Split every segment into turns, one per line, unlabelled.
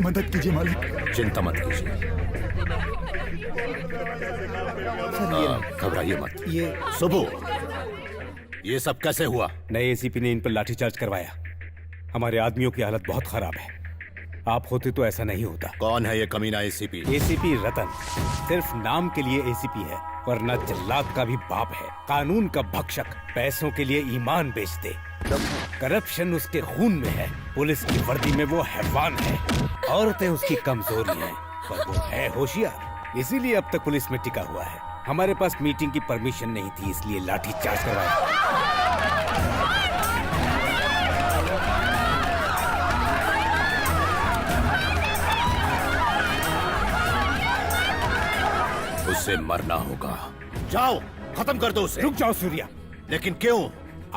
मदद कीजिए मालिक।
चिंता मत कीजिए, घबराइए मत।
ये
सुबह ये सब कैसे हुआ?
नए एसीपी ने इन पर लाठीचार्ज करवाया। हमारे आदमियों की हालत बहुत खराब है। आप होते तो ऐसा नहीं होता।
कौन है ये कमीना एसीपी?
एसीपी रतन सिर्फ नाम के लिए एसीपी है, वरना जल्लाद का भी बाप है। कानून का भक्षक, पैसों के लिए ईमान बेच दे। करप्शन उसके खून में है। पुलिस की वर्दी में वो हैवान है। औरतें उसकी कमजोरी हैं, पर वो है होशियार, इसीलिए अब तक पुलिस में टिका हुआ है। हमारे पास मीटिंग की परमिशन नहीं थी, इसलिए लाठीचार्ज करवाया।
उससे मरना होगा। जाओ, खत्म कर दो उसे।
रुक जाओ सूर्या।
लेकिन क्यों?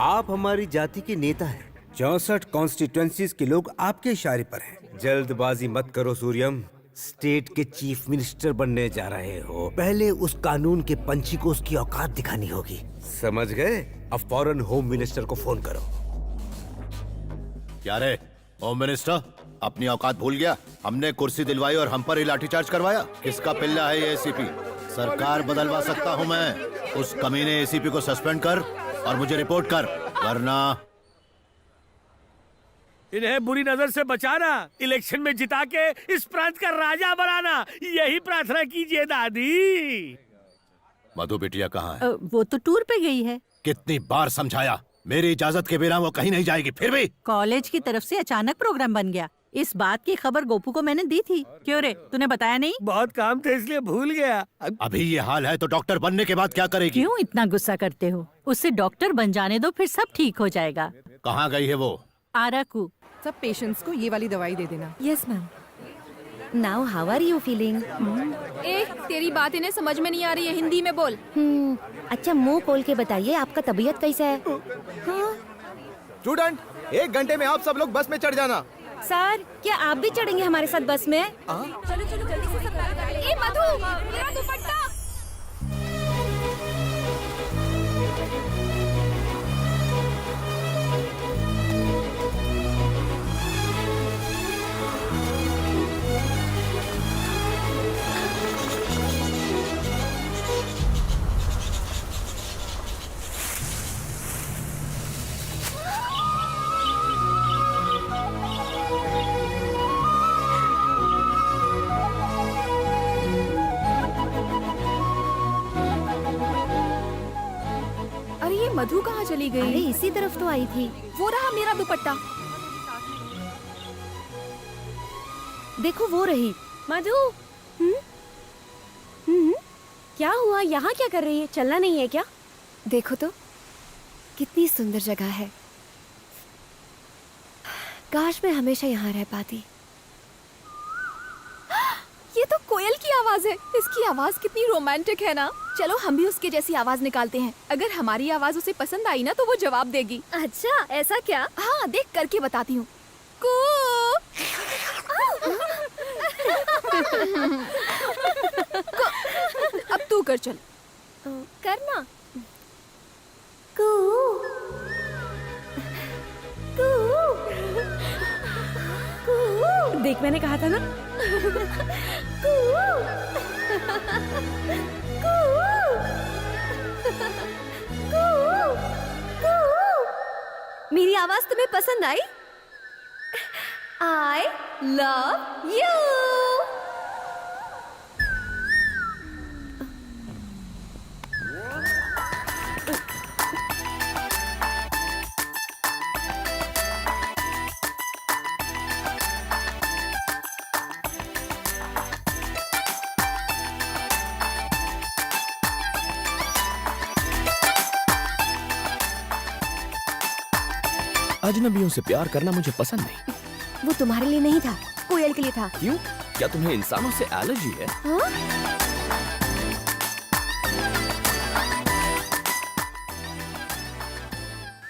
आप हमारी जाति के नेता हैं।
64 कॉन्स्टिट्यूएंसीज के लोग आपके इशारे पर हैं। जल्दबाजी मत करो सूर्यम। स्टेट के चीफ मिनिस्टर बनने जा रहे हो,
पहले उस कानून के पंछी को उसकी औकात दिखानी होगी।
समझ गए? अब फौरन होम मिनिस्टर को फोन करो।
क्या रे होम मिनिस्टर, अपनी औकात भूल गया? हमने कुर्सी दिलवाई और हम पर ही लाठीचार्ज करवाया। किसका पिल्ला है ये एसीपी? सरकार बदलवा सकता हूँ मैं। उस कमीने एसीपी को सस्पेंड कर और मुझे रिपोर्ट कर, वरना
इन्हें बुरी नजर से बचाना, इलेक्शन में जिता के इस प्रांत का राजा बनाना, यही प्रार्थना कीजिए दादी।
मधु बिटिया कहाँ है?
वो तो टूर पे गई है।
कितनी बार समझाया, मेरी इजाजत के बिना वो कहीं नहीं जाएगी। फिर भी
कॉलेज की तरफ से अचानक प्रोग्राम बन गया। इस बात की खबर गोपू को मैंने दी थी। क्यों रे, तूने बताया नहीं?
बहुत काम थे इसलिए भूल गया।
अभी ये हाल है तो डॉक्टर बनने के बाद क्या करेगी?
क्यों इतना गुस्सा करते हो? उससे डॉक्टर बन जाने दो, फिर सब ठीक हो जाएगा।
कहाँ गई है वो?
आराकू।
सब पेशेंट्स को ये वाली दवाई दे देना।
Yes ma'am. Now how are you feeling?
ए, तेरी बात इन्हें समझ में नहीं आ रही है, हिंदी में बोल।
अच्छा मुंह खोल के बताइए, आपका तबीयत कैसा है?
स्टूडेंट, 1 घंटे में आप सब लोग बस में चढ़ जाना।
सर, क्या आप भी चढ़ेंगे हमारे साथ बस में?
चलो चलो जल्दी से सब तैयार कर ले। ए मधु, मेरा दुपट्टा। मधु कहाँ चली गई?
अरे इसी तरफ तो आई थी।
वो रहा मेरा दुपट्टा।
देखो वो रही। मधु, क्या हुआ? यहाँ क्या कर रही है? चलना नहीं है क्या?
देखो तो कितनी सुंदर जगह है। काश मैं हमेशा यहाँ रह पाती। ये ये तो कोयल की आवाज है। इसकी आवाज कितनी रोमांटिक है ना। चलो हम भी उसके जैसी आवाज निकालते हैं। अगर हमारी आवाज उसे पसंद आई ना तो वो जवाब देगी।
अच्छा, ऐसा क्या?
हाँ, देख करके बताती हूँ। अब तू कर चल।
करना।
देख, मैंने कहा था ना।
मेरी आवाज तुम्हें पसंद आई? I love you.
अजनबियों से प्यार करना मुझे पसंद नहीं।
वो तुम्हारे लिए नहीं था, कोयल के लिए था।
क्यों? क्या तुम्हें इंसानों से एलर्जी है?
हाँ?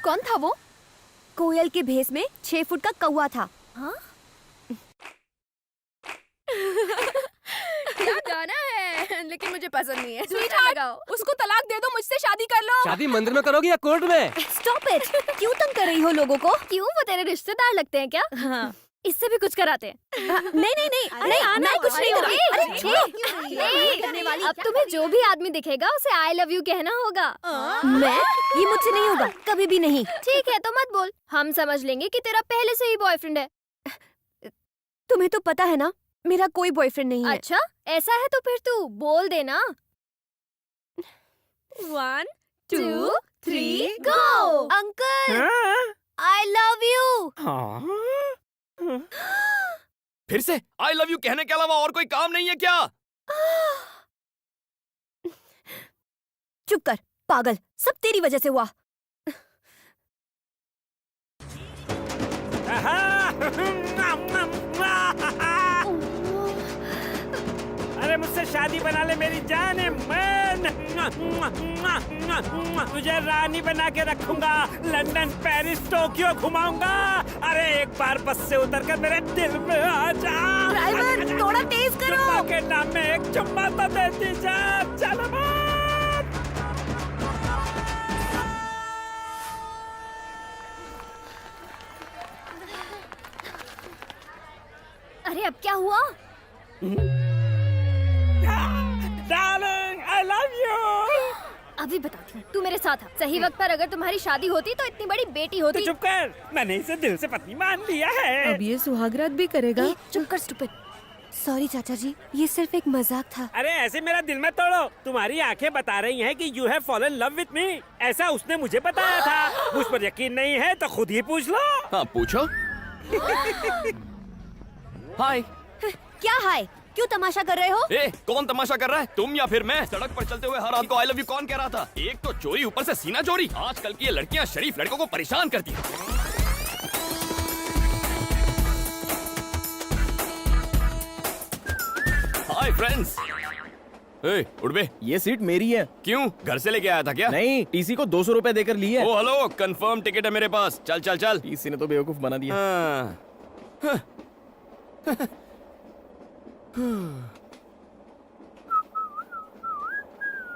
कौन था वो?
कोयल के भेष में 6 फुट का कौवा था।
हाँ? क्या गाना है, लेकिन मुझे पसंद नहीं है। स्वीटहार्ट, उसको तलाक दे दो, मुझसे शादी कर लो।
शादी मंदिर में करोगी या कोर्ट में?
Stop it! क्यों तंग कर रही हो लोगों को?
क्यों, वो तेरे रिश्तेदार लगते हैं क्या?
हाँ।
इससे भी कुछ कराते हैं।
नहीं, मैं कुछ नहीं हूँ।
अब तुम्हें जो भी आदमी दिखेगा उसे आई लव यू कहना होगा।
मैं? ये मुझसे नहीं होगा, कभी भी नहीं।
ठीक है, तो मत बोल, हम समझ लेंगे कि तेरा पहले से ही बॉयफ्रेंड है।
तुम्हें तो पता है ना, मेरा कोई बॉयफ्रेंड नहीं है।
अच्छा, ऐसा है तो फिर तू बोल देना। 1 2 3 go.
Uncle, I love you.
फिर से आई लव यू कहने के अलावा और कोई काम नहीं है क्या?
चुप कर पागल, सब तेरी वजह से हुआ।
अरे मुझसे शादी बना ले मेरी जान है मन। तुझे रानी बना के रखूंगा, लंदन पेरिस टोक्यो घुमाऊंगा। अरे एक बार बस से उतर कर मेरे दिल में आ जा।
ड्राइवर, थोड़ा तेज करो।
चुम्मा के नाम में एक चुम्मा तो देती जा। चलो बात।
अरे अब क्या हुआ?
Darling, I love you.
अभी बताती हूँ, तू मेरे साथ आ। सही वक्त पर अगर तुम्हारी शादी होती तो इतनी बड़ी बेटी होती।
तो चुप कर, मैंने इसे दिल से पत्नी मान लिया है।
अब ये सुहागरात भी करेगा।
चुप कर स्टूपिड। सॉरी चाचा जी, ये सिर्फ एक मजाक था।
अरे ऐसे मेरा दिल मत तोड़ो। तुम्हारी आंखें बता रही हैं कि you have fallen love with me. ऐसा उसने मुझे बताया था। मुझ पर यकीन नहीं है तो खुद ही पूछ लो।
हाँ पूछो। हाय।
क्या हाय? क्यों तमाशा कर रहे हो?
ए, कौन तमाशा कर रहा है, तुम या फिर मैं? सड़क पर चलते हुए हर रात को आई लव यू कौन कह रहा था? एक तो चोरी, ऊपर से सीना चोरी। आजकल की ये लड़कियां शरीफ लड़कों को परेशान करती हैं। Hi friends. ए, उठ बे।
ये सीट मेरी है।
क्यों, घर से लेके आया था क्या?
नहीं, टीसी को 200 रुपए देकर ली है।
ओ हेलो, कंफर्म टिकट है मेरे पास। चल चल चल।
टीसी ने तो बेवकूफ बना दिया।
हाँ।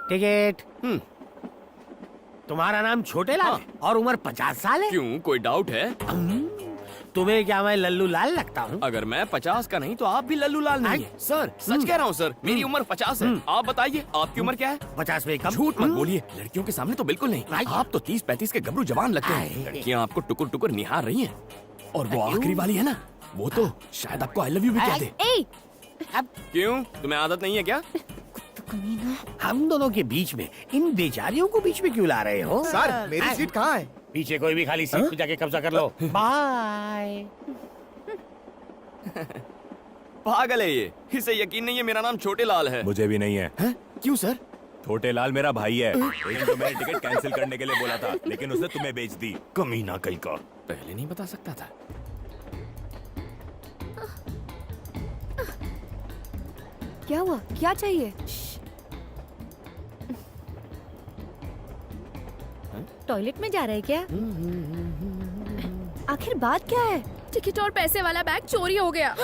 टिकट। तुम्हारा नाम छोटे लाल है और उम्र 50 साल है।
क्यों, कोई डाउट है?
तुम्हें क्या मैं लल्लू लाल लगता हूँ?
अगर मैं 50 का नहीं तो आप भी लल्लू लाल नहीं है। सर सच कह रहा हूँ सर, मेरी उम्र 50 है। आप बताइए आपकी उम्र क्या है?
50 में कम।
झूठ मत बोलिए, लड़कियों के सामने तो बिल्कुल नहीं। आप तो 30-35 के गबरू जवान लगते हैं। लड़कियाँ आपको टुकुर टुकुर निहार रही हैं। और वो आखिरी वाली है ना, वो तो शायद आपको आई लव यू भी कह दे। क्यों, तुम्हें आदत नहीं है क्या?
हम दोनों के बीच में इन बेचारियों को बीच में क्यों ला रहे हो?
सर, मेरी सीट कहाँ है?
पीछे कोई भी खाली सीट पे जाके कब्जा कर लो। बाय।
पागल है ये, इसे यकीन नहीं है मेरा नाम छोटे लाल है।
मुझे भी नहीं है।
क्यों सर?
छोटे लाल मेरा भाई है। एक तो मैंने टिकट कैंसिल करने के लिए बोला था, लेकिन उसने तुम्हें बेच दी। कमीना कहीं का।
पहले नहीं बता सकता था।
क्या हुआ? क्या चाहिए?
टॉयलेट में जा रहे हैं क्या? आखिर बात क्या है?
टिकट और पैसे वाला बैग चोरी हो गया।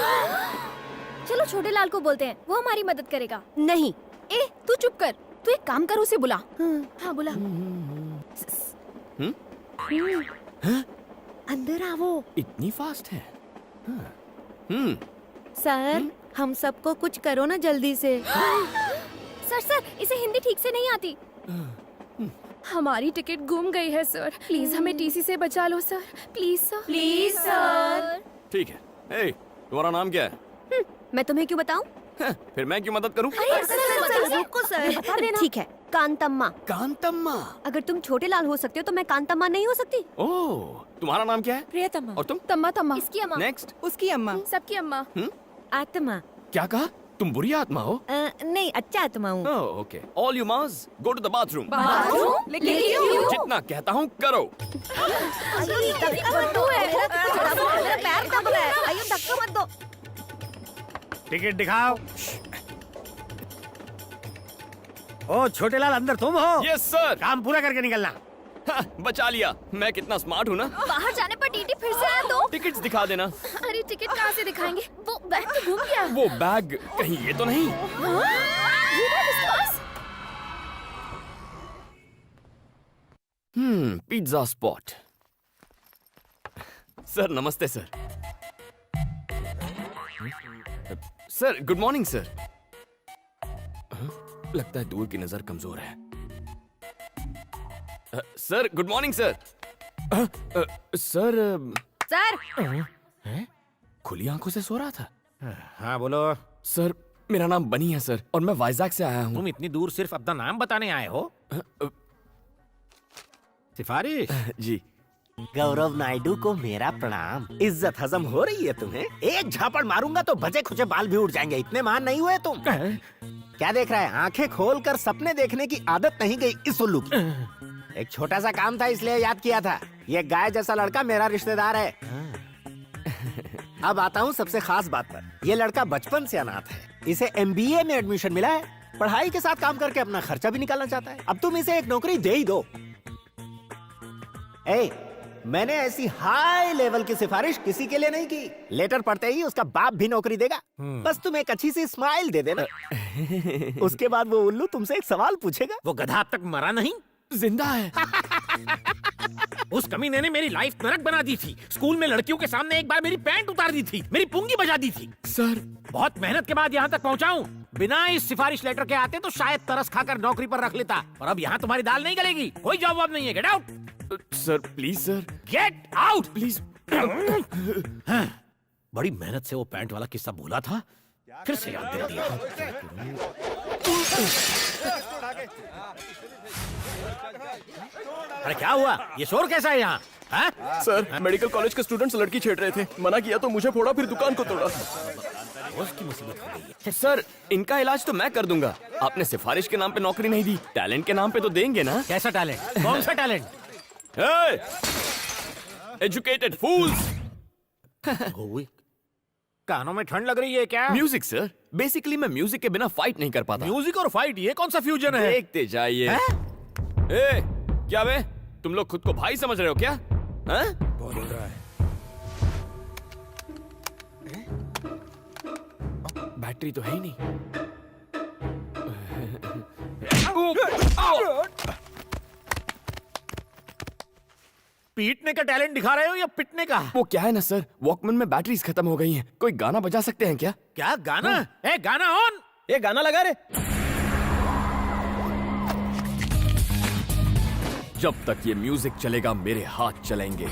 चलो छोटे लाल को बोलते हैं, वो हमारी मदद करेगा।
नहीं।
ए, तू चुप कर। तू एक काम कर, उसे बुला। हाँ बुला।
अंदर आओ।
इतनी फास्ट है?
सर, हम सबको कुछ करो ना जल्दी से। सर, इसे हिंदी ठीक से नहीं आती।
हमारी टिकट गुम गई है सर, प्लीज हमें टीसी से बचा लो sir, please sir. Please sir.
ठीक है। ए, तुम्हारा नाम क्या है?
मैं तुम्हें क्यों बताऊं?
फिर मैं क्यों मदद करूं?
सर, रुको सर, बता देना। ठीक है, कांतम्मा।
कांतम्मा।
अगर तुम छोटे लाल हो सकते हो तो मैं कांतम्मा नहीं हो सकती?
ओह, तुम्हारा नाम क्या है?
प्रियतमा।
और तुम?
तम्मा तम्मा।
इसकी अम्मा।
नेक्स्ट।
उसकी अम्मा।
सबकी अम्मा।
आत्मा।
क्या कहा? तुम बुरी आत्मा हो?
नहीं, अच्छा आत्मा हूँ।
Oh, okay. All you must go to the bathroom.
Bathroom? लेकिन क्यों?
जितना कहता हूँ करो।
मेरा पैर दब रहा है। आइए, धक्का मत दो।
टिकट दिखाओ। ओ छोटे लाल, अंदर तुम हो?
Yes sir.
काम पूरा करके निकलना।
बचा लिया। मैं कितना स्मार्ट हूँ ना।
बाहर जाने पर टीटी फिर से आया तो?
टिकट्स दिखा देना।
अरे टिकट कहाँ से दिखाएंगे? वो बैग तो गुम गया।
वो बैग कहीं ये तो नहीं?
ये बैग इसके पास?
Pizza spot. सर नमस्ते sir. Sir good morning sir. लगता है दूर की नजर कमजोर है। Sir good morning sir. Sir खुली आंखों से सो रहा था।
हाँ बोलो।
सर मेरा नाम बनी है सर, और मैं वाइजैक से आया हूँ।
तुम इतनी दूर सिर्फ अपना नाम बताने आए हो? सिफारिश?
जी।
गौरव नायडू को मेरा प्रणाम। इज्जत हजम हो रही है तुम्हें? एक झापड़ मारूंगा तो बचे खुचे बाल भी उड़ जाएंगे। इतने महान नहीं हुए तुम। क्या देख रहा है? आंखें खोलकर सपने देखने की आदत नहीं गई इस उल्लू की। एक छोटा सा काम था इसलिए याद किया था। ये गाय जैसा लड़का मेरा रिश्तेदार है। अब आता हूँ सबसे खास बात पर। ये लड़का बचपन से अनाथ है। इसे MBA में एडमिशन मिला है। पढ़ाई के साथ काम करके अपना खर्चा भी निकालना चाहता है। अब तुम इसे एक नौकरी दे ही दो। मैंने ऐसी हाई लेवल की सिफारिश किसी के लिए नहीं की। लेटर पढ़ते ही उसका बाप भी नौकरी देगा। बस तुम एक अच्छी सी स्माइल दे देना। उसके बाद वो उल्लू तुमसे एक सवाल पूछेगा।
वो गधा अब तक मरा नहीं?
जिंदा है।
उस कमीने ने मेरी लाइफ नरक बना दी थी। स्कूल में लड़कियों के सामने एक बार मेरी पैंट उतार दी थी, मेरी पुंगी बजा दी थी।
सर
बहुत मेहनत के बाद यहाँ तक पहुँचा हूँ। बिना इस सिफारिश लेटर के आते तो शायद तरस खाकर नौकरी पर रख लेता। और अब यहाँ तुम्हारी दाल नहीं गलेगी। कोई जॉब वॉब नहीं है। Get out
sir please sir.
Get out
please.
बड़ी मेहनत से वो पैंट वाला किस्सा भूला था, फिर से याद दिला दिया। अरे क्या हुआ? ये शोर कैसा है यहाँ?
सर मेडिकल कॉलेज के स्टूडेंट्स लड़की छेड़ रहे थे। मना किया तो मुझे फोड़ा, फिर दुकान को तोड़ा।
उसकी मुसीबत हो गई है।
सर इनका इलाज तो मैं कर दूंगा। आपने सिफारिश के नाम पे नौकरी नहीं दी, टैलेंट के नाम पे तो देंगे ना?
कैसा टैलेंट? कौन सा टैलेंट?
एजुकेटेड फूल्स।
कानों में ठंड लग रही है क्या?
Music sir. बेसिकली मैं म्यूजिक के बिना फाइट नहीं कर पाता।
म्यूजिक और फाइट, ये कौन सा फ्यूजन है?
देखते जाइए। ए, क्या बे? तुम लोग खुद को भाई समझ रहे हो क्या?
बहुत लग रहा है।
बैटरी तो है ही नहीं।
पीटने का टैलेंट दिखा रहे हो या पिटने का?
वो क्या है ना सर, वॉकमैन में बैटरीज खत्म हो गई हैं। कोई गाना बजा सकते हैं क्या?
क्या गाना? ए गाना ऑन।
ये गाना लगा रे। जब तक ये म्यूजिक चलेगा मेरे हाथ चलेंगे।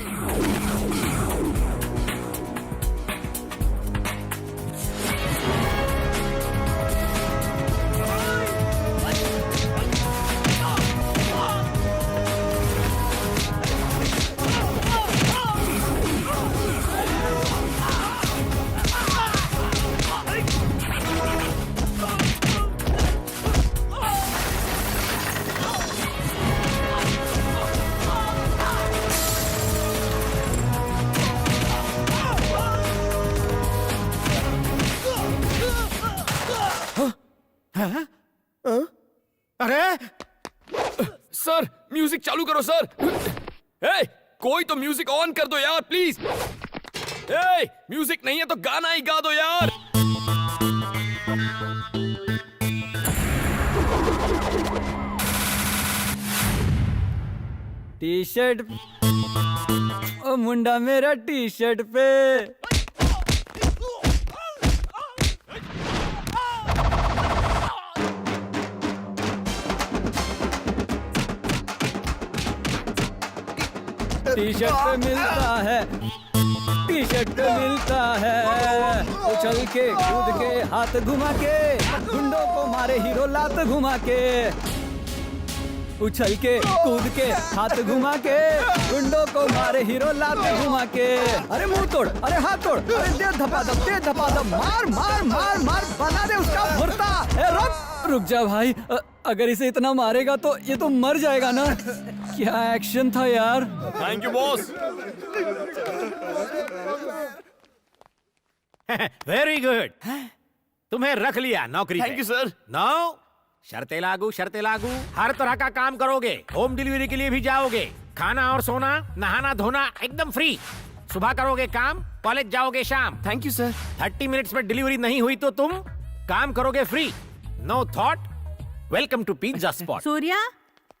सर म्यूजिक चालू करो सर। ए, कोई तो म्यूजिक ऑन कर दो यार प्लीज। ए, म्यूजिक नहीं है तो गाना ही गा दो यार।
टी शर्ट ओ मुंडा मेरा टी शर्ट पे। टी शर्ट पे मिलता है, टी शर्ट पे मिलता है। उछल के कूद के हाथ घुमा के, गुंडों को मारे हीरो लात घुमा के। उछल के कूद के हाथ घुमा के, गुंडों को मारे हीरो लात घुमा के। अरे मुंह तोड़, अरे हाथ तोड़, अरे दे धपाधप, दे धपाधप, मार मार मार मार, बना दे उसका भुर्ता। रुक जा भाई, अगर इसे इतना मारेगा तो ये तो मर जाएगा ना। क्या एक्शन था यार।
Thank you boss.
Very good, तुम्हें रख लिया नौकरी पे।
Thank you sir.
नो, शर्तें लागू, शर्तें लागू। हर तरह का काम करोगे, होम डिलीवरी के लिए भी जाओगे, खाना और सोना, नहाना धोना एकदम फ्री। सुबह करोगे काम, कॉलेज जाओगे शाम।
Thank you sir.
30 मिनट्स में डिलीवरी नहीं हुई तो तुम काम करोगे free. No thought. Welcome to pizza spot.
Surya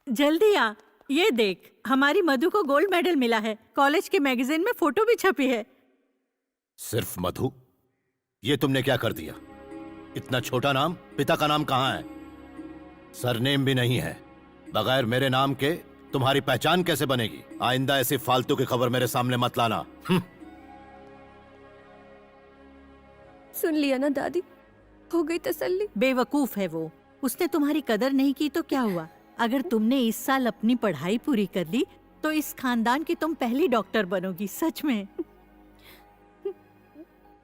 जल्दी आ, ये देख हमारी मधु को गोल्ड मेडल मिला है। कॉलेज के मैगजीन में फोटो भी छपी है।
सिर्फ मधु? ये तुमने क्या कर दिया? इतना छोटा नाम, पिता का नाम कहाँ है? सरनेम भी नहीं है। बगैर मेरे नाम के तुम्हारी पहचान कैसे बनेगी? आइंदा ऐसी फालतू की खबर मेरे सामने मत लाना।
सुन लिया ना दादी, हो गई तसल्ली।
बेवकूफ है वो, उसने तुम्हारी कदर नहीं की तो क्या हुआ? अगर तुमने इस साल अपनी पढ़ाई पूरी कर ली तो इस खानदान की तुम पहली डॉक्टर बनोगी। सच में।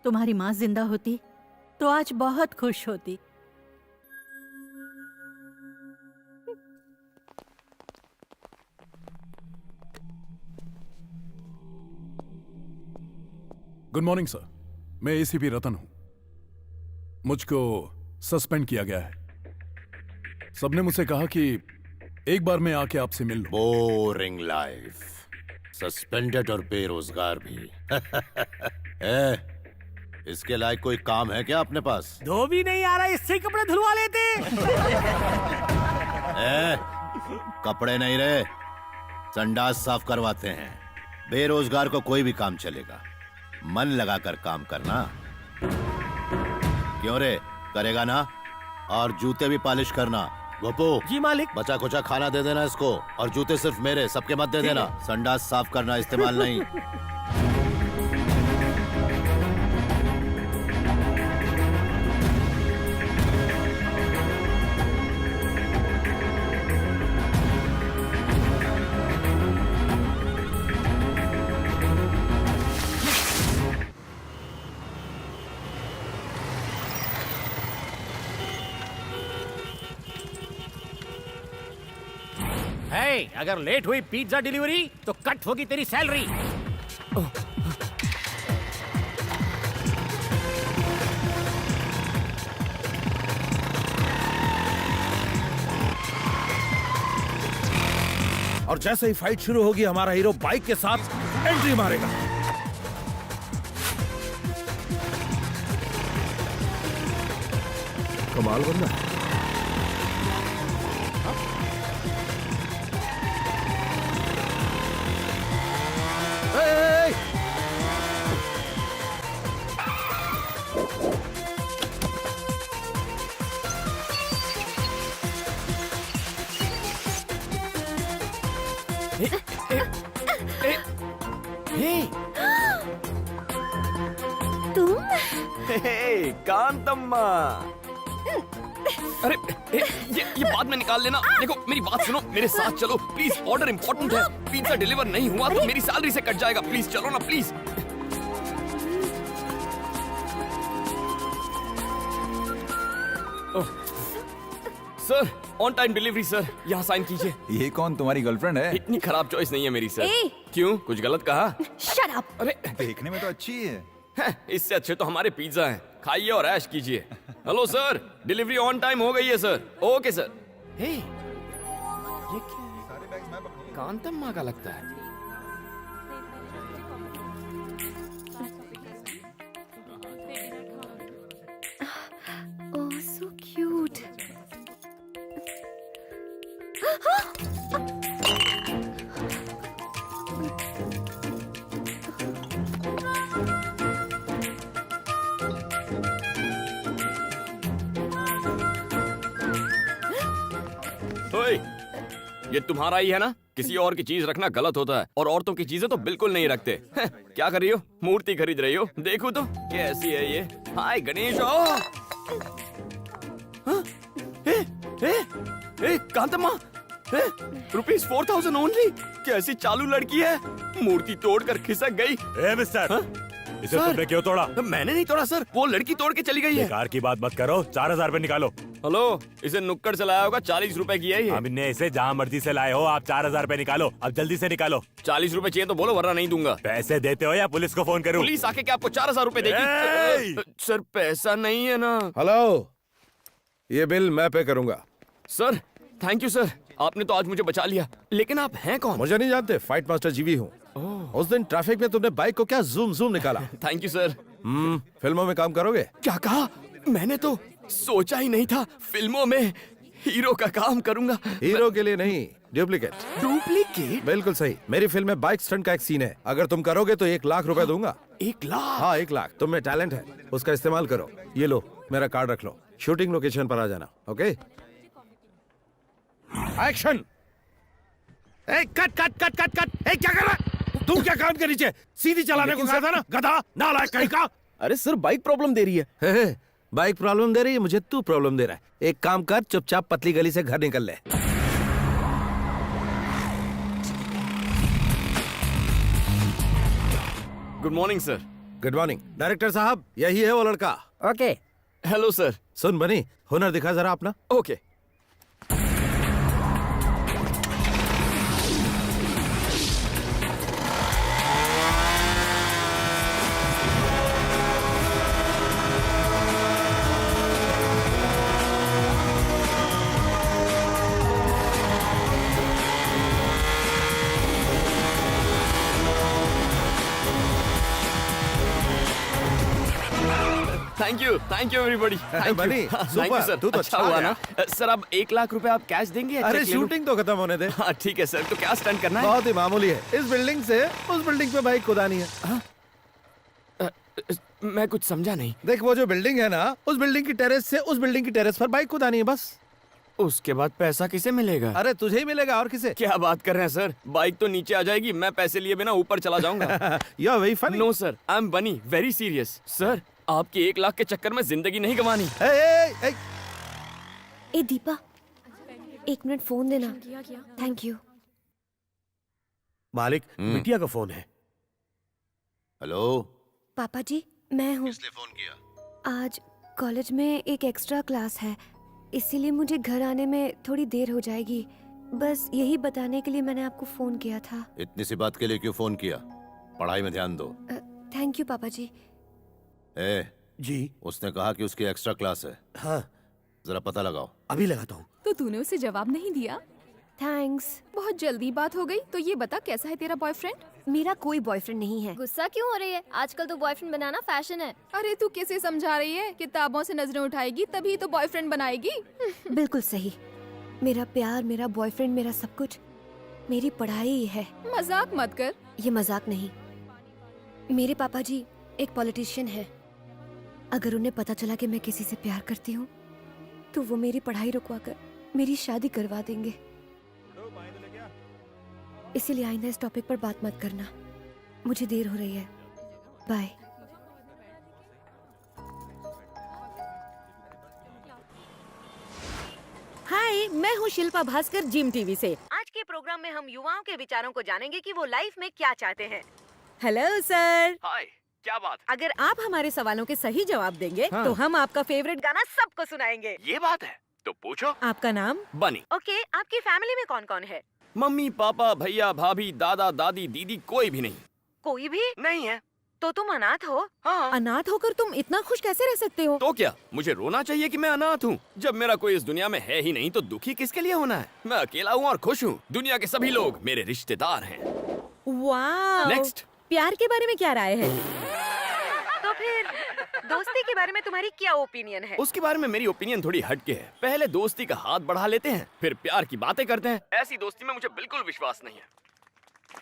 तुम्हारी माँ जिंदा होती तो आज बहुत खुश होती।
गुड मॉर्निंग सर, मैं एसीपी रतन हूं। मुझको सस्पेंड किया गया है। सबने मुझसे कहा कि एक बार मैं आके आपसे मिल लूं।
बोरिंग लाइफ, सस्पेंडेड और बेरोजगार भी। इसके लायक कोई काम है क्या अपने पास?
धोबी नहीं आ रहा, इससे ही कपड़े धुलवा लेते।
कपड़े नहीं रहे, संडास साफ करवाते हैं। बेरोजगार को कोई भी काम चलेगा, मन लगाकर काम करना। क्यों रे, करेगा ना? और जूते भी पॉलिश करना। गोपू
जी मालिक।
बचा कुचा खाना दे देना इसको, और जूते सिर्फ मेरे, सबके मत दे देना। संडास साफ करना, इस्तेमाल नहीं।
अगर लेट हुई पिज्जा डिलीवरी तो कट होगी तेरी सैलरी।
और जैसे ही फाइट शुरू होगी हमारा हीरो बाइक के साथ एंट्री मारेगा। कमाल बंदा।
तुम?
कांतम्मा। अरे ये बाद में निकाल लेना। देखो मेरी बात सुनो, मेरे साथ चलो प्लीज। ऑर्डर इंपॉर्टेंट है, पिज्जा डिलीवर नहीं हुआ तो मेरी सैलरी से कट जाएगा। प्लीज चलो ना please. Sir on time delivery sir, यहाँ साइन कीजिए।
ये कौन, तुम्हारी गर्लफ्रेंड है?
इतनी खराब चॉइस नहीं है मेरी सर।
ए!
क्यों, कुछ गलत कहा?
Shut up.
अरे
देखने में तो अच्छी है।
इससे अच्छे तो हमारे पिज्जा हैं, खाइए और ऐश कीजिए। Hello sir, delivery on time हो गई है सर। Okay sir. हे ये क्या है? कांतम्मा का लगता है।
ओह सो क्यूट।
ओए, ये तुम्हारा ही है ना? किसी और की चीज रखना गलत होता है और औरतों की चीजें तो बिल्कुल नहीं रखते। क्या कर रही हो? मूर्ति खरीद रही हो? देखो तो कैसी है ये। हाय गणेश। कांतम्मा, ₹4000 ओनली। कैसी चालू लड़की है, मूर्ति तोड़कर खिसक गई।
ए मिस्टर, इसे
सर,
तुमने क्यों तोड़ा?
मैंने नहीं तोड़ा सर, वो लड़की तोड़ के चली गई है।
बेकार की बात मत करो, 4000 रुपए निकालो।
हेलो, इसे नुक्कड़ से लाया होगा, 40 रुपए की है ये।
हमने इसे जहाँ मर्जी से लाए हो, आप 4000 रुपए निकालो, अब जल्दी से निकालो।
40 रुपए चाहिए तो बोलो, वरना नहीं दूंगा।
पैसे देते हो या पुलिस को फोन करूं?
पुलिस आके क्या आपको 4000 रुपए देगी? सर पैसा नहीं है ना।
हेलो, ये बिल मैं पे करूंगा।
सर थैंक यू सर, आपने तो आज मुझे बचा लिया। लेकिन आप हैं कौन?
मुझे नहीं जानते, फाइट मास्टर जीवी हूँ। उस दिन ट्रैफिक में तुमने बाइक को क्या जूम जूम निकाला।
Thank you sir.
फिल्मों में काम करोगे?
क्या कहा? मैंने तो सोचा ही नहीं था फिल्मों में हीरो का काम करूंगा।
हीरो के लिए नहीं, डुप्लीकेट।
डुप्लीकेट?
बिल्कुल सही। मेरी फिल्म में बाइक स्टंट का एक सीन है, अगर तुम करोगे तो 1 लाख रुपए दूंगा।
1 लाख?
हाँ 1 लाख। तुम में टैलेंट है, उसका इस्तेमाल करो। ये लो मेरा कार्ड रख लो, शूटिंग लोकेशन पर आ जाना। Okay, action.
Cut cut cut cut cut. क्या कर रहा है तू? क्या कान के नीचे सीधी चलाने को कहा था ना, गधा नालायक कहीं का।
अरे सर, बाइक प्रॉब्लम दे रही है। बाइक प्रॉब्लम दे रही है, मुझे तू प्रॉब्लम दे रहा है। एक काम कर, चुपचाप पतली गली से घर निकल ले।
Good morning sir.
Good morning. Director साहब, यही है वो लड़का।
ओके।
Hello sir.
सुन बनी, हुनर दिखा जरा अपना।
ओके। Thank you everybody.
बनी,
थैंक यू सर।
तू तो
अच्छा
छा
हुआ
गया।
ना सर। अब 1 लाख रुपए आप कैश देंगे या
अरे
चेक ले लूं?
शूटिंग तो खत्म होने दे।
हाँ ठीक है सर। तो क्या स्टंट करना है?
बहुत ही मामूली है, इस बिल्डिंग से उस बिल्डिंग पे बाइक कुदानी है।
मैं कुछ समझा नहीं।
देख, वो जो बिल्डिंग है ना, उस बिल्डिंग की टेरेस से उस बिल्डिंग की टेरेस पर बाइक कुदानी है, बस।
उसके बाद पैसा किसे मिलेगा?
अरे तुझे ही मिलेगा, और किसे?
क्या बात कर रहे हैं सर? बाइक तो नीचे आ जाएगी, मैं पैसे लिए बिना ऊपर चला जाऊंगा।
You are very funny.
No sir, I am Bunny very serious. Sir आपकी 1 लाख के चक्कर में जिंदगी नहीं गंवानी।
ए दीपा, 1 मिनट फोन देना। Thank you.
मालिक, बिटिया का फोन है।
हेलो
पापा जी, मैं हूँ।
किसने फोन किया?
आज कॉलेज में एक एक्स्ट्रा क्लास है, इसीलिए मुझे घर आने में थोड़ी देर हो जाएगी। बस यही बताने के लिए मैंने आपको फोन किया था।
इतनी सी बात के लिए क्यों फोन किया? पढ़ाई में ध्यान दो।
थैंक यू पापा जी।
ए
जी।
उसने कहा कि उसकी एक्स्ट्रा क्लास है।
हाँ,
जरा पता लगाओ।
अभी लगाता हूँ।
तो तूने उसे जवाब नहीं दिया?
थैंक्स।
बहुत जल्दी बात हो गई। तो ये बता, कैसा है तेरा बॉयफ्रेंड?
मेरा कोई बॉयफ्रेंड नहीं है।
गुस्सा क्यों हो रही है? आजकल तो बॉयफ्रेंड बनाना फैशन है।
अरे तू किसे समझा रही है? किताबों से नजरें उठाएगी तभी तो बॉयफ्रेंड बनाएगी।
बिल्कुल सही। मेरा प्यार, मेरा बॉयफ्रेंड, मेरा सब कुछ मेरी पढ़ाई ही है।
मजाक मत कर।
ये मजाक नहीं। मेरे पापा जी एक पॉलिटिशियन है। अगर उन्हें पता चला कि मैं किसी से प्यार करती हूँ तो वो मेरी पढ़ाई रुकवाकर मेरी शादी करवा देंगे। इसीलिए आइंदा इस टॉपिक पर बात मत करना। मुझे देर हो रही है। बाय।
हाय, मैं हूँ शिल्पा भास्कर, जिम टीवी से। आज के प्रोग्राम में हम युवाओं के विचारों को जानेंगे कि वो लाइफ में क्या चाहते हैं। Hello sir.
हाय, क्या बात?
अगर आप हमारे सवालों के सही जवाब देंगे
हाँ।
तो हम आपका फेवरेट गाना सबको सुनाएंगे।
ये बात है तो पूछो।
आपका नाम?
बनी।
ओके, आपकी फैमिली में कौन कौन है?
मम्मी पापा भैया भाभी दादा दादी दीदी कोई भी नहीं।
कोई भी
नहीं है।
तो तुम अनाथ हो?
हाँ।
अनाथ होकर तुम इतना खुश कैसे रह सकते हो?
तो क्या मुझे रोना चाहिए कि मैं अनाथ हूँ? जब मेरा कोई इस दुनिया में है ही नहीं तो दुखी किसके लिए होना है? मैं अकेला हूँ और खुश हूँ। दुनिया के सभी लोग मेरे रिश्तेदार हैं।
वाह।
नेक्स्ट।
प्यार के बारे में क्या राय है?
तो फिर दोस्ती के बारे में तुम्हारी क्या ओपिनियन है?
उसके बारे में मेरी ओपिनियन थोड़ी हटके है। पहले दोस्ती का हाथ बढ़ा लेते हैं, फिर प्यार की बातें करते हैं। ऐसी दोस्ती में मुझे बिल्कुल विश्वास नहीं है।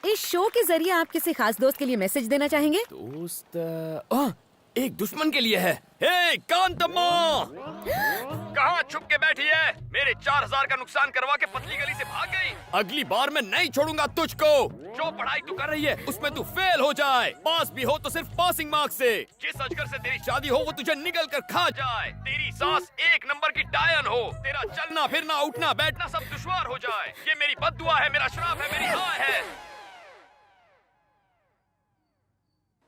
इस शो के जरिए आप किसी खास दोस्त के लिए मैसेज देना चाहेंगे?
दोस्त एक दुश्मन के लिए है। हे कांतम्मा, कहाँ छुप के बैठी है? मेरे 4000 का नुकसान करवा के पतली गली से भाग गई। अगली बार मैं नहीं छोड़ूंगा तुझको। जो पढ़ाई तू कर रही है उसमें तू फेल हो जाए, पास भी हो तो सिर्फ पासिंग मार्क्स से। जिस अजगर से तेरी शादी हो वो तुझे निगल कर खा जाए। तेरी सास 1 नंबर की डायन हो। तेरा चलना फिरना उठना बैठना सब दुश्वार हो जाए। ये मेरी बद्दुआ है, मेरा श्राप है, मेरी हाय है।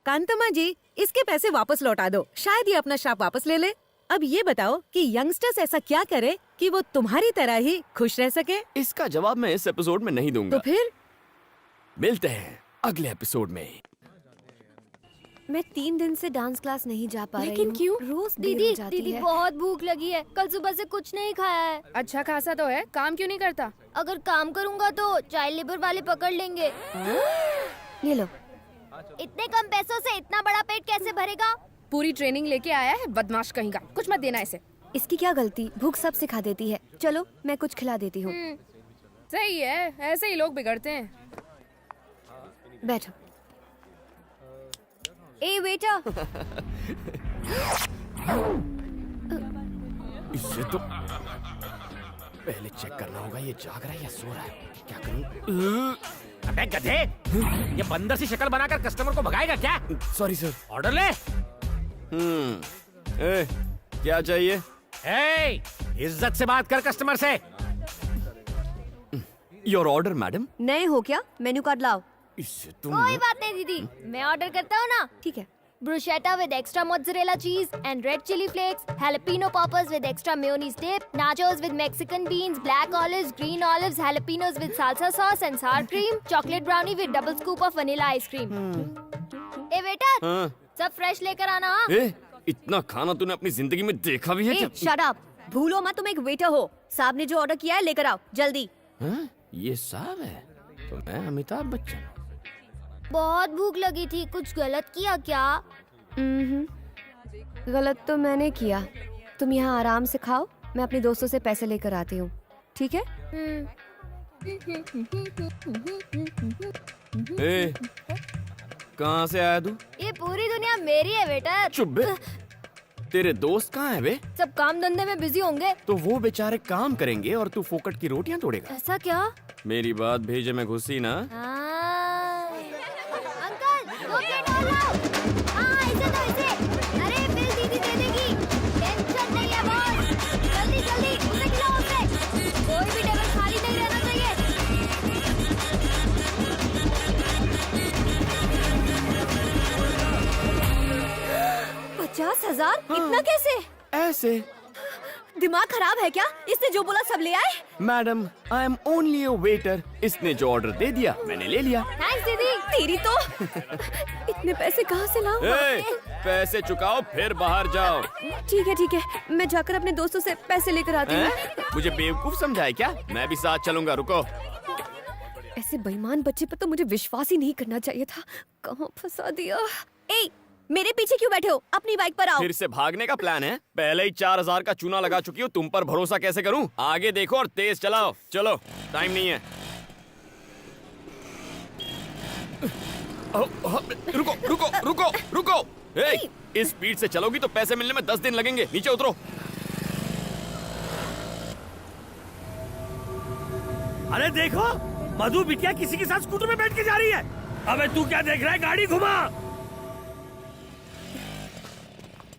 कांतम्मा जी, इसके पैसे वापस लौटा दो, शायद ये अपना श्राप वापस ले ले। अब ये बताओ कि यंगस्टर्स ऐसा क्या करे कि वो तुम्हारी तरह ही खुश रह सके?
इसका जवाब मैं इस एपिसोड में नहीं दूंगा।
तो फिर
मिलते हैं अगले एपिसोड में।
मैं 3 दिन से डांस क्लास नहीं जा पा रही हूँ।
लेकिन क्यों?
रोज
दीदी दीदी बहुत भूख लगी है, कल सुबह से कुछ नहीं खाया है।
अच्छा खासा तो है, काम क्यों नहीं करता?
अगर काम करूँगा तो चाइल्ड लेबर वाले पकड़ लेंगे।
ये लो।
इतने कम पैसों से इतना बड़ा पेट कैसे भरेगा?
पूरी ट्रेनिंग लेके आया है बदमाश कहीं का। कुछ मत देना इसे।
इसकी क्या गलती, भूख सब सिखा देती है। चलो मैं कुछ खिला देती हूँ।
सही है, ऐसे ही लोग बिगड़ते हैं।
बैठो। ए बेटा।
इससे तो पहले चेक करना होगा ये जाग रहा है या सो रहा है। क्या करूं?
अबे गधे, ये बंदर सी शक्ल बनाकर कस्टमर को भगाएगा क्या?
Sorry sir.
ऑर्डर ले।
क्या चाहिए?
इज्जत से बात कर कस्टमर से।
Your order madam.
नए हो क्या? मेन्यू कार्ड लाओ।
इससे तुम
कोई बात नहीं दीदी, मैं ऑर्डर करता हूँ ना।
ठीक है।
Bruschetta with extra mozzarella cheese and red chili flakes, jalapeno poppers with extra mayonnaise dip, nachos with Mexican beans, black olives, green olives, jalapenos with salsa sauce and sour cream, chocolate brownie with double scoop of vanilla ice cream. ए बेटा, सब fresh लेकर आना।
इतना खाना तूने अपनी जिंदगी में देखा भी है क्या?
Shut up. भूलो मत तुम एक वेटर हो। साहब ने जो ऑर्डर किया है लेकर आओ जल्दी।
ये साहब है तो मैं अमिताभ बच्चन।
बहुत भूख लगी थी, कुछ गलत किया क्या?
गलत तो मैंने किया। तुम यहाँ आराम से खाओ, मैं अपने दोस्तों से पैसे लेकर आती हूँ, ठीक है?
कहाँ से आया तू?
ये पूरी दुनिया मेरी है बेटा।
चुप बे। तेरे दोस्त कहाँ है बे?
सब काम धंधे में बिजी होंगे।
तो वो बेचारे काम करेंगे और तू फोकट की रोटियां तोड़ेगा।
ऐसा क्या?
मेरी बात भेजे में घुसी ना।
अंकल, 2 प्लेट और लाओ। हाँ, इसे दो इसे। अरे बिल दीदी दे देगी, टेंशन नहीं है बॉस। जल्दी जल्दी उसे खिलाओ उसे। कोई भी टेबल खाली नहीं रहना चाहिए।
50,000? इतना कैसे?
ऐसे।
दिमाग खराब है क्या? इसने जो बोला सब ले आए?
Madam, I am only a waiter. इसने जो ऑर्डर दे दिया मैंने ले लिया।
थैंक्स दीदी।
तेरी तो इतने पैसे कहाँ से लाऊं?
पैसे चुकाओ फिर बाहर जाओ।
ठीक है, मैं जाकर अपने दोस्तों से पैसे लेकर आती हूँ।
मुझे बेवकूफ समझा है क्या? मैं भी साथ चलूंगा, रुको।
ऐसे बेईमान बच्चे पर तो मुझे विश्वास ही नहीं करना चाहिए था। कहाँ फंसा दिया? ए, मेरे पीछे क्यों बैठे हो? अपनी बाइक पर आओ।
फिर से भागने का प्लान है? पहले ही 4000 का चूना लगा चुकी हूँ, तुम पर भरोसा कैसे करूँ? आगे देखो और तेज चलाओ। चलो, टाइम नहीं है। रुको रुको रुको रुको। इस स्पीड से चलोगी तो पैसे मिलने में 10 दिन लगेंगे। नीचे उतरो।
अरे देखो, मधु बिटिया किसी के साथ स्कूटर में बैठ के जा रही है। अबे तू क्या देख रहा है? गाड़ी घुमा।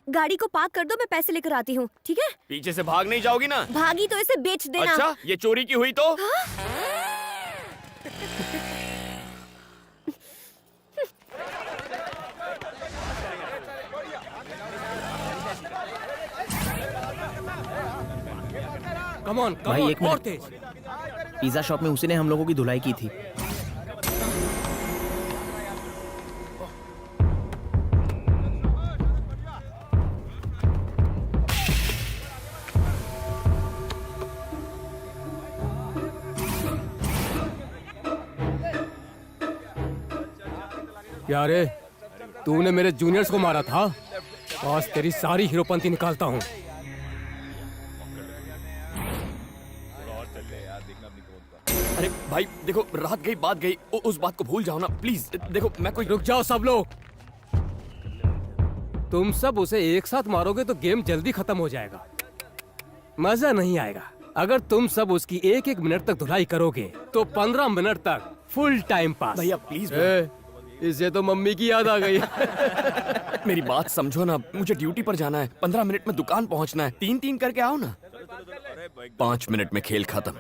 गाड़ी को पार्क कर दो, मैं पैसे लेकर आती हूँ, ठीक है?
पीछे से भाग नहीं जाओगी ना?
भागी तो इसे बेच देना।
अच्छा, ये चोरी की हुई तो?
कम ऑन,
भाई एक
और
मिनट।
तेज।
पिज्जा शॉप में उसी ने हम लोगों की धुलाई की थी।
क्या रे, तूने मेरे जूनियर्स को मारा था? आज तेरी सारी हीरोपंती निकालता हूँ।
अरे भाई देखो, रात गई बात गई, उस बात को भूल जाओ ना प्लीज। देखो मैं कोई।
रुक जाओ सब लोग। तुम सब उसे एक साथ मारोगे तो गेम जल्दी खत्म हो जाएगा, मजा नहीं आएगा। अगर तुम सब उसकी एक एक मिनट तक धुलाई करोगे तो 15 मिनट तक फुल टाइम पास।
भैया प्लीज।
इसे तो मम्मी की याद आ गई।
मेरी बात समझो ना, मुझे ड्यूटी पर जाना है, 15 मिनट में दुकान पहुंचना है। 3-3 करके आओ ना। 5 मिनट में खेल खत्म।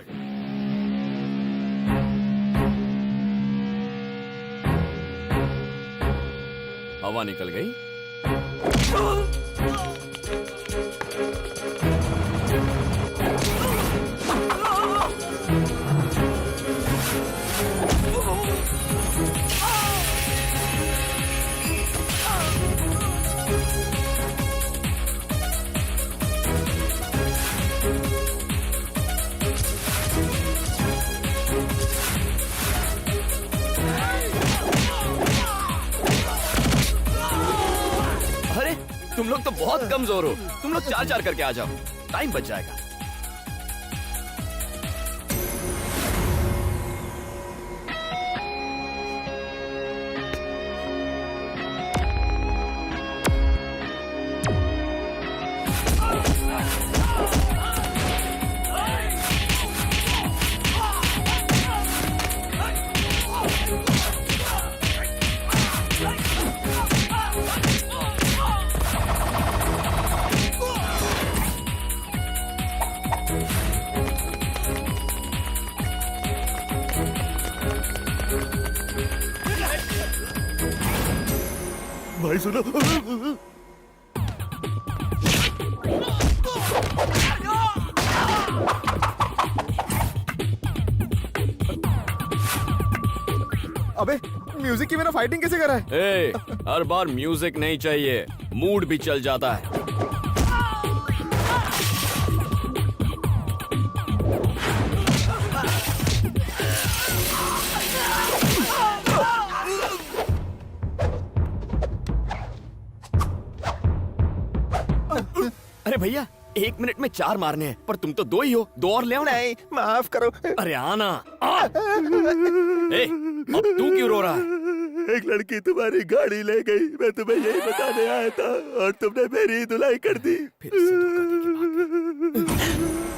हवा निकल गई। अरे तुम लोग तो बहुत कमजोर हो। तुम लोग 4-4 करके आ जाओ, टाइम बच जाएगा।
भाई सुनो।
अबे म्यूजिक की बिना फाइटिंग कैसे करा है?
ए, हर बार म्यूजिक नहीं चाहिए, मूड भी चल जाता है। अरे भैया 1 मिनट में 4 मारने हैं, पर तुम तो 2 ही हो। 2 और ले आओ ना।
नहीं, माफ करो।
अरे आना। ए, अब तू क्यों रो रहा है?
एक लड़की तुम्हारी गाड़ी ले गई, मैं तुम्हें यही बताने आया था और तुमने मेरी धुलाई कर दी।
फिर से धोखा देके भाग गई।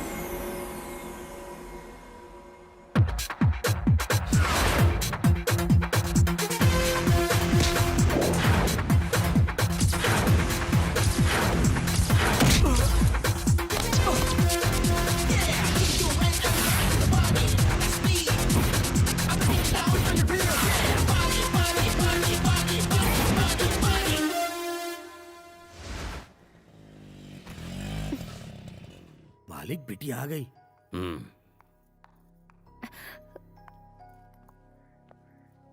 मालिक बेटी आ गई।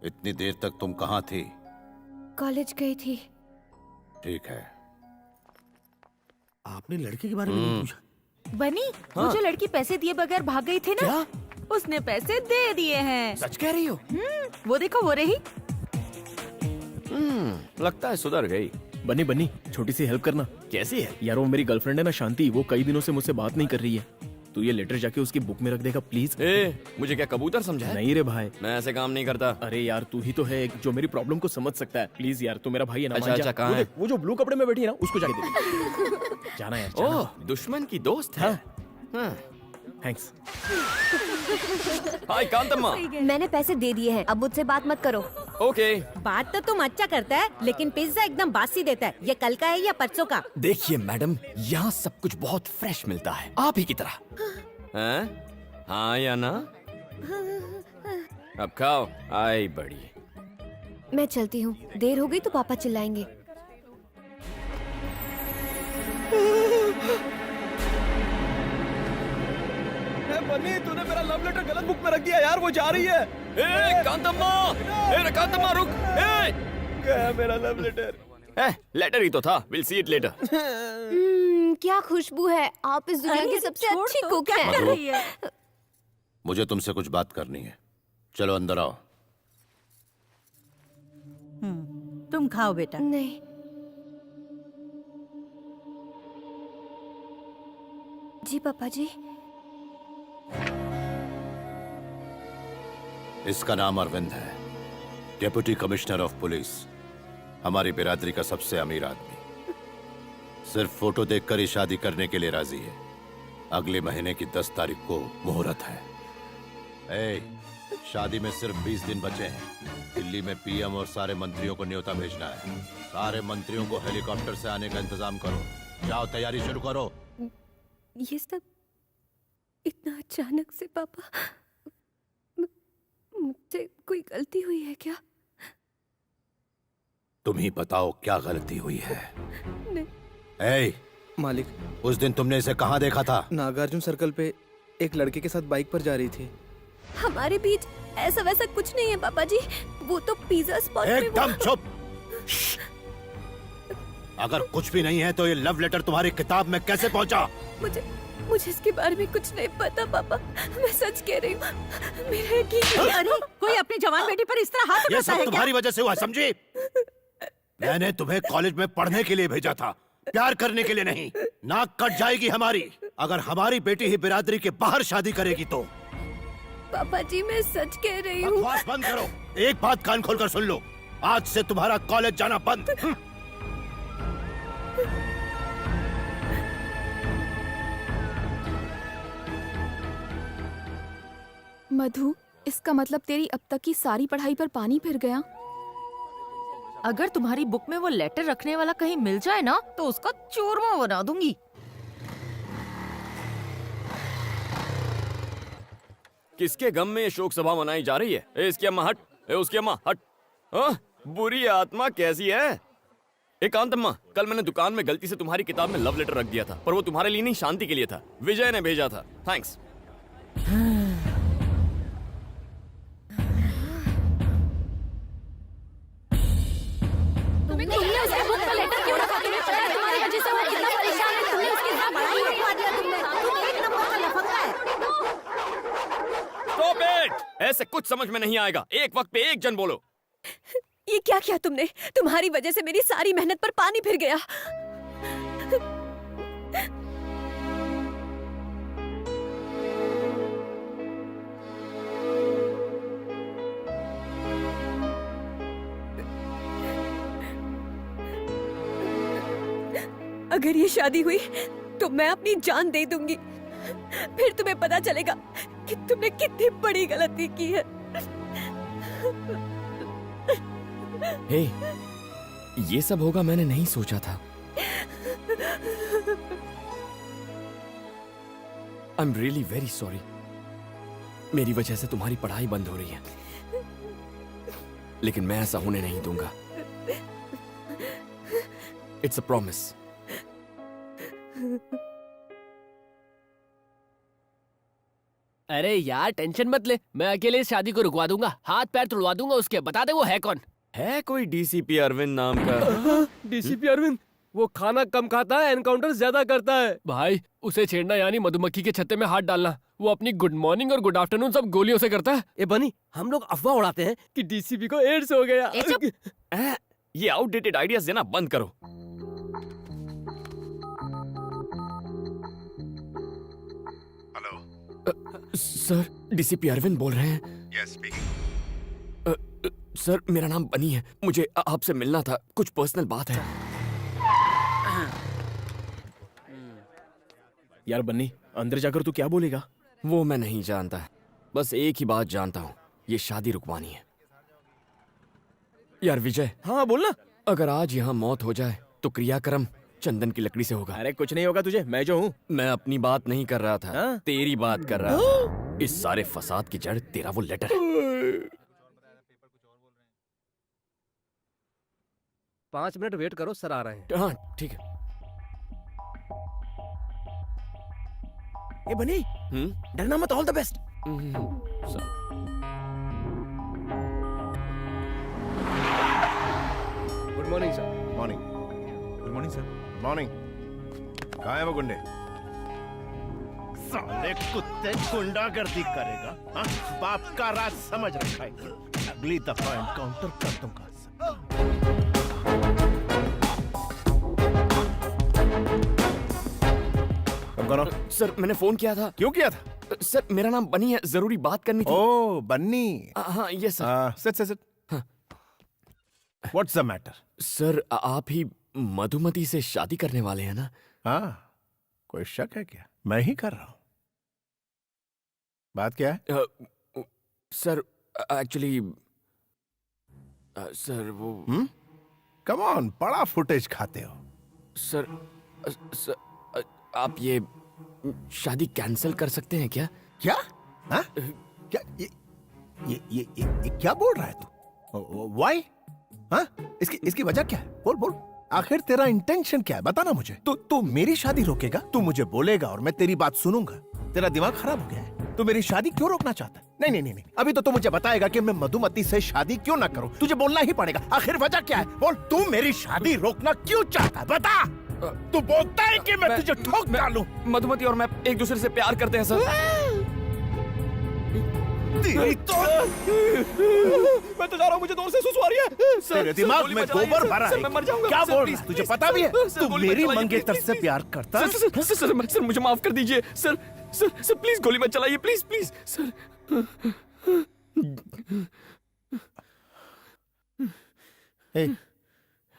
इतनी देर तक तुम कहाँ थी?
कॉलेज गई थी।
ठीक है।
आपने लड़के के बारे में नहीं पूछा?
बनी, वो जो लड़की पैसे दिए बगैर भाग गई थी ना,
क्या?
उसने पैसे दे दिए हैं।
सच कह रही हो?
वो देखो, वो रही।
लगता है सुधर गई।
बनी बनी, छोटी सी हेल्प करना।
कैसी है?
यार वो मेरी गर्लफ्रेंड है ना शांति, वो कई दिनों से मुझसे बात नहीं कर रही है। तू ये लेटर जाके उसकी बुक में रख देगा प्लीज।
मुझे क्या कबूतर समझा है?
नहीं रे भाई,
मैं ऐसे काम नहीं करता।
अरे यार तू ही तो है जो मेरी प्रॉब्लम को समझ सकता है। प्लीज यार, तू मेरा भाई है ना।
अच्छा, अच्छा, कहाँ है?
वो जो ब्लू कपड़े में बैठी है ना, उसको जाके दे। जाना यार, जाना।
ओह, दुश्मन की दोस्त है।
थैंक्स।
हाय कांतम्मा।
मैंने पैसे दे दिए हैं, अब मुझसे बात मत करो।
ओके।
बात तो तुम अच्छा करता है, लेकिन पिज्जा एकदम बासी देता है। ये कल का है या परसों का?
देखिए मैडम, यहाँ सब कुछ बहुत फ्रेश मिलता है, आप ही की तरह। हैं? हाँ या ना? अब खाओ। आई बड़ी।
मैं चलती हूँ, देर हो गई तो पापा चिल्लाएंगे।
बनी, तूने मेरा लव लेटर गलत बुक में रख दिया यार, वो जा रही है।
ए कांतम्मा, ए कांतम्मा रुक। ए
गया मेरा लव लेटर।
लेटर ही तो था। Will see it later.
क्या खुशबू है, आप इस दुनिया की सबसे अच्छी कुक हैं।
मुझे तुमसे कुछ बात करनी है, चलो अंदर आओ।
तुम खाओ बेटा।
नहीं। जी पापा जी।
इसका नाम अरविंद है, डेप्यूटी कमिश्नर ऑफ पुलिस, हमारी बिरादरी का सबसे अमीर आदमी। सिर्फ फोटो देखकर ही शादी करने के लिए राजी है। अगले महीने की 10 तारीख को मुहूर्त है। शादी में सिर्फ 20 दिन बचे हैं। दिल्ली में पीएम और सारे मंत्रियों को न्योता भेजना है। सारे मंत्रियों को हेलीकॉप्टर से आने का इंतजाम करो। जाओ, तैयारी शुरू करो।
ये सब इतना अचानक से पापा, मुझसे कोई गलती हुई है क्या?
तुम ही बताओ क्या गलती हुई है।
नहीं। मालिक,
उस दिन तुमने इसे कहाँ देखा था?
नागार्जुन सर्कल पे एक लड़के के साथ बाइक पर जा रही थी।
हमारे बीच ऐसा वैसा कुछ नहीं है पापा जी। वो तो पिज्जा स्पॉट पे
एकदम चुप। अगर कुछ भी नहीं है तो ये लव लेटर तुम्हारी किताब में कैसे पहुंचा?
मुझे इसके बारे में कुछ नहीं पता पापा, मैं सच कह रही हूँ। मेरा यकीन।
अरे कोई अपनी जवान बेटी पर इस तरह हाथ
ये
उठाता
सब
है
तुम्हारी
क्या?
वजह से हुआ, समझी? मैंने तुम्हें कॉलेज में पढ़ने के लिए भेजा था, प्यार करने के लिए नहीं। नाक कट जाएगी हमारी अगर हमारी बेटी ही बिरादरी के बाहर शादी करेगी तो।
पापा जी मैं सच कह रही हूँ।
बकवास बंद करो। एक बात कान खोलकर सुन लो, आज से तुम्हारा कॉलेज जाना बंद।
मधु, इसका मतलब तेरी अब तक की सारी पढ़ाई पर पानी फिर गया।
अगर तुम्हारी बुक में वो लेटर रखने वाला कहीं मिल जाए ना तो उसका चूरमा बना दूंगी।
किसके गम में ये शोक सभा मनाई जा रही है? इसकी अम्मा हट, उसकी अम्मा हट। बुरी आत्मा कैसी है? एकांत अम्मा, कल मैंने दुकान में गलती से तुम्हारी किताब में लव लेटर रख दिया था, पर वो तुम्हारे लिए नहीं, शांति के लिए था। विजय ने भेजा था। थैंक्स। ऐसे कुछ समझ में नहीं आएगा। एक वक्त पे एक जन बोलो।
ये क्या किया तुमने? तुम्हारी वजह से मेरी सारी मेहनत पर पानी फिर गया। अगर ये शादी हुई तो मैं अपनी जान दे दूंगी। फिर तुम्हें पता चलेगा कि तुमने कितनी बड़ी गलती की है।
हे, ये सब होगा मैंने नहीं सोचा था। I am really very sorry. मेरी वजह से तुम्हारी पढ़ाई बंद हो रही है, लेकिन मैं ऐसा होने नहीं दूंगा। It's a promise.
अरे यार टेंशन मत ले, मैं अकेले इस शादी को रुकवा दूंगा, हाथ पैर तुड़वा दूंगा उसके। बता दे वो है कौन?
है कोई डीसीपी अरविंद नाम का?
डीसीपी अरविंद? वो खाना कम खाता है, एनकाउंटर ज्यादा करता है। भाई उसे छेड़ना यानी मधुमक्खी के छत्ते में हाथ डालना। वो अपनी गुड मॉर्निंग और गुड आफ्टरनून सब गोलियों से करता है। ए बनी, हम लोग अफवाह उड़ाते हैं कि डीसीपी को एड्स हो गया।
ये आउटडेटेड आइडियाज देना बंद करो। सर, डीसीपी अरविंद बोल रहे हैं?
Yes speaking.
सर, मेरा नाम बनी है, मुझे आपसे मिलना था, कुछ पर्सनल बात है।
यार बन्नी, अंदर जाकर तू क्या बोलेगा?
वो मैं नहीं जानता, बस एक ही बात जानता हूँ, ये शादी रुकवानी है। यार विजय।
हाँ बोलना।
अगर आज यहाँ मौत हो जाए तो क्रियाक्रम चंदन की लकड़ी से होगा।
अरे कुछ नहीं होगा तुझे, मैं जो हूँ।
मैं अपनी बात नहीं कर रहा था, तेरी बात कर रहा था। इस सारे फसाद की जड़ तेरा वो लेटर है।
5 मिनट वेट करो, सर आ रहे हैं।
हाँ ठीक है।
ये बनी, डरना मत, all the best.
Good morning sir.
Morning. Good morning sir. Morning. कहाँ है वो गुंडे?
साले कुत्ते गुंडागर्दी करेगा, हाँ? बाप का राज समझ रखा है। अगली दफा एनकाउंटर कर दूंगा।
सर मैंने फोन किया था।
क्यों किया था?
सर मेरा नाम बनी है, जरूरी बात करनी थी।
ओ बन्नी।
हाँ ये sir.
Sit. What's the matter?
Sir आप ही मधुमती से शादी करने वाले हैं ना?
हाँ, कोई शक है क्या? मैं ही कर रहा हूं। बात क्या है?
सर एक्चुअली सर वो
कम ऑन, बड़ा फुटेज खाते हो।
सर आप ये शादी कैंसिल कर सकते हैं क्या?
क्या? हाँ? क्या ये क्या बोल रहा है तू? Why? हाँ? इसकी वजह क्या है? बोल। आखिर तेरा इंटेंशन क्या है? बताना मुझे। तू मेरी शादी रोकेगा? तू मुझे बोलेगा और मैं तेरी बात सुनूंगा? तेरा दिमाग खराब हो गया है? तू मेरी शादी क्यों रोकना चाहता है? नहीं। अभी तो तू मुझे बताएगा कि मैं मधुमती से शादी क्यों ना करूं। तुझे बोलना ही पड़ेगा। आखिर वजह क्या है? बोल। तू मेरी शादी रोकना क्यों चाहता है? बता। तू बोलता है कि मैं तुझे ठोक डालूं।
मधुमती और मैं एक दूसरे से प्यार करते हैं सर।
तेरी तो
मैं तो जा रहा हूँ, मुझे दूर से सुसु आ रही है।
तेरे दिमाग में गोबर भरा है।
मैं मर जाऊंगा।
क्या बोल रहा है? तुझे पता भी है? तू मेरी मंगेतर से प्यार करता है?
सर मुझे माफ कर दीजिए सर। सर प्लीज गोली मत चलाइए, प्लीज सर।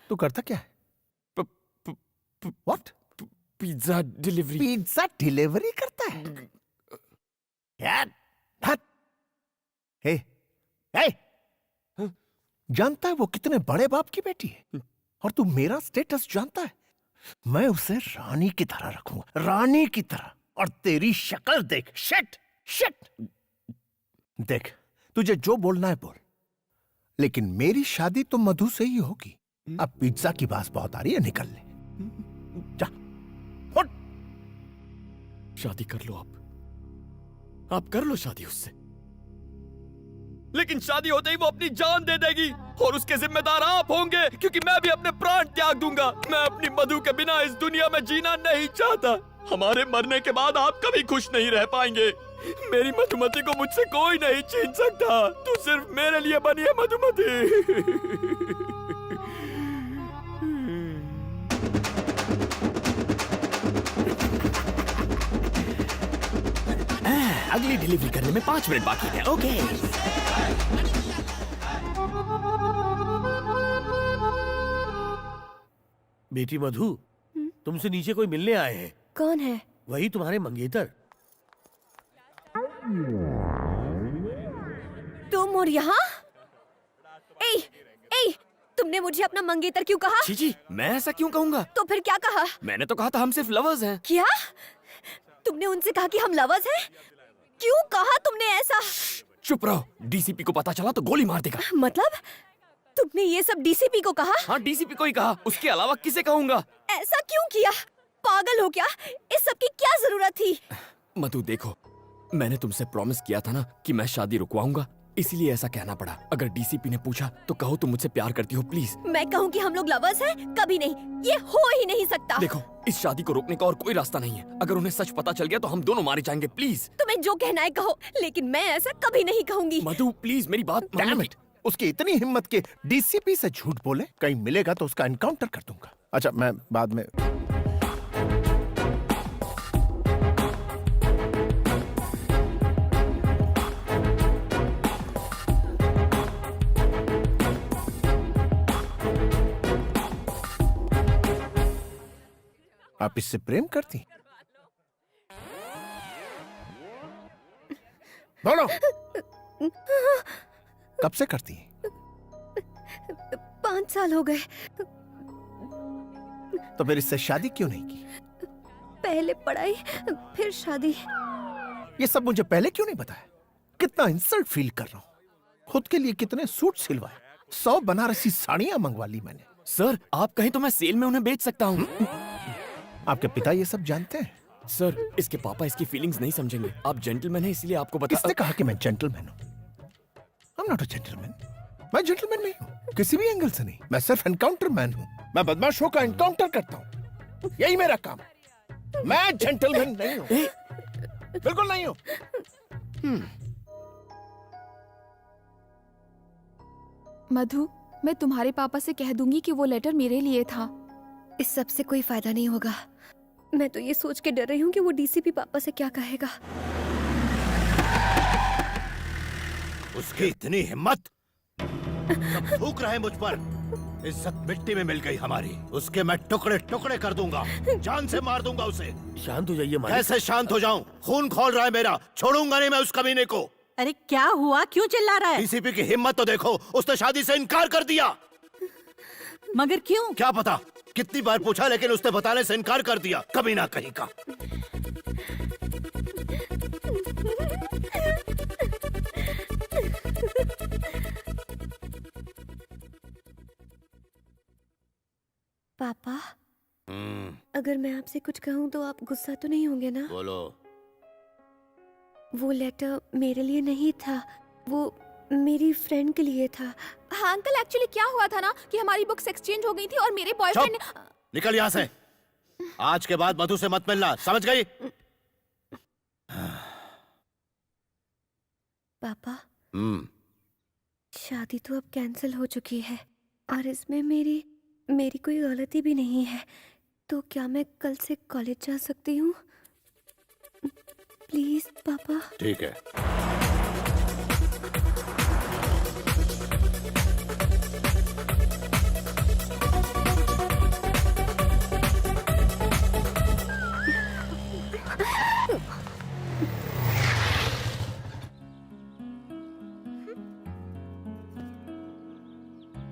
तू करता क्या है? What?
Pizza delivery.
Pizza delivery करता है? यार जानता है वो कितने बड़े बाप की बेटी है? और तू मेरा स्टेटस जानता है? मैं उसे रानी की तरह रखूंगा, रानी की तरह। और तेरी शक्ल देख। शिट। देख, तुझे जो बोलना है बोल, लेकिन मेरी शादी तो मधु से ही होगी। अब पिज्जा की बात बहुत आ रही है, निकल ले। जा।
शादी कर लो आप कर लो शादी उससे, लेकिन शादी होते ही वो अपनी जान दे देगी और उसके जिम्मेदार आप होंगे, क्योंकि मैं भी अपने प्राण त्याग दूंगा। मैं अपनी मधु के बिना इस दुनिया में जीना नहीं चाहता। हमारे मरने के बाद आप कभी खुश नहीं रह पाएंगे। मेरी मधुमती को मुझसे कोई नहीं छीन सकता। तू सिर्फ मेरे लिए बनी है मधुमती। अगली डिलीवरी करने में 5 मिनट बाकी है। ओके।
बेटी मधु, तुमसे नीचे कोई मिलने आए हैं।
कौन है?
वही तुम्हारे मंगेतर।
तुम और यहाँ? ए, तुमने मुझे अपना मंगेतर क्यों कहा?
जी, मैं ऐसा क्यों कहूँगा?
तो फिर क्या कहा?
मैंने तो कहा था हम सिर्फ लवर्स हैं।
क्या? तुमने उनसे कहा कि हम लवर्स हैं? क्यों कहा तुमने ऐसा?
चुप रहो, डीसीपी को पता चला तो गोली मार देगा।
मतलब तुमने ये सब डीसीपी को कहा?
हाँ, डीसीपी को ही कहा, उसके अलावा किसे कहूँगा?
ऐसा क्यों किया? पागल हो क्या? इस सब की क्या जरूरत थी?
मधु देखो, मैंने तुमसे प्रॉमिस किया था ना कि मैं शादी रुकवाऊंगा, इसीलिए ऐसा कहना पड़ा। अगर डीसीपी ने पूछा तो कहो तुम मुझसे प्यार करती हो, प्लीज।
मैं कहूँ कि हम लोग लवर्स हैं? कभी नहीं, ये हो ही नहीं सकता।
देखो, इस शादी को रोकने का और कोई रास्ता नहीं है। अगर उन्हें सच पता चल गया तो हम दोनों मारे जाएंगे। प्लीज
तुम्हें जो कहना है कहो, लेकिन मैं ऐसा कभी नहीं कहूँगी।
मधु प्लीज मेरी बात
Damn it! उसकी इतनी हिम्मत के डीसीपी से झूठ बोले। कहीं मिलेगा तो उसका एनकाउंटर कर दूंगा। अच्छा, मैं बाद में। आप इससे प्रेम करती? बोलो, कब से करती?
5 साल हो गए।
तो फिर इससे शादी क्यों नहीं की?
पहले पढ़ाई, फिर शादी।
ये सब मुझे पहले क्यों नहीं बताया? कितना इंसल्ट फील कर रहा हूँ। खुद के लिए कितने सूट सिलवाए, 100 बनारसी साड़ियां मंगवा ली मैंने।
सर, आप कहीं तो मैं सेल में उन्हें बेच सकता हूँ।
आपके पिता ये सब जानते हैं?
सर, इसके पापा इसकी फीलिंग्स नहीं समझेंगे। आप जेंटलमैन हैं, इसलिए आपको बता।
किसने कहा कि मैं जेंटलमैन हूँ? I'm not a gentleman. मैं जेंटलमैन नहीं हूँ, किसी भी एंगल से नहीं। मैं सिर्फ एनकाउंटर मैन हूँ। मैं बदमाशों का एनकाउंटर करता हूँ, यही मेरा काम। मैं जेंटलमैन नहीं हूँ, बिल्कुल नहीं हूँ।
मधु, मैं तुम्हारे पापा से कह दूंगी कि वो लेटर मेरे लिए था।
इस सब से कोई फायदा नहीं होगा। मैं तो ये सोच के डर रही हूँ कि वो डीसीपी पापा से क्या कहेगा।
उसकी इतनी हिम्मत, सब थूक रहे मुझ पर। इज्जत मिट्टी में मिल गई हमारी। उसके मैं टुकड़े टुकड़े कर दूंगा, जान से मार दूंगा उसे।
शांत हो जाइए मालिक।
कैसे शांत हो जाऊं? खून खौल रहा है मेरा, छोड़ूंगा नहीं मैं उस कमीने को।
अरे क्या हुआ, क्यों चिल्ला रहा है?
डीसीपी की हिम्मत तो देखो, उसने शादी से इनकार कर दिया।
मगर क्यों?
क्या पता, कितनी बार पूछा लेकिन उसने बताने से इनकार कर दिया, कमीना कहीं का।
पापा, अगर मैं आपसे कुछ कहूँ तो आप गुस्सा तो नहीं होंगे ना?
बोलो।
वो लेटर मेरे लिए नहीं था, वो मेरी फ्रेंड के लिए था।
हाँ अंकल, एक्चुअली क्या हुआ था ना कि हमारी बुक्स एक्सचेंज हो गई थी और मेरे बॉयफ्रेंड ने...
निकल यहाँ से। आज के बाद मधु से मत मिलना, समझ गई?
पापा, शादी तो अब कैंसिल हो चुकी है और इसमें मेरी कोई गलती भी नहीं है। तो क्या मैं कल से कॉलेज जा सकती हूँ? प्लीज पापा।
ठीक है।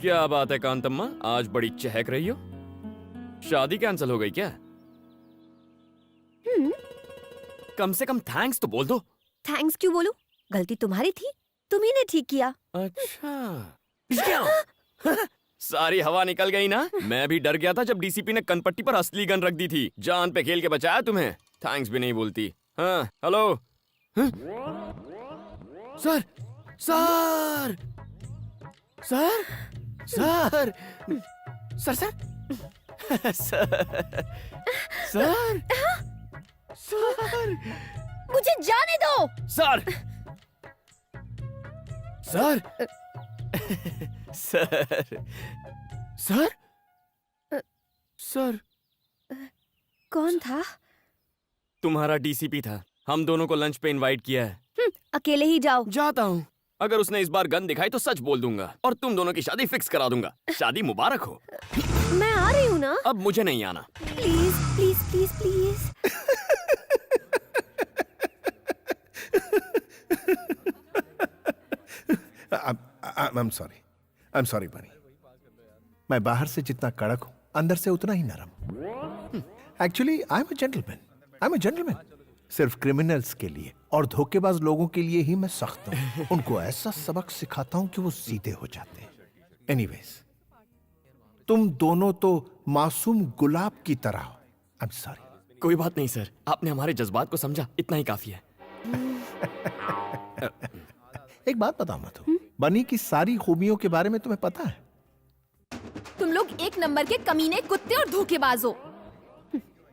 क्या बात है कांतम्मा, आज बड़ी चहक रही हो। शादी कैंसिल हो गई क्या? कम से कम थैंक्स तो बोल दो।
थैंक्स क्यों बोलूं? गलती तुम्हारी थी, तुम्ही ने ठीक किया।
अच्छा सारी हवा निकल गई ना। मैं भी डर गया था जब डीसीपी ने कनपट्टी पर असली गन रख दी थी। जान पे खेल के बचाया तुम्हें, थैंक्स भी नहीं बोलती। हाँ hello sir sir sir sir sir sir sir sir
मुझे जाने दो।
Sir sir sir sir sir
कौन था?
तुम्हारा डीसीपी था। हम दोनों को लंच पे इनवाइट किया है।
अकेले ही जाओ।
जाता हूँ। अगर उसने इस बार गन दिखाई तो सच बोल दूंगा और तुम दोनों की शादी फिक्स करा दूंगा। शादी मुबारक हो।
मैं आ रही हूँ ना।
अब मुझे नहीं आना।
Please please please please.
I'm sorry बनी। मैं बाहर से जितना कड़क हूं, अंदर से उतना ही नरम। Actually I am a gentleman. सिर्फ क्रिमिनल्स के लिए और धोखेबाज लोगों के लिए ही मैं सख्त हूं। उनको ऐसा सबक सिखाता हूं कि वो सीधे हो जाते हैं। एनीवेज, तुम दोनों तो मासूम गुलाब की तरह हो। I am sorry.
कोई बात नहीं सर, आपने हमारे जज्बात को समझा, इतना ही काफी है।
एक बात बताओ मधु, बनी की सारी खूबियों के बारे में तुम्हें पता है?
तुम लोग एक नंबर के कमीने, कुत्ते और धोखेबाज हो।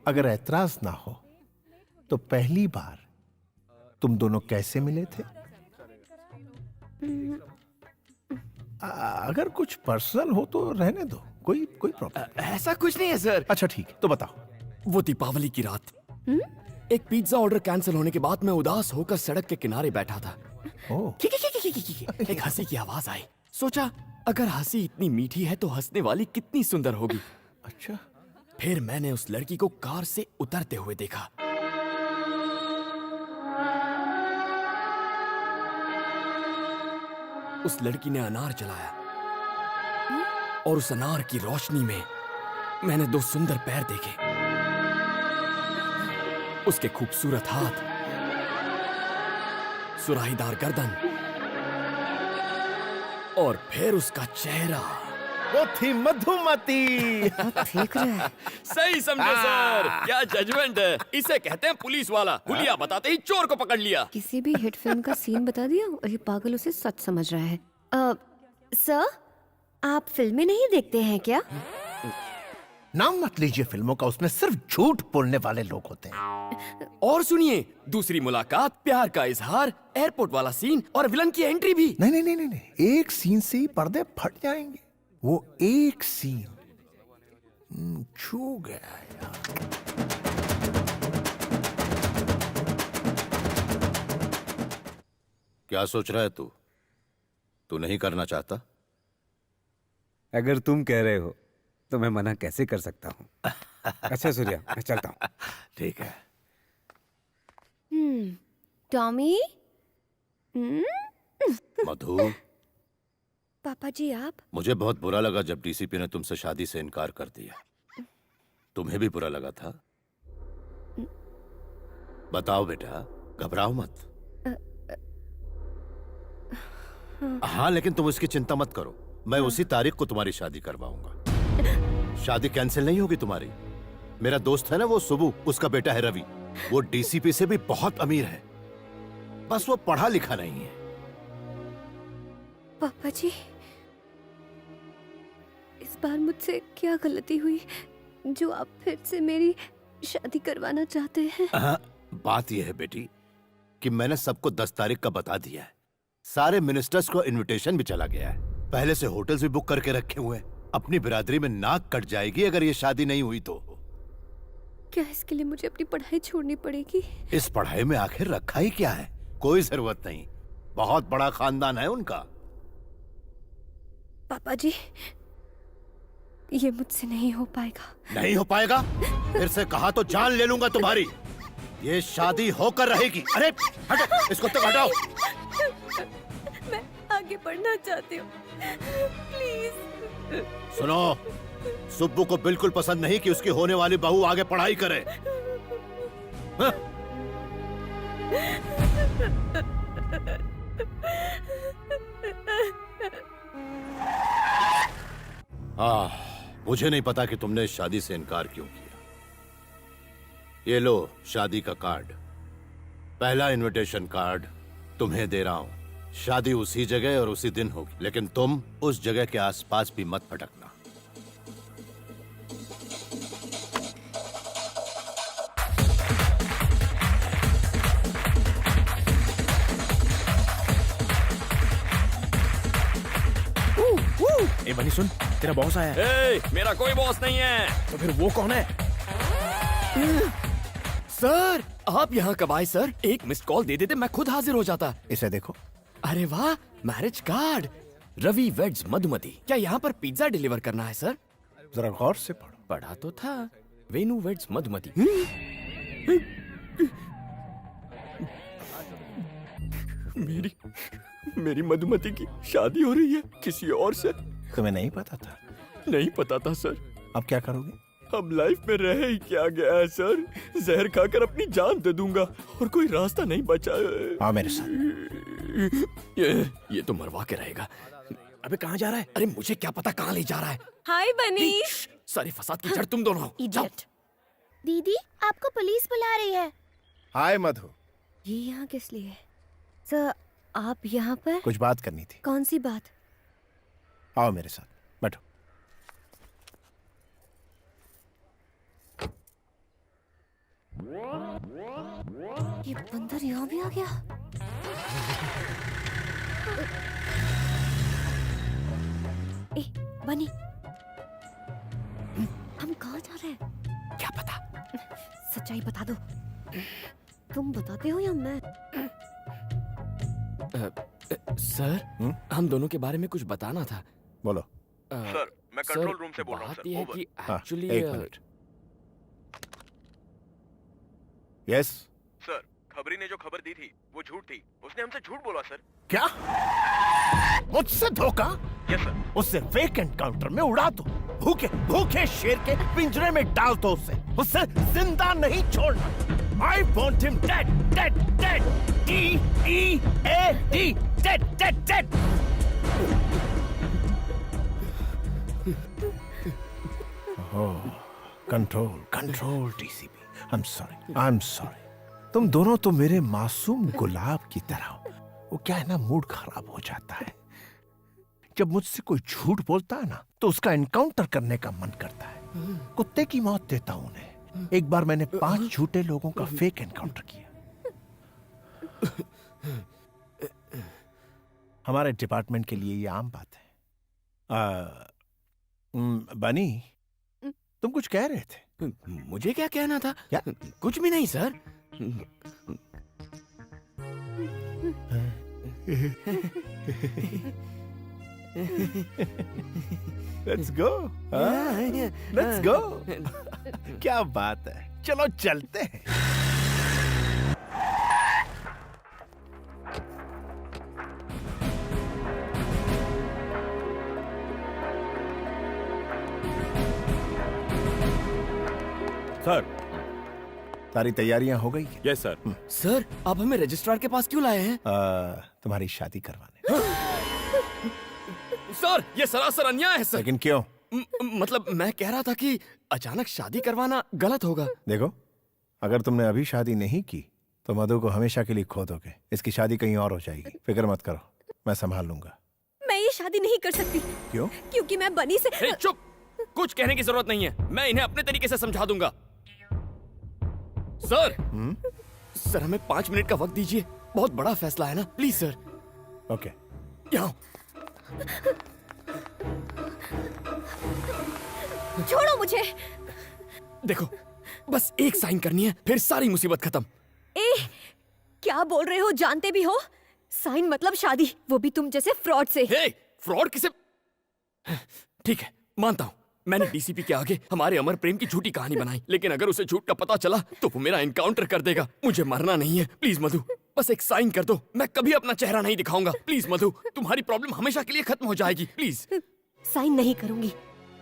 अगर ऐतराज ना हो तो पहली बार तुम दोनों कैसे मिले थे? अगर कुछ पर्सनल हो तो रहने दो, कोई प्रॉब्लम।
ऐसा कुछ नहीं है सर।
अच्छा ठीक, तो बताओ।
वो दीपावली की रात एक पिज्जा ऑर्डर कैंसिल होने के बाद मैं उदास होकर सड़क के किनारे बैठा था। एक हंसी की आवाज आई। सोचा अगर हंसी इतनी मीठी है तो हंसने वाली कितनी सुंदर होगी।
अच्छा।
फिर मैंने उस लड़की को कार से उतरते हुए देखा। उस लड़की ने अनार जलाया और उस अनार की रोशनी में मैंने दो सुंदर पैर देखे। उसके खूबसूरत हाथ, सुराहीदार गर्दन और फिर उसका चेहरा।
वो थी मधुमती।
ठीक है।
सही समझे सर, क्या जजमेंट है। इसे कहते हैं पुलिस वाला। हुलिया बताते ही चोर को पकड़ लिया।
किसी भी हिट फिल्म का सीन बता दिया और ये पागल उसे सच समझ रहा है। सर, आप फिल्में नहीं देखते हैं क्या?
नाम मत लीजिए फिल्मों का, उसमें सिर्फ झूठ बोलने वाले लोग होते हैं।
और सुनिए, दूसरी मुलाकात, प्यार का इजहार, एयरपोर्ट वाला सीन और विलन की एंट्री भी।
नहीं, एक सीन से ही पर्दे फट जाएंगे। वो एक सीन छू गया यार।
क्या सोच रहा है तू? तू नहीं करना चाहता?
अगर तुम कह रहे हो तो मैं मना कैसे कर सकता हूँ। अच्छा सूर्या, मैं चलता हूँ।
ठीक है।
टॉमी।
मधु,
पापा जी आप?
मुझे बहुत बुरा लगा जब डीसीपी ने तुमसे शादी से इनकार कर दिया। तुम्हें भी बुरा लगा था? बताओ बेटा, घबराओ मत। हाँ, लेकिन तुम इसकी चिंता मत करो। मैं उसी तारीख को तुम्हारी शादी करवाऊंगा। शादी कैंसिल नहीं होगी तुम्हारी। मेरा दोस्त है ना वो सुबू, उसका बेटा है रवि। वो डीसीपी से भी बहुत अमीर है, बस वो पढ़ा लिखा नहीं है।
पापा जी, इस बार मुझसे क्या गलती हुई जो आप फिर से मेरी शादी करवाना चाहते हैं?
बात यह है बेटी कि मैंने सबको 10 तारीख का बता दिया है। सारे मिनिस्टर्स को इनविटेशन भी चला गया है। पहले से होटल्स भी बुक करके रखे हुए हैं। अपनी बिरादरी में नाक कट जाएगी अगर ये शादी नहीं हुई तो।
क्या इसके लिए मुझे अपनी पढ़ाई छोड़नी पड़ेगी?
इस पढ़ाई में आखिर रखा ही क्या है? कोई जरूरत नहीं, बहुत बड़ा खानदान है उनका।
पापा जी, ये मुझसे नहीं हो पाएगा।
नहीं हो पाएगा? फिर से कहा तो जान ले लूंगा तुम्हारी। ये शादी होकर रहेगी। अरे हटो, इसको तो हटाओ।
मैं आगे बढ़ना चाहती हूँ, प्लीज।
सुनो, सुब्बू को बिल्कुल पसंद नहीं कि उसकी होने वाली बहू आगे पढ़ाई करे। हाँ? मुझे नहीं पता कि तुमने इस शादी से इनकार क्यों किया। ये लो शादी का कार्ड, पहला इनविटेशन कार्ड तुम्हें दे रहा हूं। शादी उसी जगह और उसी दिन होगी, लेकिन तुम उस जगह के आसपास भी मत भटकना।
ए बनी सुन, तेरा बॉस आया है।
मेरा कोई बॉस नहीं है।
तो फिर वो कौन है?
सर, आप यहाँ कब आए सर? एक मिस्ड कॉल दे देते मैं खुद हाजिर हो जाता।
इसे देखो।
अरे वाह, marriage card. Ravi weds Madhumati. क्या यहाँ पर पिज्जा डिलीवर करना है सर?
जरा गौर से पढ़ो।
पढ़ा तो था, वेनु वेड्स मधुमती। मेरी मधुमती की शादी हो रही है किसी और से।
तुम्हें नहीं पता था?
नहीं पता था सर।
अब क्या करोगे?
अब लाइफ में रह ही क्या गया है सर? जहर खाकर अपनी जान दे दूंगा और कोई रास्ता नहीं बचा।
आओ मेरे साथ।
ये तो मरवा के रहेगा।
अबे कहाँ जा रहा है?
अरे मुझे क्या पता कहाँ ले जा रहा है।
हाय बनी।
सारे फसाद की जड़ तुम दोनों हो।
इडियट। दीदी, आपको पुलिस बुला रही है।
हाय मधु।
ये यहाँ किस लिए? सर, आप यहाँ पर?
कुछ बात करनी थी।
कौन सी बात?
आओ मेरे साथ, बैठो।
ये बंदर यहाँ भी आ गया। ए, बनी, हम कहाँ जा रहे हैं?
क्या पता?
सच्चाई बता दो। तुम बताते हो या मैं?
सर, हम दोनों के बारे में कुछ बताना था।
बोलो।
सर, मैं कंट्रोल रूम से बोल रहा हूँ।
बात ये है कि एक्चुअली
एक मिनट। यस
सर, खबरी ने जो खबर दी थी वो झूठ थी। उसने हमसे झूठ बोला सर।
क्या? मुझसे धोखा?
Yes sir.
उससे फेक एनकाउंटर में उड़ा दो। भूखे भूखे शेर के पिंजरे में डाल दो उसे जिंदा नहीं छोड़ना। I want him dead, dead, dead. D-E-A-D, dead, dead, dead. Control DCP. I'm sorry. तुम दोनों तो मेरे मासूम गुलाब की तरह हो। वो क्या है ना, मूड खराब हो जाता है जब मुझसे कोई झूठ बोलता है ना, तो उसका एनकाउंटर करने का मन करता है। कुत्ते की मौत देता हूं उन्हें। एक बार मैंने 5 झूठे लोगों का फेक एनकाउंटर किया। हमारे डिपार्टमेंट के लिए ये आम बात है। बनी, तुम कुछ कह रहे थे।
मुझे क्या कहना था?
क्या?
कुछ भी नहीं sir.
Let's go, let's go. क्या बात है, चलो चलते हैं। सर, सारी तैयारियां हो गई?
Yes sir. सर, आप हमें रजिस्ट्रार के पास क्यों लाए हैं?
तुम्हारी शादी करवाने।
सर, ये सरासर अन्याय है सर।
लेकिन क्यों?
मतलब मैं कह रहा था कि अचानक शादी करवाना गलत होगा।
देखो, अगर तुमने अभी शादी नहीं की तो मधु को हमेशा के लिए खो दोगे। इसकी शादी कहीं और हो जाएगी। फिक्र मत करो, मैं संभाल लूंगा।
मैं ये शादी नहीं कर सकती।
क्यों?
क्योंकि मैं बनी से।
चुप, कुछ कहने की जरूरत नहीं है। मैं इन्हें अपने तरीके से समझा दूंगा। सर, सर हमें 5 मिनट का वक्त दीजिए। बहुत बड़ा फैसला है ना, प्लीज सर।
ओके।
यहाँ
छोड़ो मुझे।
देखो, बस एक साइन करनी है, फिर सारी मुसीबत खत्म।
क्या बोल रहे हो? जानते भी हो? साइन मतलब शादी, वो भी तुम जैसे फ्रॉड से।
फ्रॉड किसे? ठीक है, मानता हूँ मैंने डीसीपी के आगे हमारे अमर प्रेम की झूठी कहानी बनाई, लेकिन अगर उसे झूठ का पता चला तो वो मेरा एनकाउंटर कर देगा। मुझे मरना नहीं है। प्लीज मधु, बस एक साइन कर दो। मैं कभी अपना चेहरा नहीं दिखाऊंगा। प्लीज मधु, तुम्हारी प्रॉब्लम हमेशा के लिए खत्म हो जाएगी। प्लीज।
साइन नहीं करूंगी,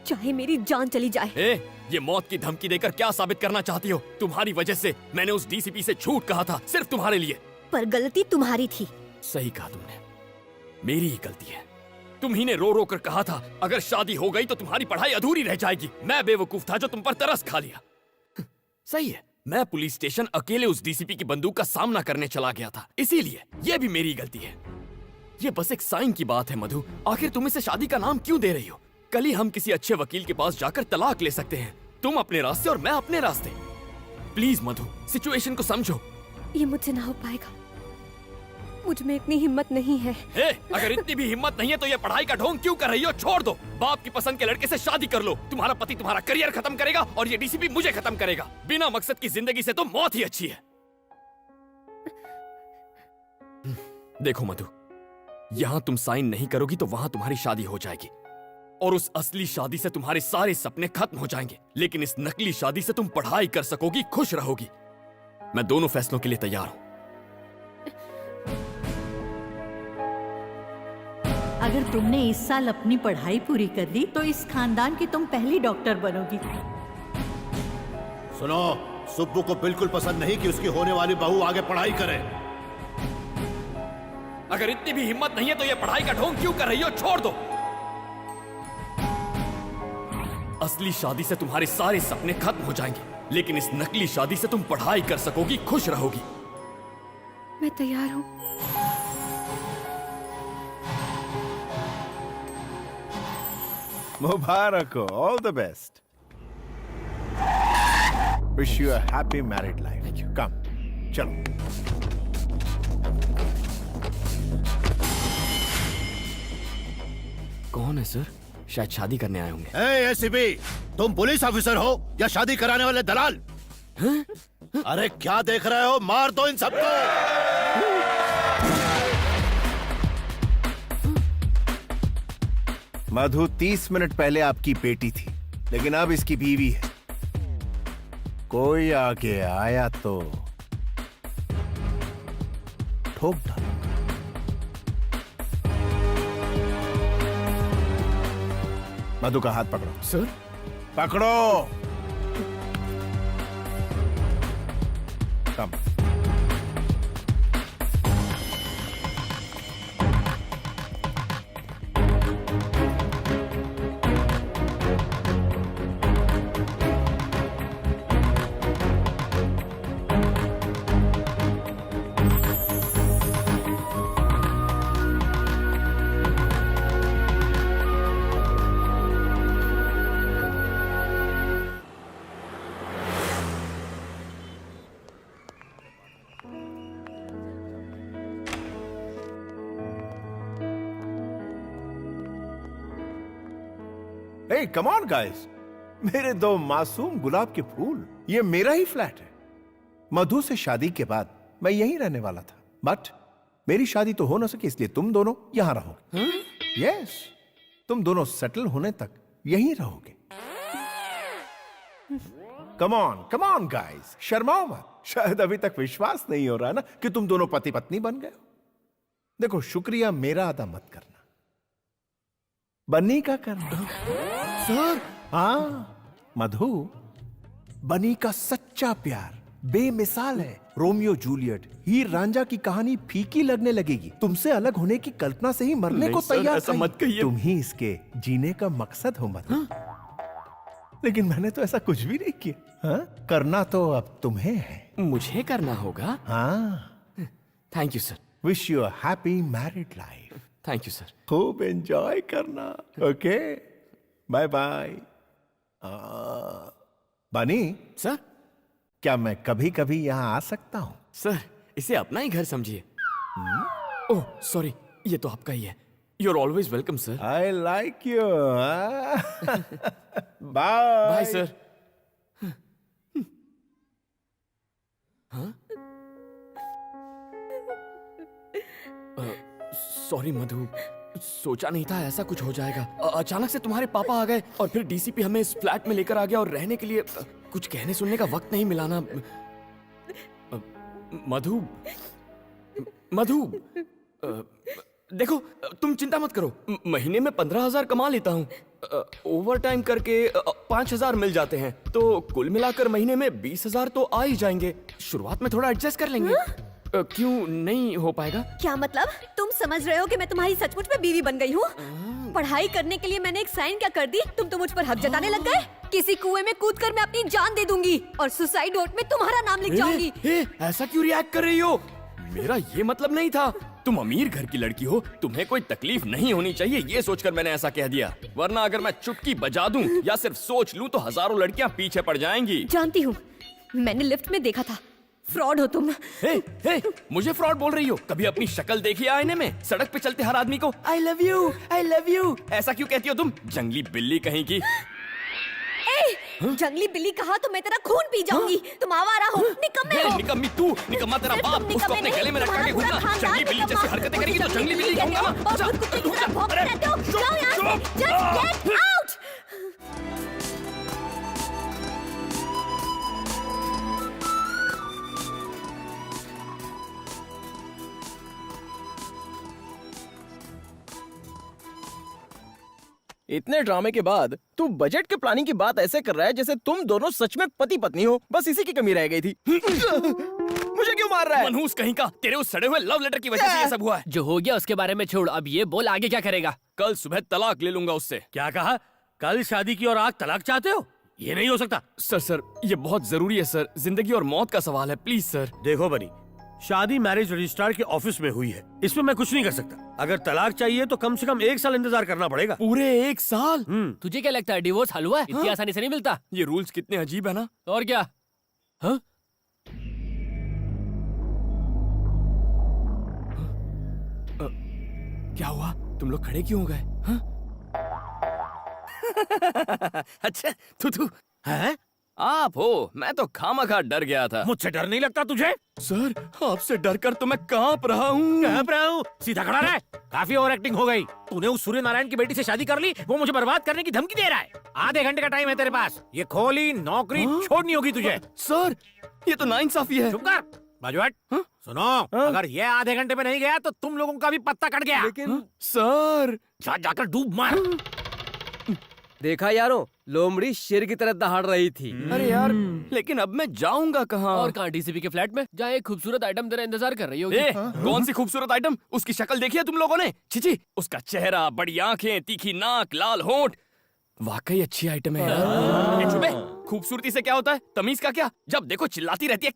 चाहे मेरी जान चली जाए।
ये मौत की धमकी देकर क्या साबित करना चाहती हो? तुम्हारी वजह से मैंने उस डीसीपी से झूठ कहा था, सिर्फ तुम्हारे लिए।
पर गलती तुम्हारी थी।
सही कहा तुमने, मेरी ही गलती है। तुम ही ने रो रो कर कहा था अगर शादी हो गई तो तुम्हारी पढ़ाई अधूरी रह जाएगी। मैं बेवकूफ था जो तुम पर तरस खा लिया। सही है, मैं पुलिस स्टेशन अकेले उस डीसीपी की बंदूक का सामना करने चला गया था, इसीलिए ये भी मेरी गलती है। ये बस एक साइन की बात है मधु। आखिर तुम इसे शादी का नाम क्यों दे रही हो? कल ही हम किसी अच्छे वकील के पास जाकर तलाक ले सकते हैं। तुम अपने रास्ते और मैं अपने रास्ते। प्लीज मधु, सिचुएशन को समझो।
ये मुझसे ना हो पाएगा, मुझ में इतनी हिम्मत नहीं है।
अगर इतनी भी हिम्मत नहीं है तो ये पढ़ाई का ढोंग क्यों कर रही हो? छोड़ दो। बाप की पसंद के लड़के से शादी कर लो। तुम्हारा पति तुम्हारा करियर खत्म करेगा और ये डीसीपी मुझे खत्म करेगा। बिना मकसद की जिंदगी से तो मौत ही अच्छी है। देखो मधु, यहाँ तुम साइन नहीं करोगी तो वहाँ तुम्हारी शादी हो जाएगी और उस असली शादी से तुम्हारे सारे सपने खत्म हो जाएंगे। लेकिन इस नकली शादी से तुम पढ़ाई कर सकोगी, खुश रहोगी। मैं दोनों फैसलों के लिए तैयार हूँ।
अगर तुमने इस साल अपनी पढ़ाई पूरी कर ली तो इस खानदान की तुम पहली डॉक्टर बनोगी।
सुनो, सुब्बू को बिल्कुल पसंद नहीं कि उसकी होने वाली बहू आगे पढ़ाई करे।
अगर इतनी भी हिम्मत नहीं है तो ये पढ़ाई का ढोंग क्यों कर रही हो? छोड़ दो। असली शादी से तुम्हारे सारे सपने खत्म हो जाएंगे, लेकिन इस नकली शादी से तुम पढ़ाई कर सकोगी, खुश रहोगी।
मैं तैयार हूँ।
मुबारक हो, all the best. Wish you a happy married life. Come, चलो।
कौन है सर? शायद शादी करने आए होंगे।
एसीपी, तुम पुलिस ऑफिसर हो या शादी कराने वाले दलाल? अरे क्या देख रहे हो? मार दो इन सबको।
मधु 30 मिनट पहले आपकी बेटी थी, लेकिन अब इसकी बीवी है। कोई आगे आया तो ठोक डालो। मधु का हाथ पकड़ो।
सर?
पकड़ो। कम। हे कम ऑन गाइस, मेरे दो मासूम गुलाब के फूल, ये मेरा ही फ्लैट है। मधु से शादी के बाद मैं यहीं रहने वाला था, बट मेरी शादी तो हो ना सकी, इसलिए तुम दोनों यहां रहोगे। यस, तुम दोनों सेटल होने तक यहीं रहोगे। कम ऑन गाइस, शर्माओ मत। शायद अभी तक विश्वास नहीं हो रहा ना कि तुम दोनों पति पत्नी बन गए हो। देखो, शुक्रिया मेरा अदा मत करना, बन्नी का करना।
सर,
हाँ मधु, बनी का सच्चा प्यार बेमिसाल है। रोमियो जूलियट, हीर रांझा की कहानी फीकी लगने लगेगी। तुमसे अलग होने की कल्पना से ही मरने को तैयार
ऐसा मत कहिए।
तुम ही इसके जीने का मकसद हो मधु। लेकिन मैंने तो ऐसा कुछ भी नहीं किया। हाँ? करना तो अब तुम्हें है।
मुझे करना होगा?
हाँ।
Thank you sir.
Wish you a happy married life.
Thank you sir.
खूब एंजॉय करना। Okay, bye bye. Bunny
sir,
क्या मैं कभी कभी यहाँ आ सकता हूँ?
सर, इसे अपना ही घर समझिए। ओह सॉरी, ये तो आपका ही है। You are always welcome sir.
I like you. Bye
bye sir. Sorry Madhu, सोचा नहीं था ऐसा कुछ हो जाएगा। अचानक से तुम्हारे पापा आ गए और फिर डीसीपी हमें इस फ्लैट में लेकर आ गया और रहने के लिए कुछ कहने सुनने का वक्त नहीं मिला ना। मधु, मधु, देखो तुम चिंता मत करो, महीने में 15,000 कमा लेता हूँ। ओवर टाइम करके 5,000 मिल जाते हैं, तो कुल मिलाकर महीने में 20,000 तो आ ही जाएंगे। शुरुआत में थोड़ा एडजस्ट कर लेंगे। क्यों नहीं हो पाएगा?
क्या मतलब? तुम समझ रहे हो कि मैं तुम्हारी सचमुच में बीवी बन गई हूँ? पढ़ाई करने के लिए मैंने एक साइन क्या कर दी, तुम तो मुझ पर हक जताने लग गए। किसी कुएं में कूदकर मैं अपनी जान दे दूंगी और सुसाइड नोट में तुम्हारा नाम लिख जाऊंगी।
ऐसा क्यों रिएक्ट कर रही हो? मेरा ये मतलब नहीं था। तुम अमीर घर की लड़की हो, तुम्हें कोई तकलीफ नहीं होनी चाहिए, ये सोचकर मैंने ऐसा कह दिया। वरना अगर मैं चुटकी बजा दूं या सिर्फ सोच लूं तो हजारों लड़कियां पीछे पड़ जाएंगी।
जानती हूँ, मैंने लिफ्ट में देखा था। फ्रॉड हो तुम।
हे, मुझे फ्रॉड बोल रही हो? कभी अपनी शक्ल देखी आईने में? सड़क पे चलते हर आदमी को आई लव यू ऐसा क्यों कहती हो तुम? जंगली बिल्ली कहीं की।
जंगली बिल्ली कहा तो मैं तेरा खून पी जाऊंगी। तुम आवारा हो, निकम्मे हो।
निकम्मी तू, निकम्मा तेरा बाप। उसको अपने गले में रखा के घूमना। जंगली बिल्ली जैसी हरकतें करेगी तो जंगली बिल्ली कहूंगा ना।
इतने ड्रामे के बाद तू बजट के प्लानिंग की बात ऐसे कर रहा है जैसे तुम दोनों सच में पति पत्नी हो। बस इसी की कमी रह गई थी। मुझे क्यों मार रहा है?
मनहूस कहीं का, तेरे उस सड़े हुए लव लेटर की वजह से ये सब हुआ है।
जो हो गया उसके बारे में छोड़, अब ये बोल आगे क्या करेगा?
कल सुबह तलाक ले लूंगा उससे।
क्या कहा? कल शादी की और आज तलाक चाहते हो? ये नहीं हो सकता।
सर, ये बहुत जरूरी है सर, जिंदगी और मौत का सवाल है, प्लीज सर।
देखो बनी, शादी मैरिज रजिस्ट्रार के ऑफिस में हुई है, इसमें मैं कुछ नहीं कर सकता। अगर तलाक चाहिए तो कम से कम 1 साल इंतजार करना पड़ेगा।
पूरे 1 साल?
तुझे क्या लगता है डिवोर्स हलवा है? इतनी आसानी से नहीं मिलता।
ये रूल्स कितने अजीब है ना।
और क्या? हाँ?
क्या हुआ? तुम लोग खड़े क्यों हो गए? अच्छा, तू
है?
आप हो? मैं तो खामखा डर गया था।
मुझसे डर नहीं लगता तुझे?
सर, आपसे डर कर तो मैं कांप रहा हूँ।
सीधा खड़ा रह। काफी ओवर एक्टिंग हो गई। तूने उस सूर्य नारायण की बेटी से शादी कर ली, वो मुझे बर्बाद करने की धमकी दे रहा है। आधे घंटे का टाइम है तेरे पास, ये खोली नौकरी छोड़नी होगी तुझे।
सर, ये तो नाइंसाफी है।
चुप कर, बाजू हट। सुनो, अगर ये आधे घंटे में नहीं गया तो तुम लोगों का भी पत्ता कट गया।
लेकिन सर,
जाकर डूब मार।
देखा यारों, लोमड़ी शेर की तरह दहाड़ रही थी।
अरे यार, लेकिन अब मैं जाऊंगा कहाँ?
और कहाँ? डीसीपी के फ्लैट में, जहाँ एक खूबसूरत आइटम तेरा इंतजार कर रही होगी।
कौन सी खूबसूरत आइटम? उसकी शक्ल देखी है तुम लोगों ने? छिची, उसका चेहरा, बड़ी आंखें, तीखी नाक, लाल होंठ, वाकई अच्छी आइटम है यार। चुप है, खूबसूरती से क्या होता है? तमीज का क्या? जब देखो चिल्लाती रहती है।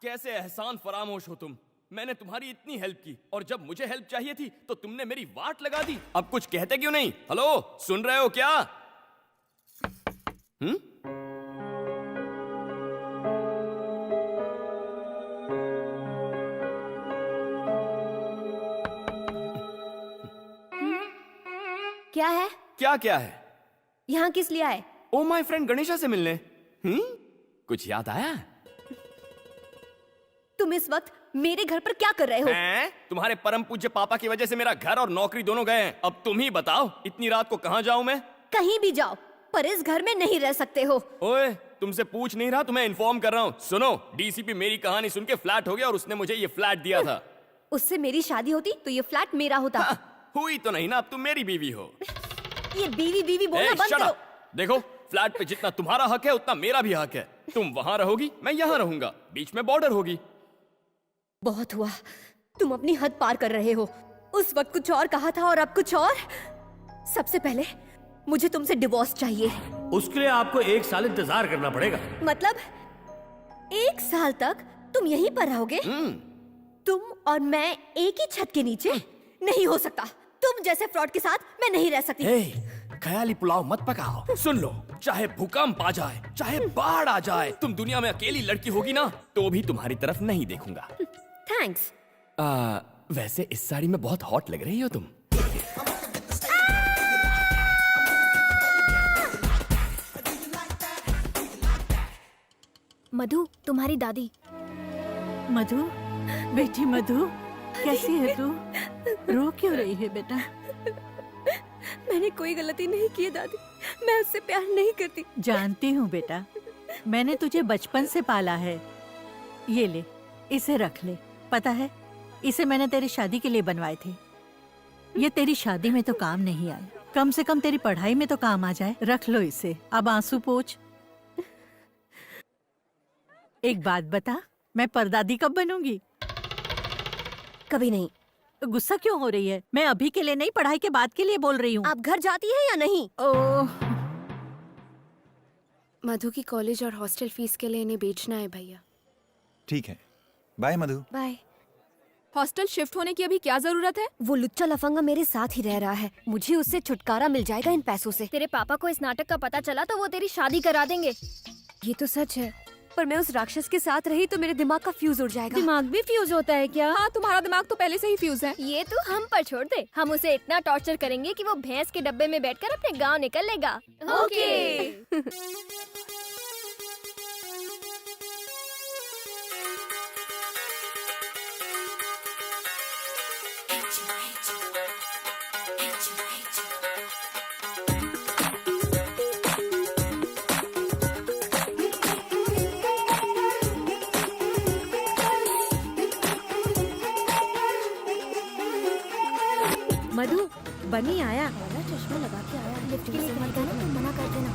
कैसे एहसान फरामोश हो तुम? मैंने तुम्हारी इतनी हेल्प की और जब मुझे हेल्प चाहिए थी तो तुमने मेरी वाट लगा दी। अब कुछ कहते क्यों नहीं? हेलो, सुन रहे हो क्या?
क्या है?
क्या क्या है?
यहाँ किस लिए आए?
ओ माय फ्रेंड गणेशा से मिलने। कुछ याद आया?
तुम इस वक्त मेरे घर पर क्या कर रहे हो?
हैं? तुम्हारे परम पूज्य पापा की वजह से मेरा घर और नौकरी दोनों गए हैं। अब तुम ही बताओ इतनी रात को कहाँ जाऊँ मैं?
कहीं भी जाओ, पर इस घर में नहीं रह सकते हो।
ओए, तुमसे पूछ नहीं रहा, तुम्हें इन्फॉर्म कर रहा हूँ। सुनो, डीसीपी मेरी कहानी सुन के फ्लैट हो गया और उसने मुझे ये फ्लैट दिया था।
उससे मेरी शादी होती तो ये फ्लैट मेरा होता।
हुई तो नहीं ना, अब तुम मेरी बीवी हो।
ये बीवी बीवी बोलना बंद
shut
करो।
up। देखो, फ्लैट पे जितना तुम्हारा हक है उतना मेरा भी हक है। तुम वहाँ रहोगी, मैं यहाँ रहूंगा, बीच में बॉर्डर होगी।
बहुत हुआ, तुम अपनी हद पार कर रहे हो। उस वक्त कुछ और कहा था और अब कुछ और। सबसे पहले मुझे तुमसे डिवोर्स चाहिए।
उसके लिए आपको 1 साल इंतजार करना पड़ेगा।
मतलब 1 साल तक तुम यहीं पर रहोगे? तुम और मैं एक ही छत के नीचे? नहीं हो सकता। तुम जैसे फ्रॉड के साथ मैं नहीं रह सकती।
ख्याली पुलाव मत पकाओ। सुन लो, चाहे भूकंप आ जाए, चाहे बाढ़ आ जाए, तुम दुनिया में अकेली लड़की होगी ना, तो भी तुम्हारी तरफ नहीं देखूंगा।
थैंक्स।
वैसे इस साड़ी में बहुत हॉट लग रही हो तुम।
मधु, तुम्हारी दादी।
मधु, बेटी मधु, कैसी है तू? रो क्यों रही है बेटा?
मैंने कोई गलती नहीं की है दादी, मैं उससे प्यार नहीं करती।
जानती हूँ बेटा, मैंने तुझे बचपन से पाला है। ये ले, इसे रख ले। पता है, इसे मैंने तेरी शादी के लिए बनवाए थे। ये तेरी शादी में तो काम नहीं आए, कम से कम तेरी पढ़ाई में तो काम आ जाए। रख लो इसे, अब आंसू पोंछ। एक बात बता, मैं परदादी कब बनूंगी?
कभी नहीं।
गुस्सा क्यों हो रही है? मैं अभी के लिए नहीं, पढ़ाई के बाद के लिए बोल रही हूँ।
आप घर जाती है या नहीं?
ओह,
मधु की कॉलेज और हॉस्टल फीस के लिए इन्हें बेचना है भैया।
ठीक है, बाय मधु।
बाय।
हॉस्टल शिफ्ट होने की अभी क्या जरूरत है?
वो लुच्चा लफंगा मेरे साथ ही रह रहा है, मुझे उससे छुटकारा मिल जाएगा इन पैसों से। तेरे पापा को इस नाटक का पता चला तो वो तेरी शादी करा देंगे। ये तो सच है, पर मैं उस राक्षस के साथ रही तो मेरे दिमाग का फ्यूज उड़ जाएगा।
दिमाग भी फ्यूज होता है क्या?
हाँ, तुम्हारा दिमाग तो पहले से ही फ्यूज है।
ये तो हम पर छोड़ दे, हम उसे इतना टॉर्चर करेंगे कि वो भैंस के डब्बे में बैठकर अपने गांव निकल लेगा।
ओके।
मधु, बनी आया।
चश्मा लगा के आया, लिफ्ट के लिए मत जाना, तुम मना कर देना।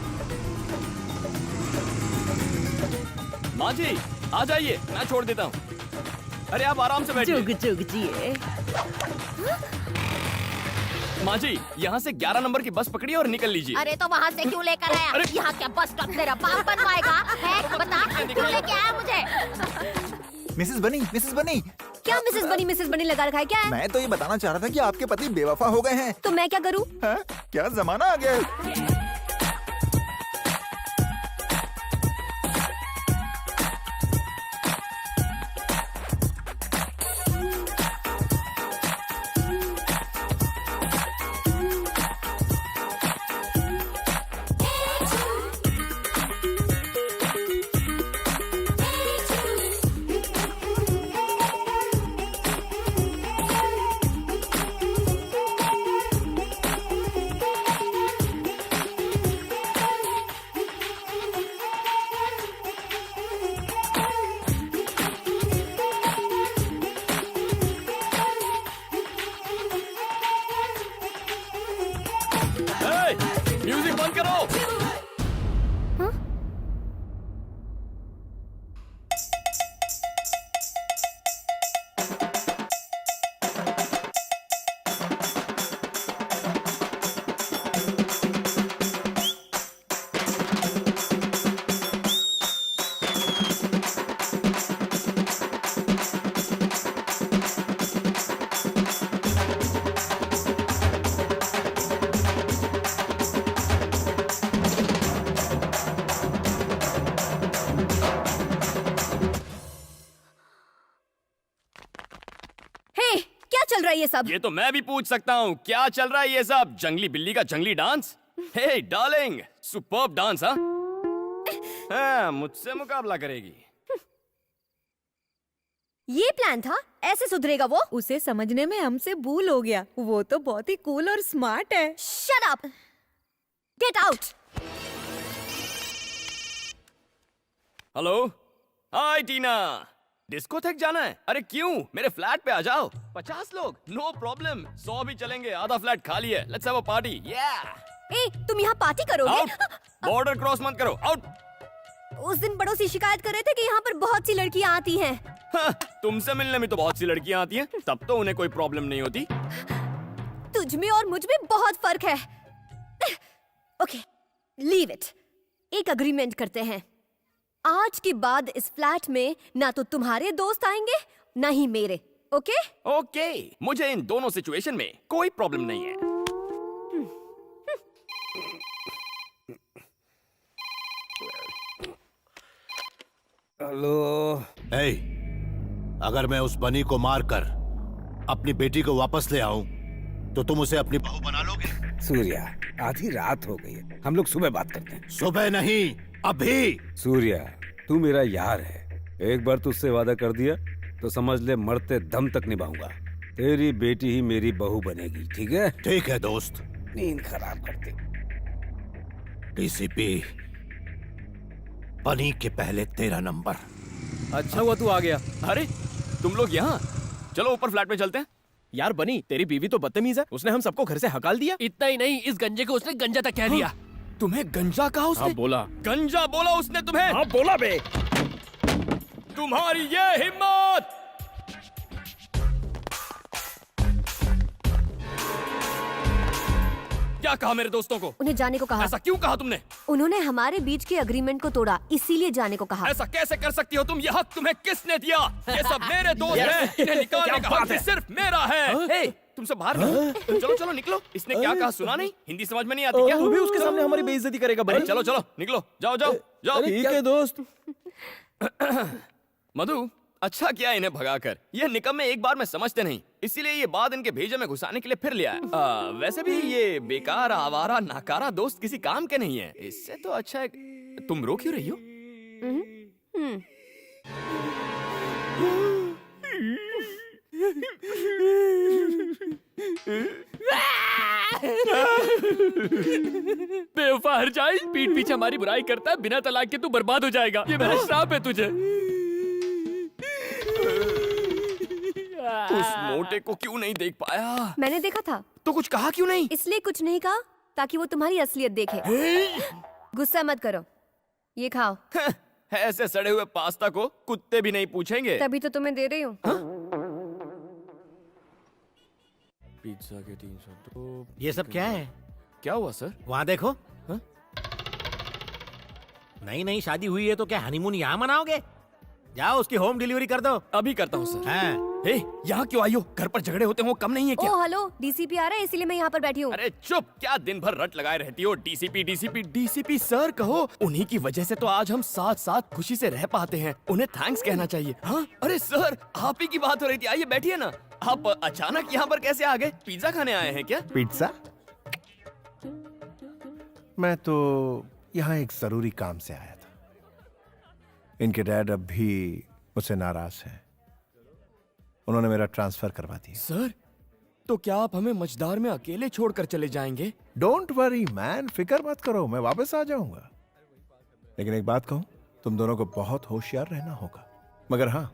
माँ जी, आ जाइए, मैं छोड़ देता हूँ। अरे आप आराम से बैठिए।
जुग जुग जिए।
माँ जी, यहाँ से 11 नंबर की बस पकड़िए और निकल लीजिए।
अरे तो वहाँ से क्यों लेकर आया?
अरे!
यहाँ क्या बस स्टॉप तेरा बाप बनवाएगा? है बता, क्यों लेके आया मुझे?
मिसेस बनी
क्या मिसेस बनी लगा रखा है? क्या है?
मैं तो ये बताना चाह रहा था कि आपके पति बेवफा हो गए हैं।
तो मैं क्या करूँ?
क्या जमाना आ गया है।
चल रहा है ये सब?
ये तो मैं भी पूछ सकता हूँ, क्या चल रहा है ये सब? जंगली बिल्ली का जंगली डांस? हे डार्लिंग, सुपर्ब डांस। हाँ, मुझसे मुकाबला करेगी।
ये प्लान था? ऐसे सुधरेगा वो?
उसे समझने में हमसे भूल हो गया। वो तो बहुत ही कूल और स्मार्ट है।
Shut up! Get out!
Hello, hi Tina. Disco तक जाना है? अरे क्यों, मेरे फ्लैट पे आ जाओ। 50 लोग, नो प्रॉब्लम। 100 भी चलेंगे, आधा फ्लैट खाली है। Let's have a party.
ए, तुम यहाँ पार्टी करोगे?
बॉर्डर क्रॉस मत करो, आउट।
उस दिन पड़ोसी शिकायत कर रहे थे कि यहाँ पर बहुत सी लड़कियाँ आती हैं।
तुमसे मिलने में तो बहुत सी लड़कियाँ आती हैं, तब तो उन्हें कोई प्रॉब्लम नहीं होती।
तुझ में और मुझ में बहुत फर्क है। Okay, leave it. एक अग्रीमेंट करते हैं। आज के बाद इस फ्लैट में ना तो तुम्हारे दोस्त आएंगे ना ही मेरे। ओके?
ओके, मुझे इन दोनों सिचुएशन में कोई प्रॉब्लम नहीं है।
हेलो। हे, अगर मैं उस बनी को मारकर अपनी बेटी को वापस ले आऊं तो तुम उसे अपनी बहू बना लोगे?
सूर्या, आधी रात हो गई है, हम लोग सुबह बात करते हैं।
सुबह नहीं, अभी।
सूर्या, तू मेरा यार है। एक बार तुझसे वादा कर दिया तो समझ ले मरते दम तक निभाऊंगा। तेरी बेटी ही मेरी बहू बनेगी, ठीक है?
ठीक है दोस्त।
नींद खराब करते।
डीसीपी, बनी के पहले तेरा नंबर।
अच्छा हुआ तू आ गया।
अरे तुम लोग यहाँ, चलो ऊपर फ्लैट में चलते हैं।
यार बनी, तेरी बीवी तो बदतमीज है, उसने हम सबको घर से हकाल दिया।
इतना ही नहीं, इस गंजे को उसने गंजा तक कह दिया।
तुम्हें गंजा कहा उसने?
हाँ बोला।
गंजा बोला उसने तुम्हें?
हाँ बोला बे।
तुम्हारी ये हिम्मत! क्या कहा मेरे दोस्तों को?
उन्हें जाने को कहा।
ऐसा क्यों कहा तुमने?
उन्होंने हमारे बीच के अग्रीमेंट को तोड़ा, इसीलिए जाने को कहा।
ऐसा कैसे कर सकती हो तुम? ये हक तुम्हें किसने दिया? ये सब मेरे दोस्त हैं, इन्हें निकालने का हक सिर्फ मेरा है। हे, तुम सब बाहर निकलो। चलो चलो निकलो। इसने क्या कहा सुना नहीं? हिंदी समझ में नहीं आती क्या?
तू भी उसके सामने हमारी बेइज्जती करेगा बनी।
चलो चलो निकलो, जाओ जाओ जाओ।
ठीक है दोस्त।
मधु, अच्छा किया इन्हें भगाकर। ये निकम्मे एक बार में समझते नहीं, इसीलिए ये बात इनके भेजे में घुसाने के लिए फिर लिया है। वैसे भी ये बेकार आवारा नाकारा दोस्त किसी काम के नहीं है। इससे तो अच्छा है। तुम रो क्यों रही हो?
बेवफा हर जाए, पीठ पीछे हमारी बुराई करता है, बिना तलाक के तू बर्बाद हो जाएगा। ये मेरा श्राप है तुझे।
उस मोटे को क्यों नहीं देख पाया?
मैंने देखा था।
तो कुछ कहा क्यों नहीं?
इसलिए कुछ नहीं कहा ताकि वो तुम्हारी असलियत देखे। गुस्सा मत करो, ये खाओ।
ऐसे सड़े हुए पास्ता को कुत्ते भी नहीं पूछेंगे।
तभी तो तुम्हें दे रही हूँ।
पिज्जा के 302।
ये सब क्या है?
क्या हुआ सर?
वहाँ देखो।
हाँ?
नई नई शादी हुई है तो क्या हनीमून यहाँ मनाओगे? जाओ उसकी होम डिलीवरी कर दो।
अभी करता हूँ सर।
हाँ।
हे, यहाँ क्यों आई हो? घर पर झगड़े होते हैं वो कम नहीं है क्या?
ओ हेलो, डीसीपी आ रहा है इसीलिए मैं यहाँ पर बैठी हूँ।
अरे चुप, क्या दिन भर रट लगाए रहती हो? डीसीपी डीसीपी डीसीपी सर कहो। उन्हीं की वजह से तो आज हम साथ साथ खुशी से रह पाते हैं। उन्हें थैंक्स कहना चाहिए। हाँ? अरे सर, आप ही की बात हो रही थी। आइए बैठिए ना। आप अचानक यहाँ पर कैसे आ गए? पिज्जा खाने आए हैं क्या?
पिज्जा? मैं तो यहाँ एक जरूरी काम से आया था। इनके डैड अब भी मुझसे नाराज हैं। उन्होंने मेरा ट्रांसफर करवा दिया।
सर, तो क्या आप हमें मझदार में अकेले छोड़कर चले जाएंगे?
डोंट वरी मैन, फिक्र मत करो, मैं वापस आ जाऊंगा। लेकिन एक बात कहूं, तुम दोनों को बहुत होशियार रहना होगा। मगर हाँ,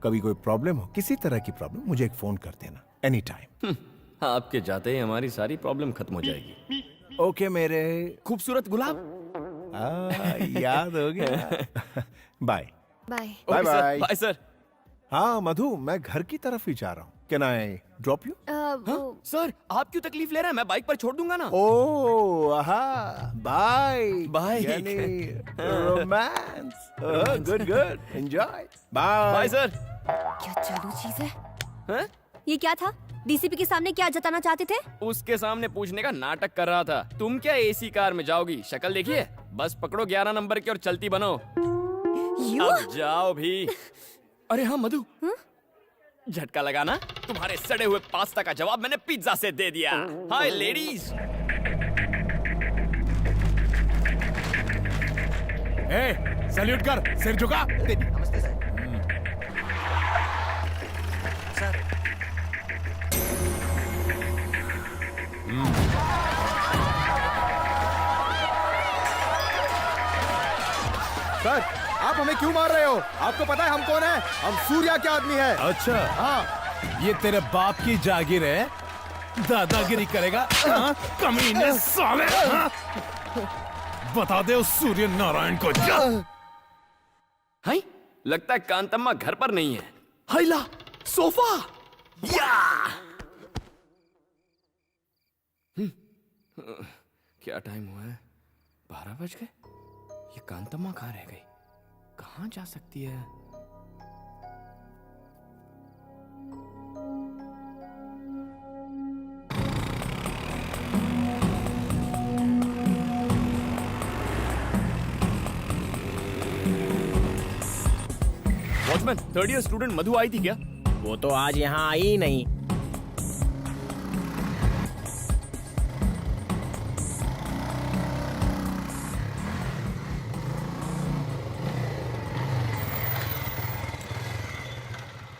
कभी कोई प्रॉब्लम हो, किसी तरह की प्रॉब्लम, मुझे एक फोन कर देना एनी टाइम।
आपके जाते ही हमारी सारी प्रॉब्लम खत्म हो जाएगी।
ओके मेरे
खूबसूरत गुलाब।
याद हो गया। Bye
bye
bye bye
bye sir.
हाँ मधु, मैं घर की तरफ ही जा रहा हूँ। Can I drop you?
Sir, आप क्यों तकलीफ ले रहे हैं? मैं बाइक पर छोड़ दूंगा ना।
Oh bye
bye.
Romance. Good good, enjoy. Bye
bye sir.
क्या चालू चीज है? ये क्या था? डीसीपी के सामने क्या जताना चाहते थे?
उसके सामने पूछने का नाटक कर रहा था। तुम क्या एसी कार में जाओगी? शक्ल देखिए। बस पकड़ो 11 नंबर की और चलती बनो। अब जाओ भी। अरे हाँ मधु, झटका लगाना। तुम्हारे सड़े हुए पास्ता का जवाब मैंने पिज्जा से दे दिया। हाय लेडीज।
सैल्यूट कर, सिर झुका।
नमस्ते सर।
सर आप हमें क्यों मार रहे हो? आपको पता है हम कौन है? हम सूर्या के आदमी है।
अच्छा,
हाँ।
ये तेरे बाप की जागीर है, दादागिरी करेगा? हाँ? कमीने साले, हाँ? बता दे उस सूर्य नारायण को।
हाय, लगता है कांतम्मा घर पर नहीं है। हाइला, सोफा। या! क्या टाइम हुआ है? 12 बज गए। ये कांतम्मा कहाँ रह गई? कहाँ जा सकती है? वॉचमैन, 3rd ईयर स्टूडेंट मधु आई थी क्या?
वो तो आज यहाँ आई ही नहीं।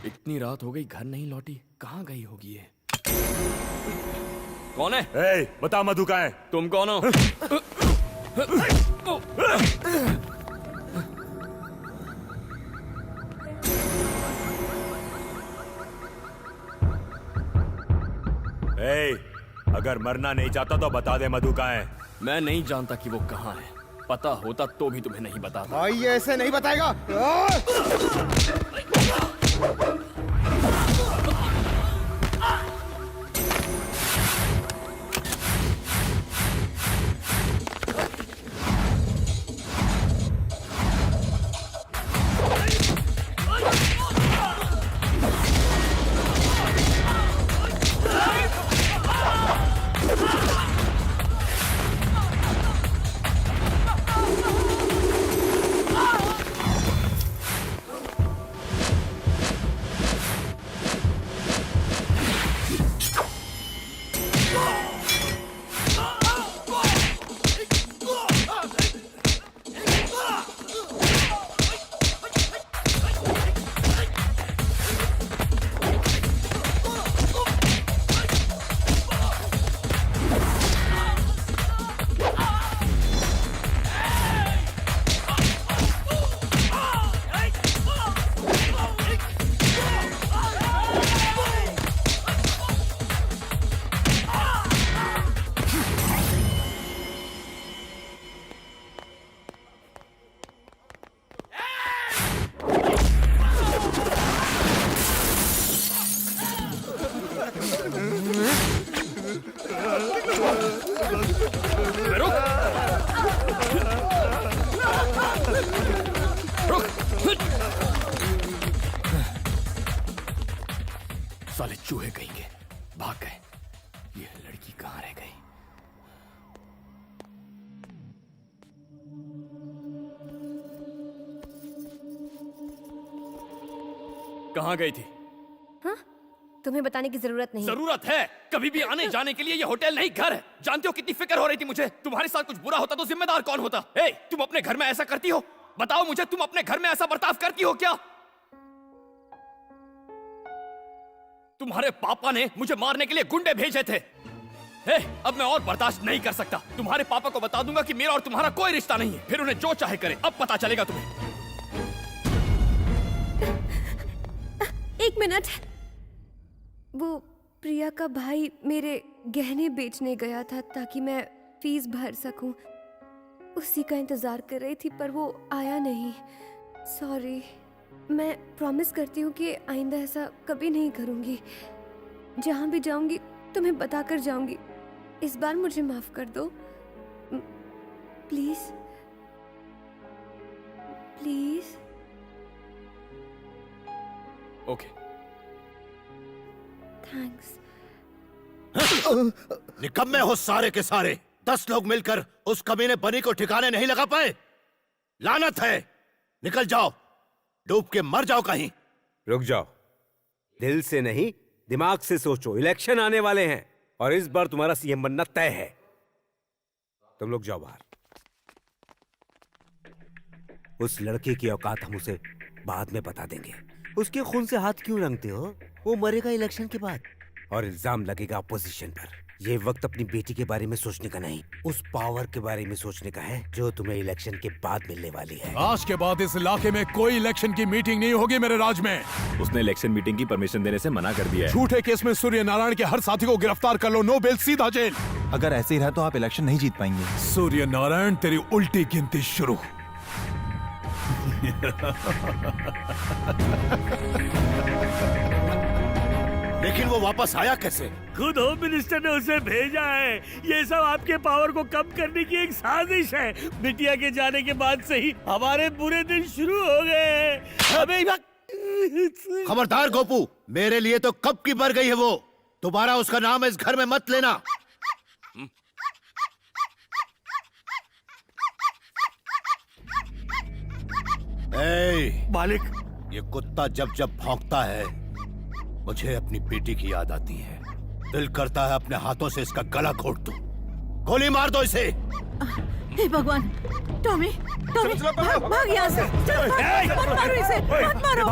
इतनी रात हो गई, घर नहीं लौटी, कहाँ गई होगी ये? कौन है?
बता मधु कहाँ है?
तुम कौन हो?
अगर मरना नहीं चाहता तो बता दे मधु कहाँ है।
मैं नहीं जानता कि वो कहाँ है। पता होता तो भी तुम्हें नहीं बताता।
भाई ये ऐसे नहीं बताएगा।
साले चूहे कहेंगे, भाग गए। ये लड़की कहाँ रह गई? कहाँ गई थी?
हाँ? तुम्हें बताने की जरूरत नहीं।
जरूरत है। कभी भी आने जाने के लिए ये होटल नहीं घर है। जानते हो कितनी फिक्र हो रही थी मुझे? तुम्हारे साथ कुछ बुरा होता तो जिम्मेदार कौन होता? तुम अपने घर में ऐसा करती हो? बताओ मुझे, तुम अपने घर में ऐसा बर्ताव करती हो क्या? तुम्हारे पापा ने मुझे मारने के लिए गुंडे भेजे थे। अब मैं और बर्दाश्त नहीं कर सकता। तुम्हारे पापा को बता दूंगा कि मेरा और तुम्हारा कोई रिश्ता नहीं है। फिर उन्हें जो चाहे करे। अब पता चलेगा तुम्हें।
एक मिनट। वो प्रिया का भाई मेरे गहने बेचने गया था ताकि मैं फीस भर सकूं। उसी का इंतजार कर रही थी पर वो आया नहीं। सॉरी। मैं प्रॉमिस करती हूँ कि आइंदा ऐसा कभी नहीं करूँगी। जहाँ भी जाऊँगी तुम्हें बताकर जाऊँगी। इस बार मुझे माफ कर दो प्लीज। प्लीज।
ओके।
थैंक्स।
निकम्मे हो सारे के सारे। 10 लोग मिलकर उस कमीने बनी को ठिकाने नहीं लगा पाए। लानत है। निकल जाओ, डूब के मर जाओ कहीं।
रुक जाओ। दिल से नहीं, दिमाग से सोचो, इलेक्शन आने वाले हैं और इस बार तुम्हारा सीएम बनना तय है। तुम लोग जाओ बाहर। उस लड़के की औकात हम उसे बाद में बता देंगे।
उसके खून से हाथ क्यों रंगते हो? वो मरेगा इलेक्शन के बाद।
और इल्जाम लगेगा अपोजिशन पर। ये वक्त अपनी बेटी के बारे में सोचने का नहीं, उस पावर के बारे में सोचने का है जो तुम्हें इलेक्शन के बाद मिलने वाली है।
आज के बाद इस इलाके में कोई इलेक्शन की मीटिंग नहीं होगी मेरे राज में।
उसने इलेक्शन मीटिंग की परमिशन देने से मना कर दिया है।
झूठे केस में सूर्य नारायण के हर साथी को गिरफ्तार कर लो, नो बेल सीधा जेल।
अगर ऐसे ही रहा तो आप इलेक्शन नहीं जीत पाएंगे।
सूर्य नारायण तेरी उल्टी गिनती शुरू।
लेकिन वो वापस आया कैसे?
खुद होम मिनिस्टर ने उसे भेजा है। ये सब आपके पावर को कम करने की एक साजिश है। बिटिया के जाने के बाद से ही हमारे बुरे दिन शुरू हो गए हैं। हमें
खबरदार गोपू, मेरे लिए तो कब की मर गई है वो। दोबारा उसका नाम इस घर में मत लेना।
मालिक,
ये कुत्ता जब जब भौंकता है मुझे अपनी बेटी की याद आती है। दिल करता है अपने हाथों से इसका गला घोट दूं। गोली मार दो इसे।
हे भगवान, टॉमी, टॉमी, भाग यहाँ से। चल, मत मारो इसे, मत मारो।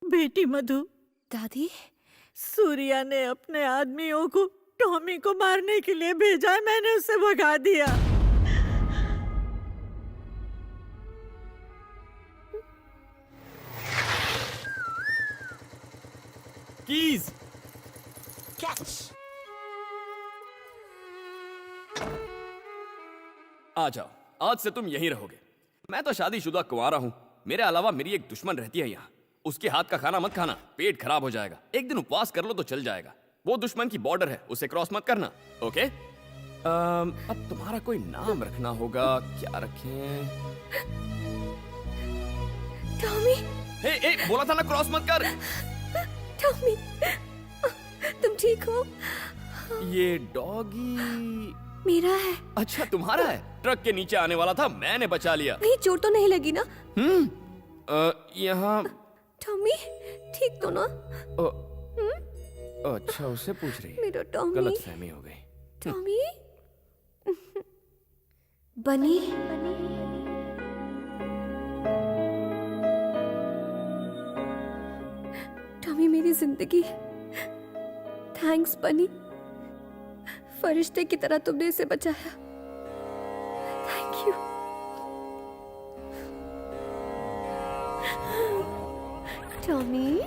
बेटी मधु।
दादी,
सूर्या ने अपने आदमियों को टॉमी को मारने के लिए भेजा है, मैंने उसे भगा दिया।
Keys catch. आ जाओ, आज से तुम यहीं रहोगे। मैं तो शादीशुदा कुंवारा हूँ। मेरे अलावा मेरी एक दुश्मन रहती है यहाँ। उसके हाथ का खाना मत खाना, पेट खराब हो जाएगा। एक दिन उपवास कर लो तो चल जाएगा। वो दुश्मन की बॉर्डर है, उसे क्रॉस मत करना, ओके? अब तुम्हारा कोई नाम रखना होगा। क्या रखें?
टॉमी।
हे, बोला था ना क्रॉस मत कर।
टॉमी, तुम ठीक हो?
ये डॉगी
मेरा है।
अच्छा, तुम्हारा है? ट्रक के नीचे आने वाला था, मैंने बचा लिया।
कहीं चोट तो नहीं लगी ना?
यहाँ
टॉमी ठीक तो ना?
अच्छा, उससे पूछ रही है।
मेरा टॉमी।
गलतफहमी हो गई।
टॉमी। बनी। टॉमी मेरी जिंदगी। थैंक्स बनी, फरिश्ते की तरह तुमने इसे बचाया। Thank you. टॉमी।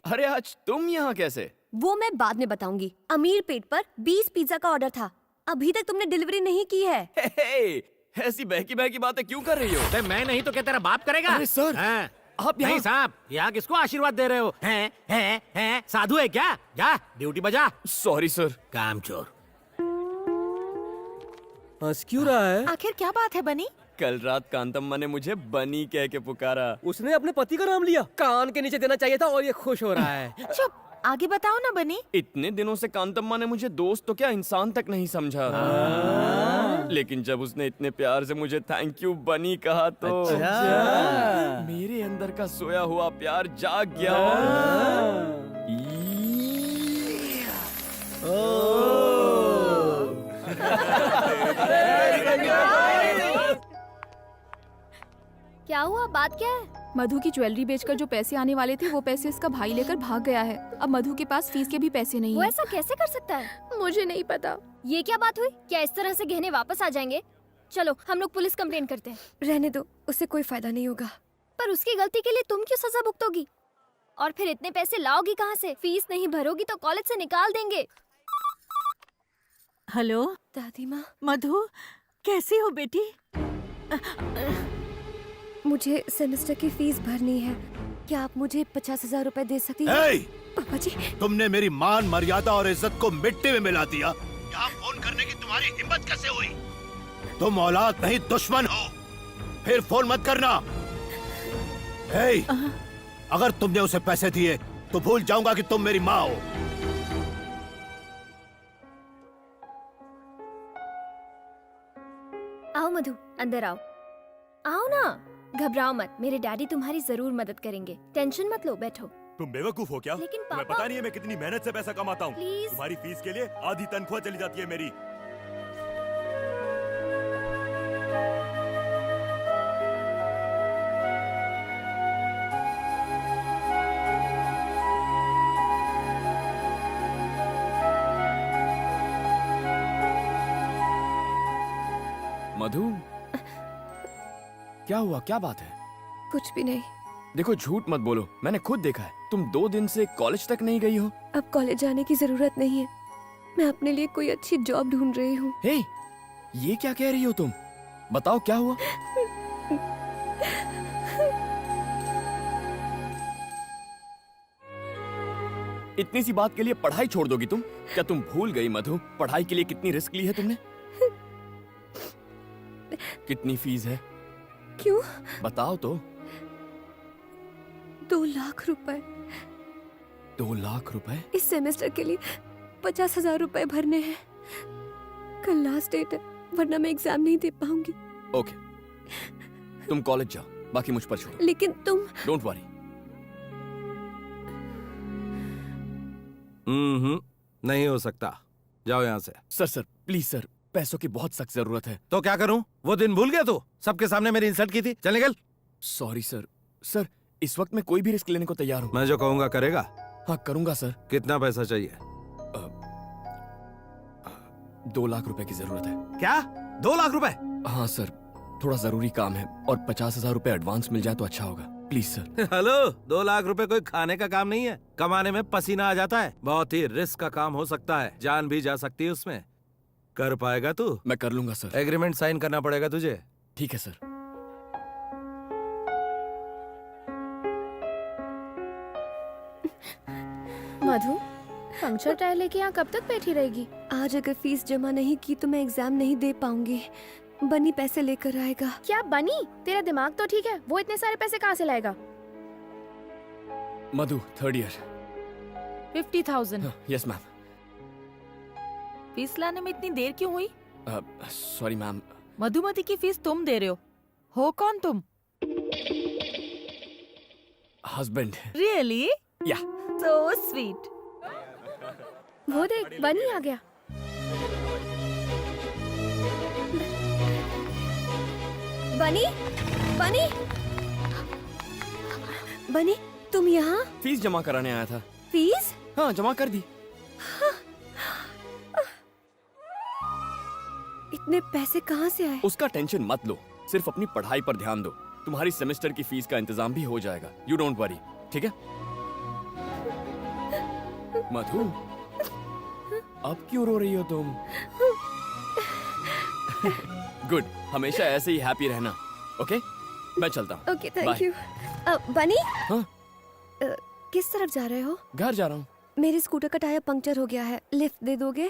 अरे आज तुम यहाँ कैसे?
वो मैं बाद में बताऊंगी। अमीर पेट पर 20 पिज्जा का ऑर्डर था, अभी तक तुमने डिलीवरी नहीं की है।
ऐसी बहकी बहकी बातें क्यों कर रही हो?
मैं नहीं तो क्या तेरा बाप करेगा?
अरे सर, आप
नहीं साहब, यहाँ किसको आशीर्वाद दे रहे हो? हैं? साधु है क्या? जा ड्यूटी बजा।
Sorry sir.
कामचोर।
हंस क्यों रहा है?
आखिर क्या बात है बनी?
कल रात कांतम्मा ने मुझे बनी कह के पुकारा।
उसने अपने पति का नाम लिया। कान के नीचे देना चाहिए था और ये खुश हो रहा है।
चुप, आगे बताओ ना बनी।
इतने दिनों से कांतम्मा ने मुझे दोस्त तो क्या इंसान तक नहीं समझा। लेकिन जब उसने इतने प्यार से मुझे थैंक यू बनी कहा तो मेरे अंदर का सोया हुआ प्यार जाग गया।
क्या हुआ? बात क्या है? मधु की ज्वेलरी बेचकर जो पैसे आने वाले थे वो पैसे इसका भाई लेकर भाग गया है। अब मधु के पास फीस के भी पैसे नहीं
वो
हैं।
ऐसा कैसे कर सकता है?
मुझे नहीं पता।
ये क्या बात हुई? क्या इस तरह से गहने वापस आ जाएंगे? चलो हम लोग पुलिस कंप्लेन करते हैं।
रहने दो, उससे कोई फायदा नहीं होगा।
पर उसकी गलती के लिए तुम क्यों सजा भुगतोगी? और फिर इतने पैसे लाओगी कहाँ से? फीस नहीं भरोगी तो कॉलेज से निकाल देंगे।
हेलो
दादी माँ।
मधु, कैसी हो बेटी?
मुझे सेमेस्टर की फीस भरनी है। क्या आप मुझे 50,000 रुपए दे सकती हैं?
हे!
पापा जी,
तुमने मेरी मान मर्यादा और इज्जत को मिट्टी में मिला दिया। यहाँ फोन करने की तुम्हारी हिम्मत कैसे हुई? तुम औलाद नहीं दुश्मन हो। फिर फोन मत करना। हे! अगर तुमने उसे पैसे दिए तो भूल जाऊंगा कि तुम मेरी माँ हो।
आओ मधु, अंदर आओ। आओ ना, घबराओ मत, मेरे डैडी तुम्हारी जरूर मदद करेंगे। टेंशन मत लो, बैठो।
तुम बेवकूफ हो क्या?
लेकिन
तुम्हें
पापा-
पता नहीं है मैं कितनी मेहनत से पैसा कमाता हूँ।
प्लीज।
तुम्हारी फीस के लिए आधी तनख्वाह चली जाती है मेरी।
मधु, क्या हुआ? क्या बात है?
कुछ भी नहीं।
देखो, झूठ मत बोलो, मैंने खुद देखा है। तुम 2 दिन से कॉलेज तक नहीं गई हो।
अब कॉलेज जाने की जरूरत नहीं है। मैं अपने लिए कोई अच्छी जॉब ढूंढ रही हूँ।
हे, ये क्या कह रही हो तुम? बताओ क्या हुआ? इतनी सी बात के लिए पढ़ाई छोड़ दोगी तुम? क्या तुम भूल गई मधु, पढ़ाई के लिए कितनी रिस्क ली है तुमने? कितनी फीस है?
क्यों?
बताओ तो।
2 लाख रुपए।
2 लाख रुपए?
इस सेमेस्टर के लिए 50,000 रुपए भरने हैं। कल लास्ट डेट है, वरना मैं एग्जाम नहीं दे पाऊंगी।
ओके, तुम कॉलेज जाओ, बाकी मुझ पर छोड़ो।
लेकिन तुम।
Don't worry.
नहीं हो सकता। जाओ यहाँ से।
सर प्लीज सर, पैसों की बहुत सख्त जरूरत है।
तो क्या करूं? वो दिन भूल गया तू? सबके सामने मेरी इंसल्ट की थी। चल निकल।
सॉरी सर, इस वक्त मैं कोई भी रिस्क लेने को तैयार हूँ।
मैं जो कहूंगा करेगा?
हाँ करूंगा सर।
कितना पैसा चाहिए?
2 लाख रुपए की जरूरत है।
क्या? 2 लाख रुपए?
हाँ सर, थोड़ा जरूरी काम है और 50,000 रुपए एडवांस मिल जाए तो अच्छा होगा। Please sir.
हेलो, 2 लाख रुपए कोई खाने का काम नहीं है। कमाने में पसीना आ जाता है। बहुत ही रिस्क का काम हो सकता है, जान भी जा सकती है उसमें। कर पाएगा तू?
मैं कर लूंगा सर।
एग्रीमेंट साइन करना पड़ेगा तुझे।
ठीक है सर।
मधु, पंक्चर टायर लेके यहाँ कब तक बैठी रहेगी?
आज अगर फीस जमा नहीं की तो मैं एग्जाम नहीं दे पाऊंगी। बनी पैसे लेकर आएगा।
क्या बनी? तेरा दिमाग तो ठीक है, वो इतने सारे पैसे कहाँ से लाएगा?
मधु, 3rd year.
50,000।
Yes ma'am.
Fees लाने में इतनी देर क्यों हुई?
Sorry ma'am.
मधुमती की फीस तुम दे रहे हो कौन तुम?
हस्बैंड।
रियली?
या।
So sweet.
वो देख, बनी आ गया।
बनी, बनी, बनी, तुम यहाँ?
फीस जमा कराने आया था।
फीस?
हाँ, जमा कर दी।
इतने पैसे कहाँ से आए?
उसका टेंशन मत लो, सिर्फ अपनी पढ़ाई पर ध्यान दो। तुम्हारी सेमेस्टर की फीस का इंतजाम भी हो जाएगा। यू डोंट वरी, ठीक है? मधु, अब क्यों रो रही हो तुम? गुड, हमेशा ऐसे ही हैप्पी रहना। ओके, मैं चलता हूँ।
Okay, thank you. बनी?
हाँ?
किस तरफ जा रहे हो?
घर जा रहा हूँ।
मेरे स्कूटर का टायर पंक्चर हो गया है, लिफ्ट दे दोगे?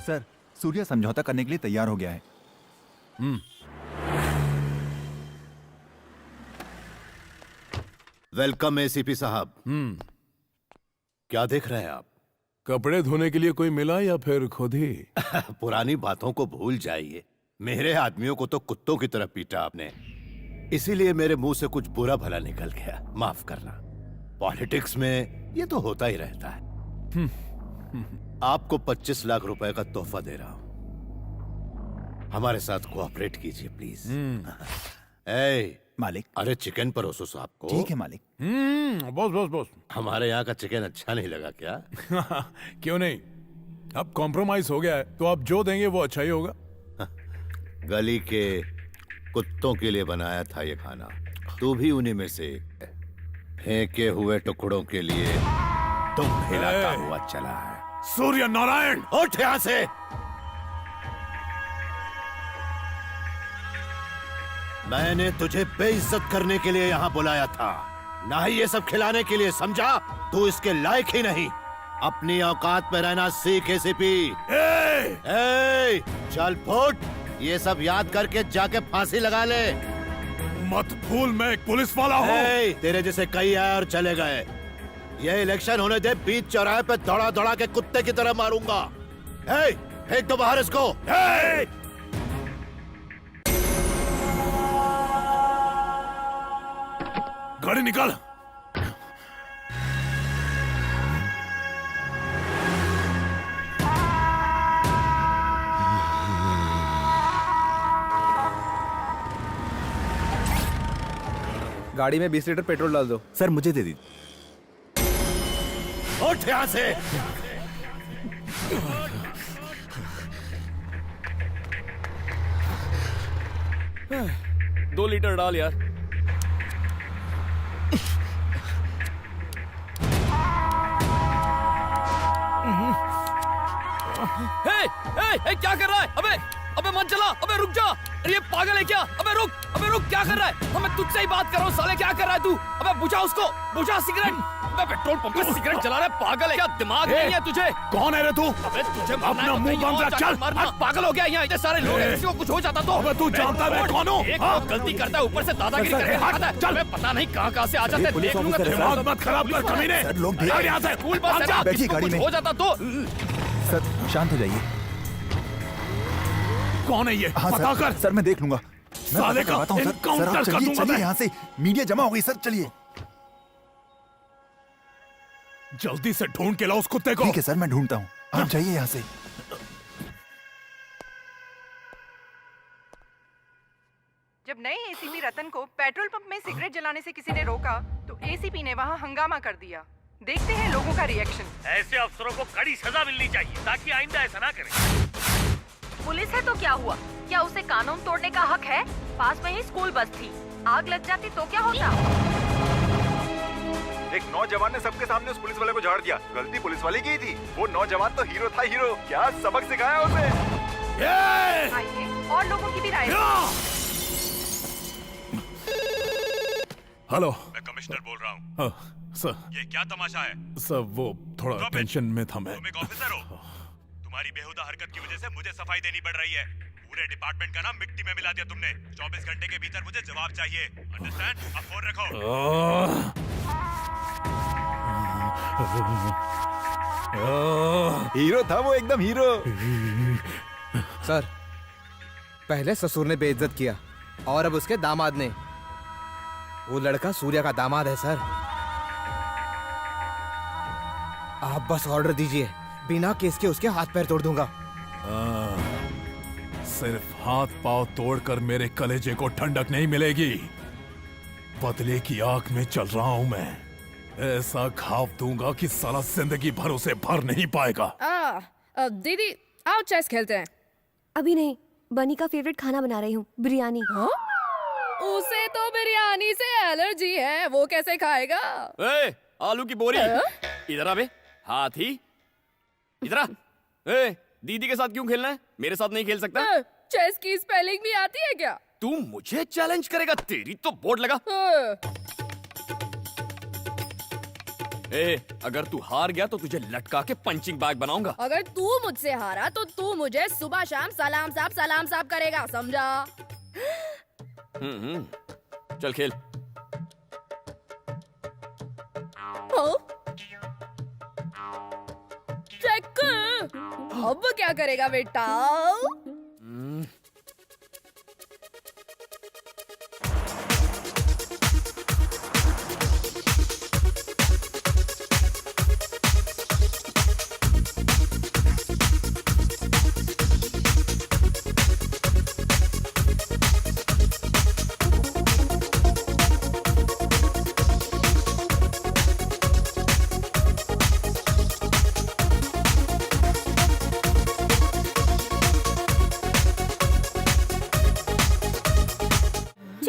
सर, सूर्या समझौता करने के लिए तैयार हो गया है।
वेलकम एसीपी साहब। क्या देख रहे हैं आप?
कपड़े धोने के लिए कोई मिला या फिर खुद ही?
पुरानी बातों को भूल जाइए। मेरे आदमियों को तो कुत्तों की तरह पीटा आपने। इसीलिए मेरे मुंह से कुछ बुरा भला निकल गया, माफ करना। पॉलिटिक्स में ये तो होता ही रहता है। आपको 25 लाख रुपए का तोहफा दे रहा हूं, हमारे साथ कोऑपरेट कीजिए प्लीज।
मालिक।
अरे चिकन परोसो साहब को।
ठीक है मालिक।
Boss boss boss.
हमारे यहाँ का चिकन अच्छा नहीं लगा क्या?
क्यों नहीं, अब कॉम्प्रोमाइज हो गया है तो आप जो देंगे वो अच्छा ही होगा।
गली के कुत्तों के लिए बनाया था ये खाना, तू भी उन्हीं में से एक है। फेंके हुए टुकड़ों के लिए तुम हिलाता हुआ चला है।
सूर्य नारायण,
उठ यहाँ से। मैंने तुझे बेइज्जत करने के लिए यहाँ बुलाया था, ना ही ये सब खिलाने के लिए, समझा? तू इसके लायक ही नहीं। अपनी औकात में रहना सीख एसीपी। चल फुट, ये सब याद करके जाके फांसी लगा ले।
मत भूल मैं एक पुलिस वाला हूँ।
तेरे जैसे कई आए और चले गए। ये इलेक्शन होने दे, बीच चौराहे पे दौड़ा दौड़ा के कुत्ते की तरह मारूंगा। फेंक दो बाहर इसको।
गाड़ी निकाल।
गाड़ी में 20 लीटर पेट्रोल डाल दो।
सर मुझे दे दी।
उठ यहाँ से।
2 लीटर डाल यार। क्या कर रहा है? अबे मन चला। अबे रुक जा। अरे ये पागल है क्या? अबे रुक क्या कर रहा है? मैं तुझसे ही बात कर रहा हूँ साले, क्या कर रहा है तू? अबे बुझा उसको, बुझा सिगरेट। अबे पेट्रोल पंप पे सिगरेट जला रहा है, पागल है क्या? दिमाग नहीं है तुझे?
कौन है रे तू?
अबे तुझे
अपना मुंह बंद रख, चल।
पागल हो गया यहाँ, इतने सारे लोग हैं, किसी को कुछ हो जाता तो?
अबे तू जानता है मैं कौन हूँ?
एक गलती करता है, ऊपर से दादागिरी करके दिखाता है। चल, पता नहीं कहाँ से आ जाते हैं, देख लूंगा।
दिमाग मत खराब कर कमीने।
लोग
यहाँ से
स्कूल बस है ना,
बैठिए गाड़ी में।
हो जाता तो?
सर शांत हो जाइए।
कौन है ये?
हाँ,
पता कर।
सर मैं देख लूंगा।
साले का एनकाउंटर कर दूंगा मैं।
यहाँ से मीडिया जमा हो गई सर, चलिए।
जल्दी से ढूंढ के लाओ उस कुत्ते को।
ठीक है सर, मैं ढूंढता हूँ, आप जाइए यहाँ से।
जब नए एसीपी रतन को पेट्रोल पंप में सिगरेट जलाने से किसी ने रोका तो एसीपी ने वहाँ हंगामा कर दिया। देखते हैं लोगों का रिएक्शन।
ऐसे अफसरों को कड़ी सजा मिलनी चाहिए ताकि आइंदा ऐसा ना करें।
पुलिस है तो क्या हुआ? क्या उसे कानून तोड़ने का हक है? पास में ही स्कूल बस थी, आग लग जाती तो क्या होता?
एक नौजवान ने सबके सामने उस पुलिस वाले को झाड़ दिया। गलती पुलिस वाले की थी। वो नौजवान तो हीरो था, हीरो। क्या सबक सिखाया उसे।
आइए और लोगों की भी राय।
हेलो,
मैं कमिश्नर बोल रहा हूँ।
सर,
ये क्या तमाशा है?
सर वो थोड़ा टेंशन में था मैं।
तुम एक ऑफिसर हो, तुम्हारी बेहुदा हरकत की वजह से मुझे सफाई देनी पड़ रही है। पूरे डिपार्टमेंट का नाम मिट्टी में मिला दिया तुमने। 24 घंटे के भीतर मुझे जवाब चाहिए। अंडरस्टैंड? अब फोन रखो।
हीरो था वो, एकदम हीरो। सर, पहले ससुर ने बेइज्जत किया और अब उसके दामाद ने। वो लड़का सूर्या का दामाद है सर। आप बस ऑर्डर दीजिए, बिना केस के उसके हाथ पैर तोड़ दूंगा।
सिर्फ हाथ पांव तोड़कर मेरे कलेजे को ठंडक नहीं मिलेगी। बदले की आग में चल रहा हूं मैं। ऐसा घाव दूंगा कि साला जिंदगी भर उसे भर नहीं पाएगा।
दीदी आओ चेस खेलते हैं।
अभी नहीं, बनी का फेवरेट खाना बना रही हूँ, बिरयानी।
उसे तो बिरयानी से एलर्जी है, वो कैसे खाएगा?
आलू की बोरी इधर आ बे, हाथी इधर आ। दीदी के साथ क्यों खेलना है? मेरे साथ नहीं खेल सकता?
चेस की स्पेलिंग भी आती है क्या?
तू मुझे चैलेंज करेगा? तेरी तो बोर्ड लगा। अगर तू हार गया तो तुझे लटका के पंचिंग बैग बनाऊंगा।
अगर तू मुझसे हारा तो तू मुझे सुबह शाम सलाम साहब करेगा, समझा?
चल खेल।
चेक। अब क्या करेगा बेटा?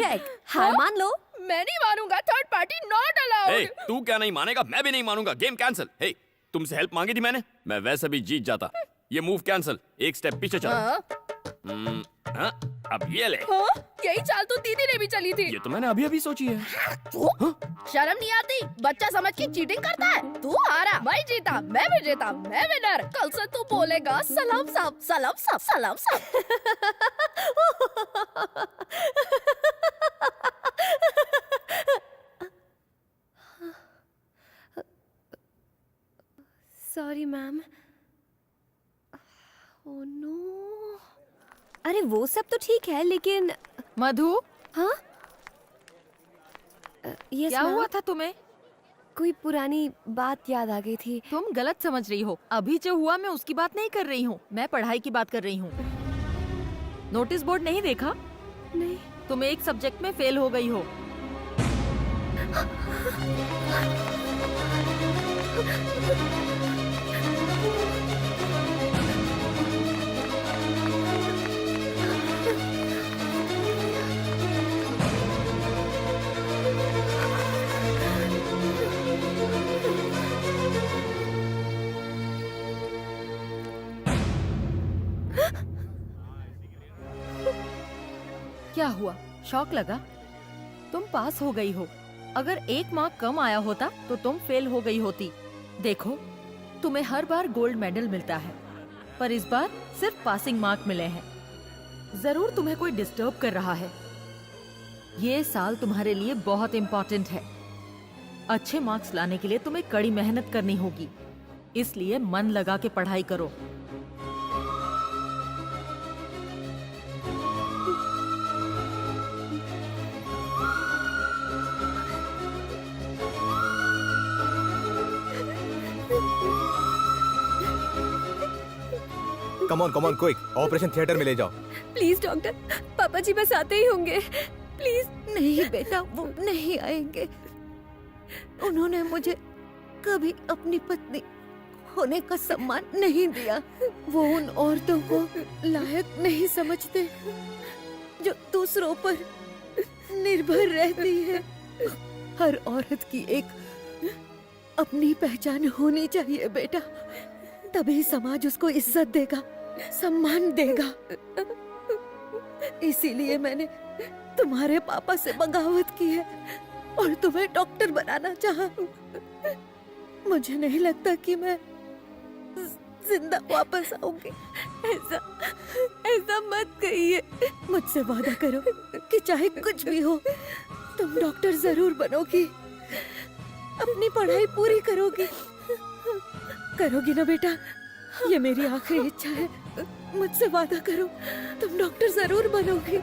चेक। हार मान लो।
मैं नहीं मानूंगा, थर्ड पार्टी नॉट अलाउड।
तू क्या नहीं मानेगा, मैं भी नहीं मानूंगा। Game cancel. हे, तुमसे हेल्प मांगी थी मैंने, मैं वैसे भी जीत जाता। ये मूव कैंसिल, एक स्टेप पीछे चल। अब ये ले।
यही चाल तो दीदी ने भी चली थी।
ये तो मैंने अभी अभी सोची है।
शर्म नहीं आती? बच्चा समझ के चीटिंग करता है। तू हारा, मैं जीता, मैं विजेता, मैं विनर। कल से तू बोलेगा सलाम साहब, सलाम साहब, सलाम साहब।
Sorry ma'am. Oh no. अरे वो सब तो ठीक है लेकिन
मधु।
हाँ
क्या हुआ था तुम्हें?
कोई पुरानी बात याद आ गई थी।
तुम गलत समझ रही हो। अभी जो हुआ मैं उसकी बात नहीं कर रही हूँ, मैं पढ़ाई की बात कर रही हूँ। नोटिस बोर्ड नहीं देखा?
नहीं।
तुम एक सब्जेक्ट में फेल हो गई हो। क्या हुआ? शौक लगा? तुम पास हो गई हो। अगर एक मार्क कम आया होता तो तुम फेल हो गई होती। देखो, तुम्हें हर बार गोल्ड मेडल मिलता है, पर इस बार सिर्फ पासिंग मार्क मिले हैं। जरूर तुम्हें कोई डिस्टर्ब कर रहा है। ये साल तुम्हारे लिए बहुत इम्पोर्टेंट है। अच्छे मार्क्स लाने के लिए तुम्हें कड़ी मेहनत करनी होगी, इसलिए मन लगा के पढ़ाई करो।
Come on quick, operation theatre में ले जाओ।
प्लीज डॉक्टर, पापा जी बस आते ही होंगे। प्लीज।
नहीं बेटा, वो नहीं आएंगे। उन्होंने मुझे कभी अपनी पत्नी होने का सम्मान नहीं दिया। वो उन औरतों को लायक नहीं समझते जो दूसरों पर निर्भर रहती है। हर औरत की एक अपनी पहचान होनी चाहिए बेटा, तभी समाज उसको इज्जत देगा, सम्मान देगा। इसीलिए मैंने तुम्हारे पापा से बगावत की है और तुम्हें डॉक्टर बनाना चाहा। मुझे नहीं लगता कि मैं जिंदा वापस आऊंगी। ऐसा मत कहिए। मुझसे वादा करो कि चाहे कुछ भी हो तुम डॉक्टर जरूर बनोगी, अपनी पढ़ाई पूरी करोगी। करोगी ना बेटा? ये मेरी आखिरी इच्छा है। मुझसे वादा करो, तुम डॉक्टर जरूर बनोगी।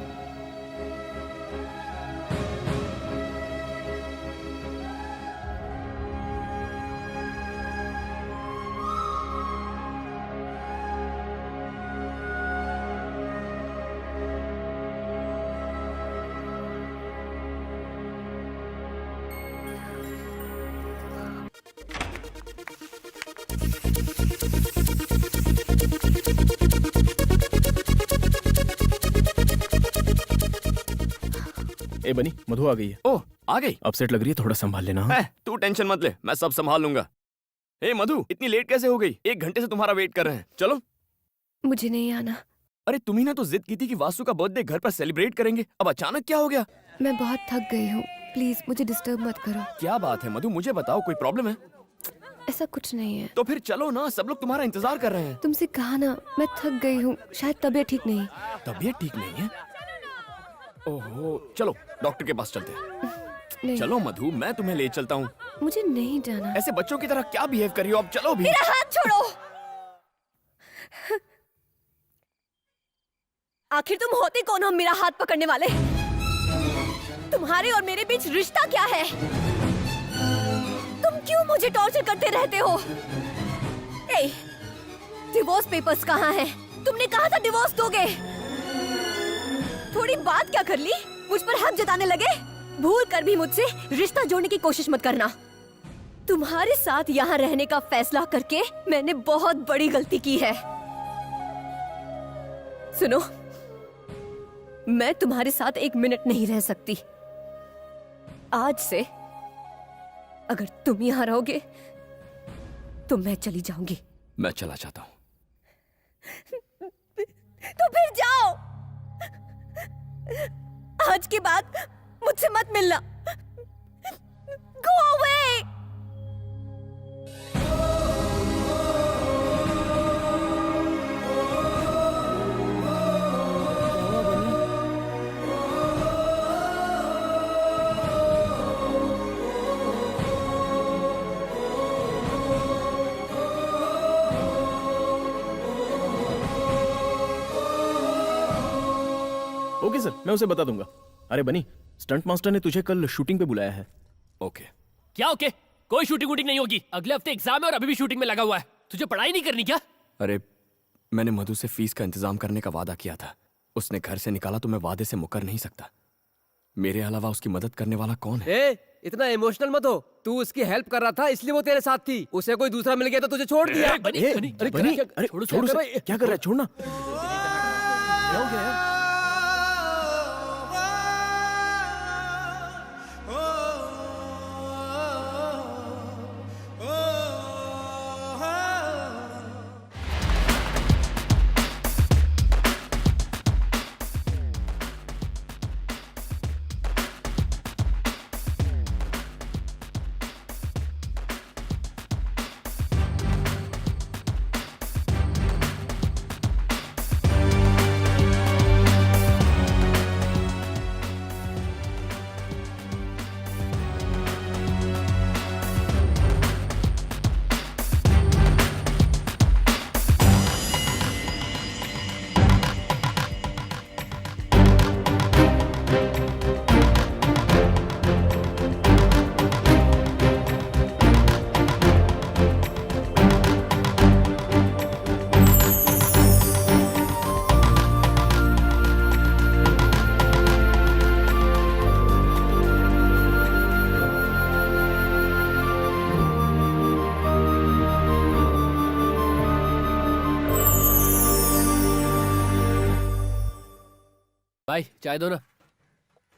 ए बनी, मधु आ गई है। ओह, आ गई? अपसेट लग रही है, थोड़ा संभाल लेना। तू टेंशन मत ले, मैं सब संभाल लूंगा। ए मधु, इतनी लेट कैसे हो गई? 1 घंटे से तुम्हारा वेट कर रहे हैं। चलो।
मुझे नहीं आना।
अरे तुम्ही ना तो जिद की थी कि वासु का बर्थडे घर पर सेलिब्रेट करेंगे, अब अचानक क्या हो गया?
मैं बहुत थक गई हूँ, प्लीज मुझे डिस्टर्ब मत करो।
क्या बात है मधु, मुझे बताओ, कोई प्रॉब्लम है?
ऐसा कुछ नहीं है।
तो फिर चलो ना, सब लोग तुम्हारा इंतजार कर रहे हैं।
तुमसे कहा ना, मैं थक गई हूँ, शायद तबीयत ठीक नहीं।
तबीयत ठीक नहीं है? ओहो, चलो डॉक्टर के पास चलते हैं। चलो मधु, मैं तुम्हें ले चलता हूँ।
मुझे नहीं जाना।
ऐसे बच्चों की तरह क्या बिहेव कर रही हो? अब चलो भी।
मेरा हाथ छोड़ो। आखिर तुम होते कौन हो मेरा हाथ पकड़ने वाले? तुम्हारे और मेरे बीच रिश्ता क्या है? तुम क्यों मुझे टॉर्चर करते रहते हो? ए, डिवोर्स पेपर्स कहाँ हैं? तुमने कहा था डिवोर्स दोगे। थोड़ी बात क्या कर ली? मुझ पर हक जताने लगे? भूल कर भी मुझसे रिश्ता जोड़ने की कोशिश मत करना। तुम्हारे साथ यहाँ रहने का फैसला करके मैंने बहुत बड़ी गलती की है। सुनो, मैं तुम्हारे साथ 1 मिनट नहीं रह सकती। आज से अगर तुम यहाँ रहोगे तो मैं चली जाऊंगी।
मैं चला जाता हूँ।
तो फिर जाओ। आज के बाद मुझसे मत मिलना। Go away!
ओके सर, मैं उसे बता दूंगा। अरे बनी, स्टंट मास्टर ने तुझे कल शूटिंग पे बुलाया है।
ओके।
क्या ओके? कोई शूटिंग वूटिंग नहीं होगी। अगले हफ्ते एग्जाम है और अभी भी शूटिंग में लगा हुआ है। तुझे पढ़ाई नहीं करनी क्या?
अरे मैंने मधु से फीस का इंतजाम करने का वादा किया था। उसने घर से निकाला तो मैं वादे से मुकर नहीं सकता। मेरे अलावा उसकी मदद करने वाला कौन है?
इतना इमोशनल मत हो। तू उसकी हेल्प कर रहा था इसलिए वो तेरे साथ थी। उसे कोई दूसरा मिल गया तो तुझे छोड़ दिया।
छोड़ उसे। क्या कर रहा है? छोड़ना।
क्या हो गया?
भाई चाय दो ना।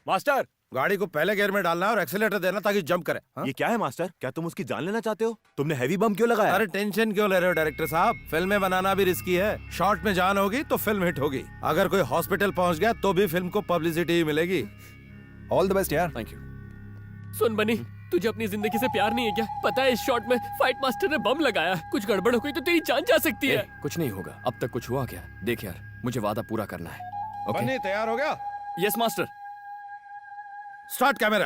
मास्टर, गाड़ी को पहले गियर में डालना है और एक्सीलेटर देना ताकि जंप करे।
ये क्या है मास्टर? क्या तुम उसकी जान लेना चाहते हो? तुमने हैवी बम क्यों लगाया?
अरे टेंशन क्यों ले रहे हो डायरेक्टर साहब? फिल्में बनाना भी रिस्की है। शॉर्ट में जान होगी तो फिल्म हिट होगी। अगर कोई हॉस्पिटल पहुंच गया तो भी फिल्म को पब्लिसिटी ही मिलेगी।
ऑल द बेस्ट यार।
Thank you.
सुन बनी, तुझे अपनी जिंदगी से प्यार नहीं है क्या? पता है इस शॉट में फाइट मास्टर ने बम लगाया। कुछ गड़बड़ हो गई तो तेरी जान जा सकती है।
कुछ नहीं होगा। अब तक कुछ हुआ क्या? देख यार, मुझे वादा पूरा करना है।
बनी तैयार हो गया?
Yes master.
Start camera.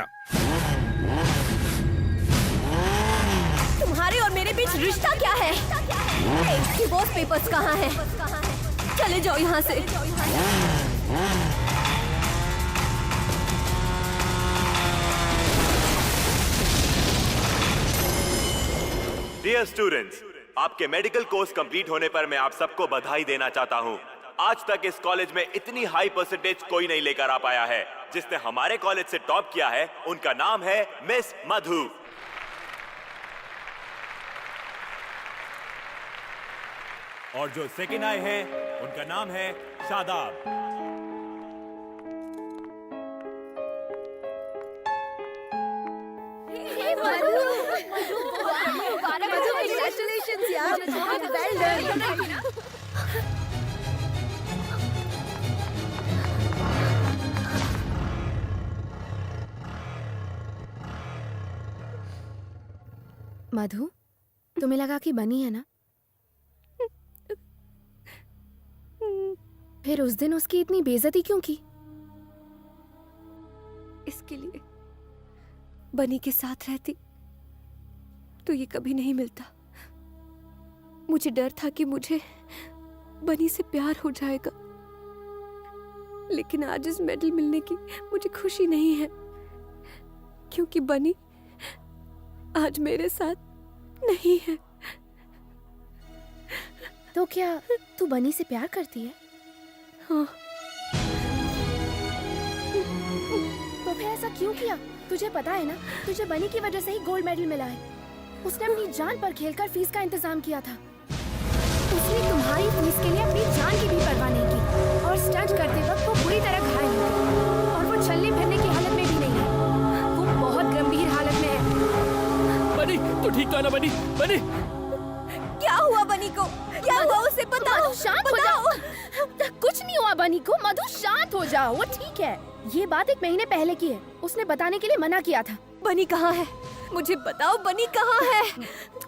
तुम्हारे और मेरे बीच रिश्ता क्या है? डिवोर्स पेपर्स कहाँ हैं? चले जाओ यहाँ से।
डियर स्टूडेंट्स, आपके मेडिकल कोर्स कंप्लीट होने पर मैं आप सबको बधाई देना चाहता हूं। आज तक इस कॉलेज में इतनी हाई परसेंटेज कोई नहीं लेकर आ पाया है। जिसने हमारे कॉलेज से टॉप किया है उनका नाम है मिस मधु। और जो सेकंड आए हैं उनका नाम है शादाब।
Congratulations यार, well done।
मधु, तुम्हें लगा कि बनी है ना? फिर उस दिन उसकी इतनी बेइज्जती क्यों की?
इसके लिए बनी के साथ रहती तो ये कभी नहीं मिलता। मुझे डर था कि मुझे बनी से प्यार हो जाएगा, लेकिन आज इस मेडल मिलने की मुझे खुशी नहीं है, क्योंकि बनी आज मेरे साथ नहीं है।
तो क्या तू बनी से प्यार करती है?
हाँ।
तो फिर ऐसा क्यों किया? तुझे पता है ना, तुझे बनी की वजह से ही गोल्ड मेडल मिला है। उसने अपनी जान पर खेलकर फीस का इंतजाम किया था। उसने तुम्हारी फीस के लिए अपनी जान की भी परवाह नहीं की और स्टंट करते वक्त वो बुरी तरह घायल हुआ।
ठीक तो है ना बनी? बनी
क्या हुआ बनी को? क्या हुआ उसे बताओ। शांत हो जाओ। कुछ नहीं हुआ बनी को। मधु शांत हो जाओ, वो ठीक है। ये बात 1 महीने पहले की है। उसने बताने के लिए मना किया था।
बनी कहाँ है? मुझे बताओ बनी कहाँ है?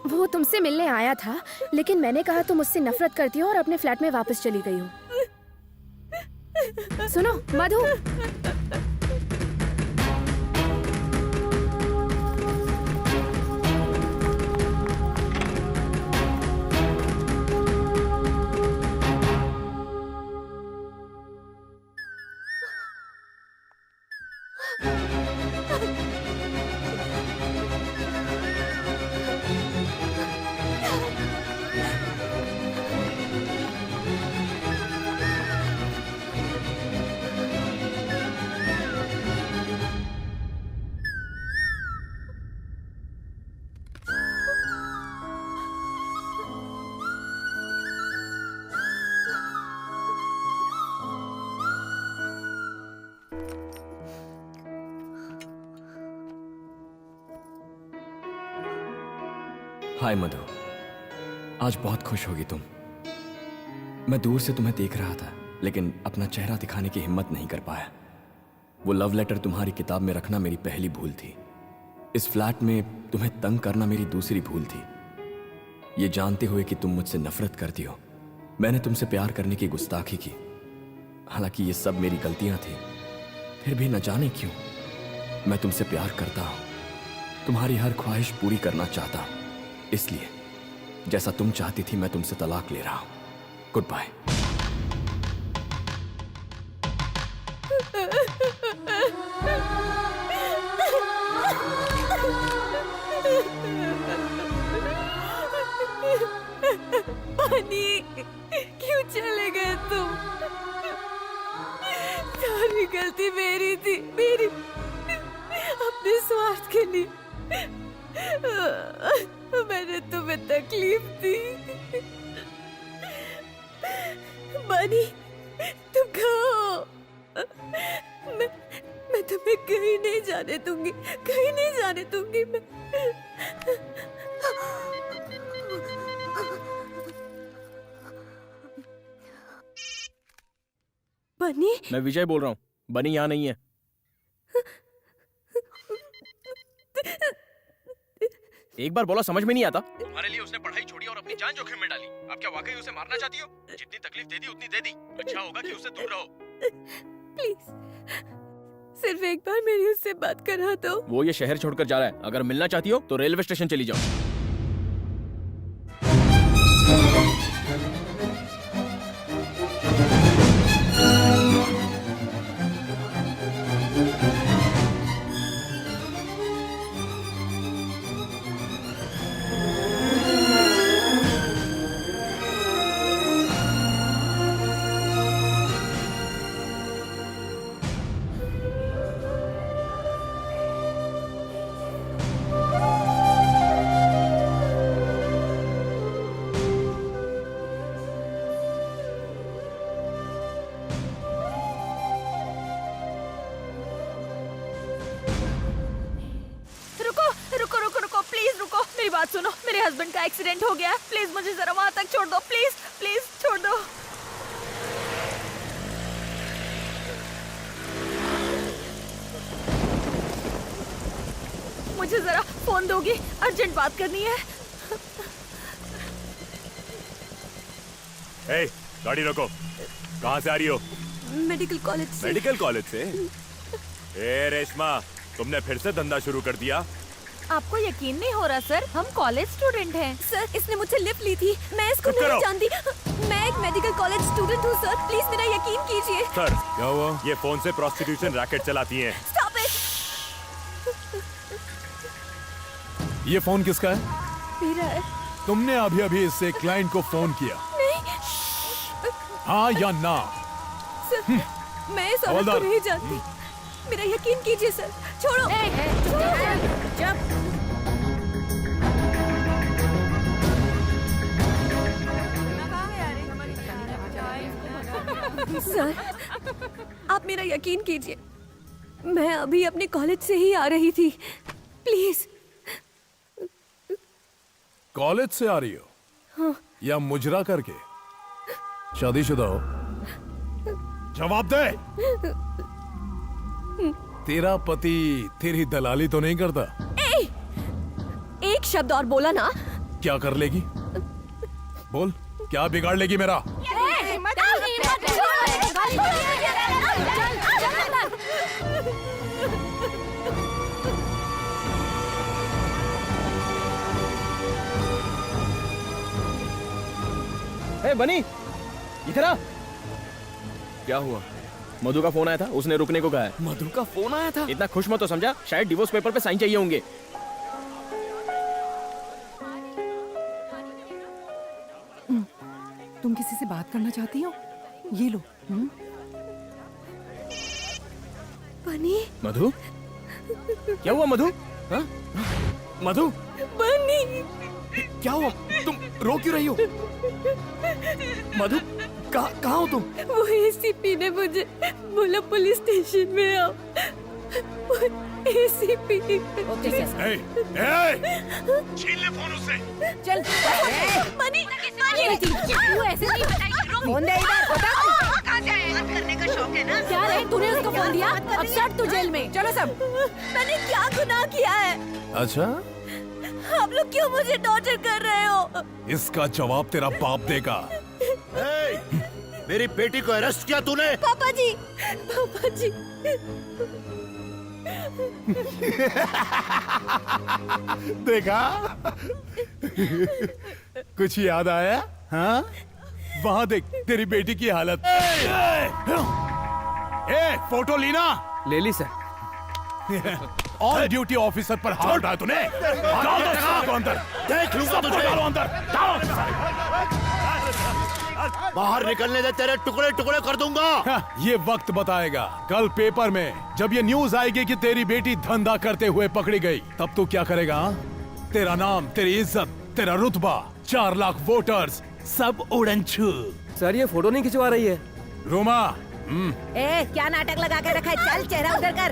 वो तुमसे मिलने आया था, लेकिन मैंने कहा तुम मुझसे नफरत करती हो और अपने फ्लैट में वापस चली गई हो। सुनो मधु,
हाय मधु, आज बहुत खुश होगी तुम। मैं दूर से तुम्हें देख रहा था, लेकिन अपना चेहरा दिखाने की हिम्मत नहीं कर पाया। वो लव लेटर तुम्हारी किताब में रखना मेरी पहली भूल थी। इस फ्लैट में तुम्हें तंग करना मेरी दूसरी भूल थी। ये जानते हुए कि तुम मुझसे नफरत करती हो, मैंने तुमसे प्यार करने की गुस्ताखी की। हालांकि ये सब मेरी गलतियां थी, फिर भी न जाने क्यों मैं तुमसे प्यार करता हूं। तुम्हारी हर ख्वाहिश पूरी करना चाहता हूं, इसलिए जैसा तुम चाहती थी मैं तुमसे तलाक ले रहा हूं। Goodbye.
बनी, क्यों चले गए तुम? सारी गलती मेरी थी, मेरी। अपने स्वार्थ के लिए मैंने तुम्हें तकलीफ दी। बनी, तुम कहो। मैं तुम्हें कहीं नहीं जाने दूंगी, कहीं नहीं जाने दूंगी मैं। बनी,
मैं विजय बोल रहा हूँ। बनी यहाँ नहीं है। एक बार बोला समझ में नहीं आता? तुम्हारे लिए उसने पढ़ाई छोड़ी और अपनी जान जोखिम में डाली। आप क्या वाकई उसे मारना चाहती हो? जितनी तकलीफ दे दी उतनी दे दी। अच्छा होगा कि उससे दूर रहो।
प्लीज, सिर्फ एक बार मेरी उससे बात करा दो।
वो ये शहर छोड़कर जा रहा है। अगर मिलना चाहती हो तो रेलवे स्टेशन चली जाओ।
सुनो, मेरे हस्बैंड का एक्सीडेंट हो गया है। प्लीज मुझे जरा वहां तक छोड़ दो। प्लीज प्लीज छोड़ दो। मुझे जरा फोन दोगी? अर्जेंट बात करनी है।
ए, गाड़ी रोको। कहाँ से आ रही हो?
मेडिकल कॉलेज से।
मेडिकल कॉलेज से? ए रेशमा, तुमने फिर से धंधा शुरू कर दिया?
आपको यकीन नहीं हो रहा सर, हम कॉलेज स्टूडेंट हैं।
सर, इसने मुझसे लिफ्ट ली थी। मैं इसको नहीं जानती। मैं एक मेडिकल कॉलेज स्टूडेंट हूँ सर, प्लीज मेरा यकीन कीजिए।
सर, क्या हुआ? ये फोन से प्रोस्टिट्यूशन रैकेट चलाती हैं।
Stop it.
ये फोन किसका है?
मेरा है।
तुमने अभी अभी इससे क्लाइंट को फोन किया?
नहीं।
हाँ या ना?
सर, मैं इस औरत को नहीं जानती। मेरा यकीन कीजिए सर। छोड़ो। सर, आप मेरा यकीन कीजिए। मैं अभी अपने कॉलेज से ही आ रही थी। प्लीज
कॉलेज से आ रही हो
हाँ।
या मुजरा करके? शादीशुदा हो? जवाब दे। तेरा पति तेरी दलाली तो नहीं करता?
एक शब्द और बोला ना।
क्या कर लेगी? बोल, क्या बिगाड़ लेगी मेरा?
ए बनी, इधर आ। क्या हुआ? मधु का फोन आया था, उसने रुकने को कहा है।
मधु का फोन आया था?
इतना खुश मत हो समझा, शायद डिवोर्स पेपर पे साइन चाहिए होंगे।
तुम किसी से बात करना चाहती हो? ये लो।
बनी।
मधु? क्या हुआ मधु? हाँ? मधु?
बनी।
क्या हुआ? तुम रो क्यों रही हो? मधु, कहाँ हो तुम?
वो एसीपी ने मुझे बोला पुलिस स्टेशन में आओ। एसीपी।
छीन ले फोन उससे।
चल। बनी।
तू ऐसे नहीं बताएगी।
फोन दे इधर। बता।
कहाँ से आया? बात करने का शौक है ना?
क्या रे? तूने उसको फोन दिया? अब सट तू जेल में। चलो सब। मैंने क्या गुनाह किया है?
अच्छा,
आप लोग क्यों मुझे टॉर्चर कर रहे हो?
इसका जवाब तेरा बाप देगा।
मेरी बेटी को अरेस्ट किया तूने?
पापा जी, पापा जी।
देखा? कुछ याद आया? हाँ? वहाँ देख तेरी बेटी की हालत। फोटो लीना।
ले ली सर।
ऑन ड्यूटी ऑफिसर पर हाथ उठाया तूने। डालो तो अंदर।
देख लूंगा तुझे।
डालो अंदर।
बाहर निकलने दे, तेरे टुकड़े टुकड़े कर दूंगा।
ये वक्त बताएगा। कल पेपर में जब ये न्यूज आएगी कि तेरी बेटी धंधा करते हुए पकड़ी गई, तब तू क्या करेगा? तेरा नाम, तेरी इज्जत, तेरा रुतबा, 4 लाख वोटर्स सब उड़न छू।
सर ये फोटो नहीं खिंचवा रही है।
रोमा।
क्या नाटक लगा के रखा है? चल चेहरा उधर कर।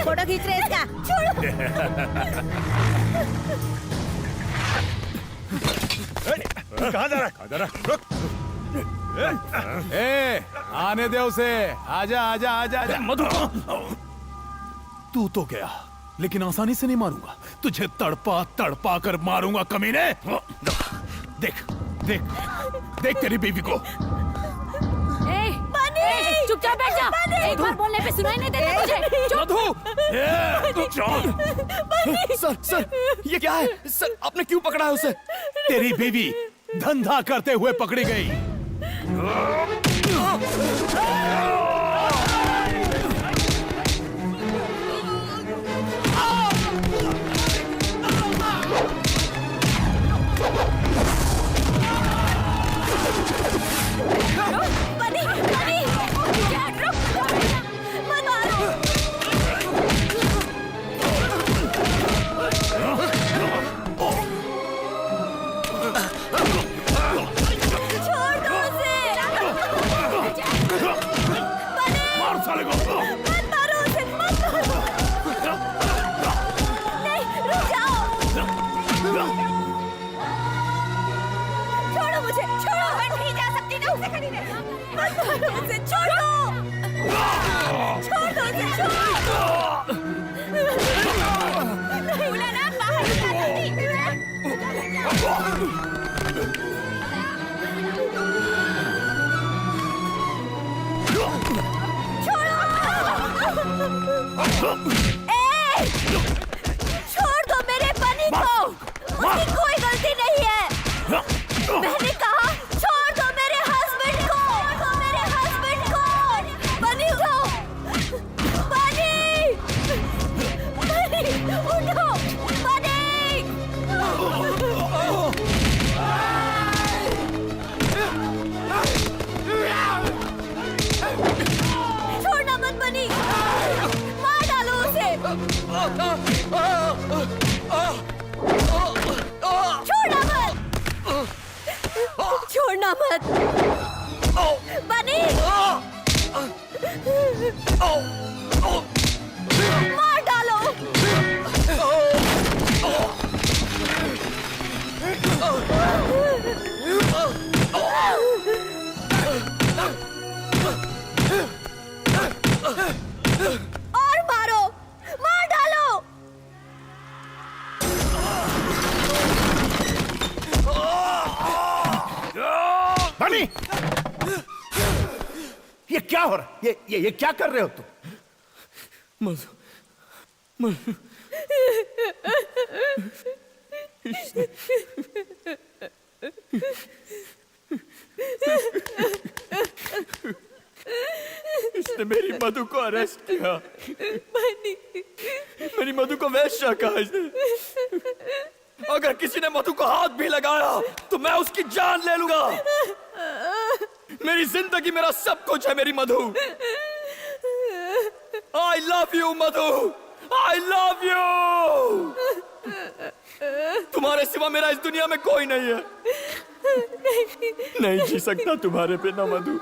फोटो खींच रहे इसका।
कहाँ जा रहा है? रुक। आने दे उसे। आजा आजा आजा आजा। मधु, तू तो गया, लेकिन आसानी से नहीं मारूंगा। तुझे तड़पा तड़पा कर मारूंगा कमीने। देख देख देख तेरी बीवी को।
चुपचाप बैठ जा। एक बार बोलने पे सुनाई नहीं देता तुझे।
मधु! सर सर, ये क्या है? सर, आपने क्यों पकड़ा है उसे?
तेरी बीवी धंधा करते हुए पकड़ी गई।
छोड़ो मुझे, छोड़ो। मैं नहीं जा सकती ना उसे खरीदने। मत मारो उसे, छोड़ो। छोड़ दो उसे, छोड़ो। बोला ना बाहर छोड़ दो मेरे बनी को। उसकी कोई गलती नहीं है। मैंने कहा छोड़ दो मेरे हस्बैंड को। छोड़ दो मेरे हस्बैंड को। बनी उठो। बनी, बनी उठो। बनी। छोड़ना मत बनी। मार डालो उसे। छोड़ना मत बनी। मार डालो।
बनी, ये क्या हो रहा है? ये क्या कर रहे हो तुम?
मधु इसने मेरी मधु को अरेस्ट किया। मेरी मधु को वैश्या कहा इसने। अगर किसी ने मधु को हाथ भी लगाया तो मैं उसकी जान ले लूंगा। मेरी जिंदगी मेरा सब कुछ है मेरी मधु। I love you Madhu, I love you। तुम्हारे सिवा मेरा इस दुनिया में कोई नहीं है। नहीं जी सकता तुम्हारे बिना मधु।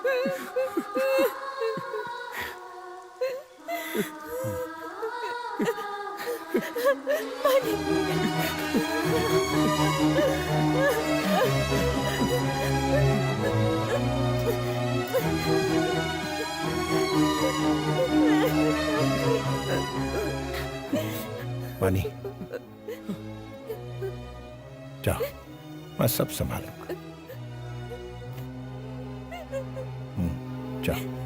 बनी, जाओ, मैं सब संभालूंगा। जाओ।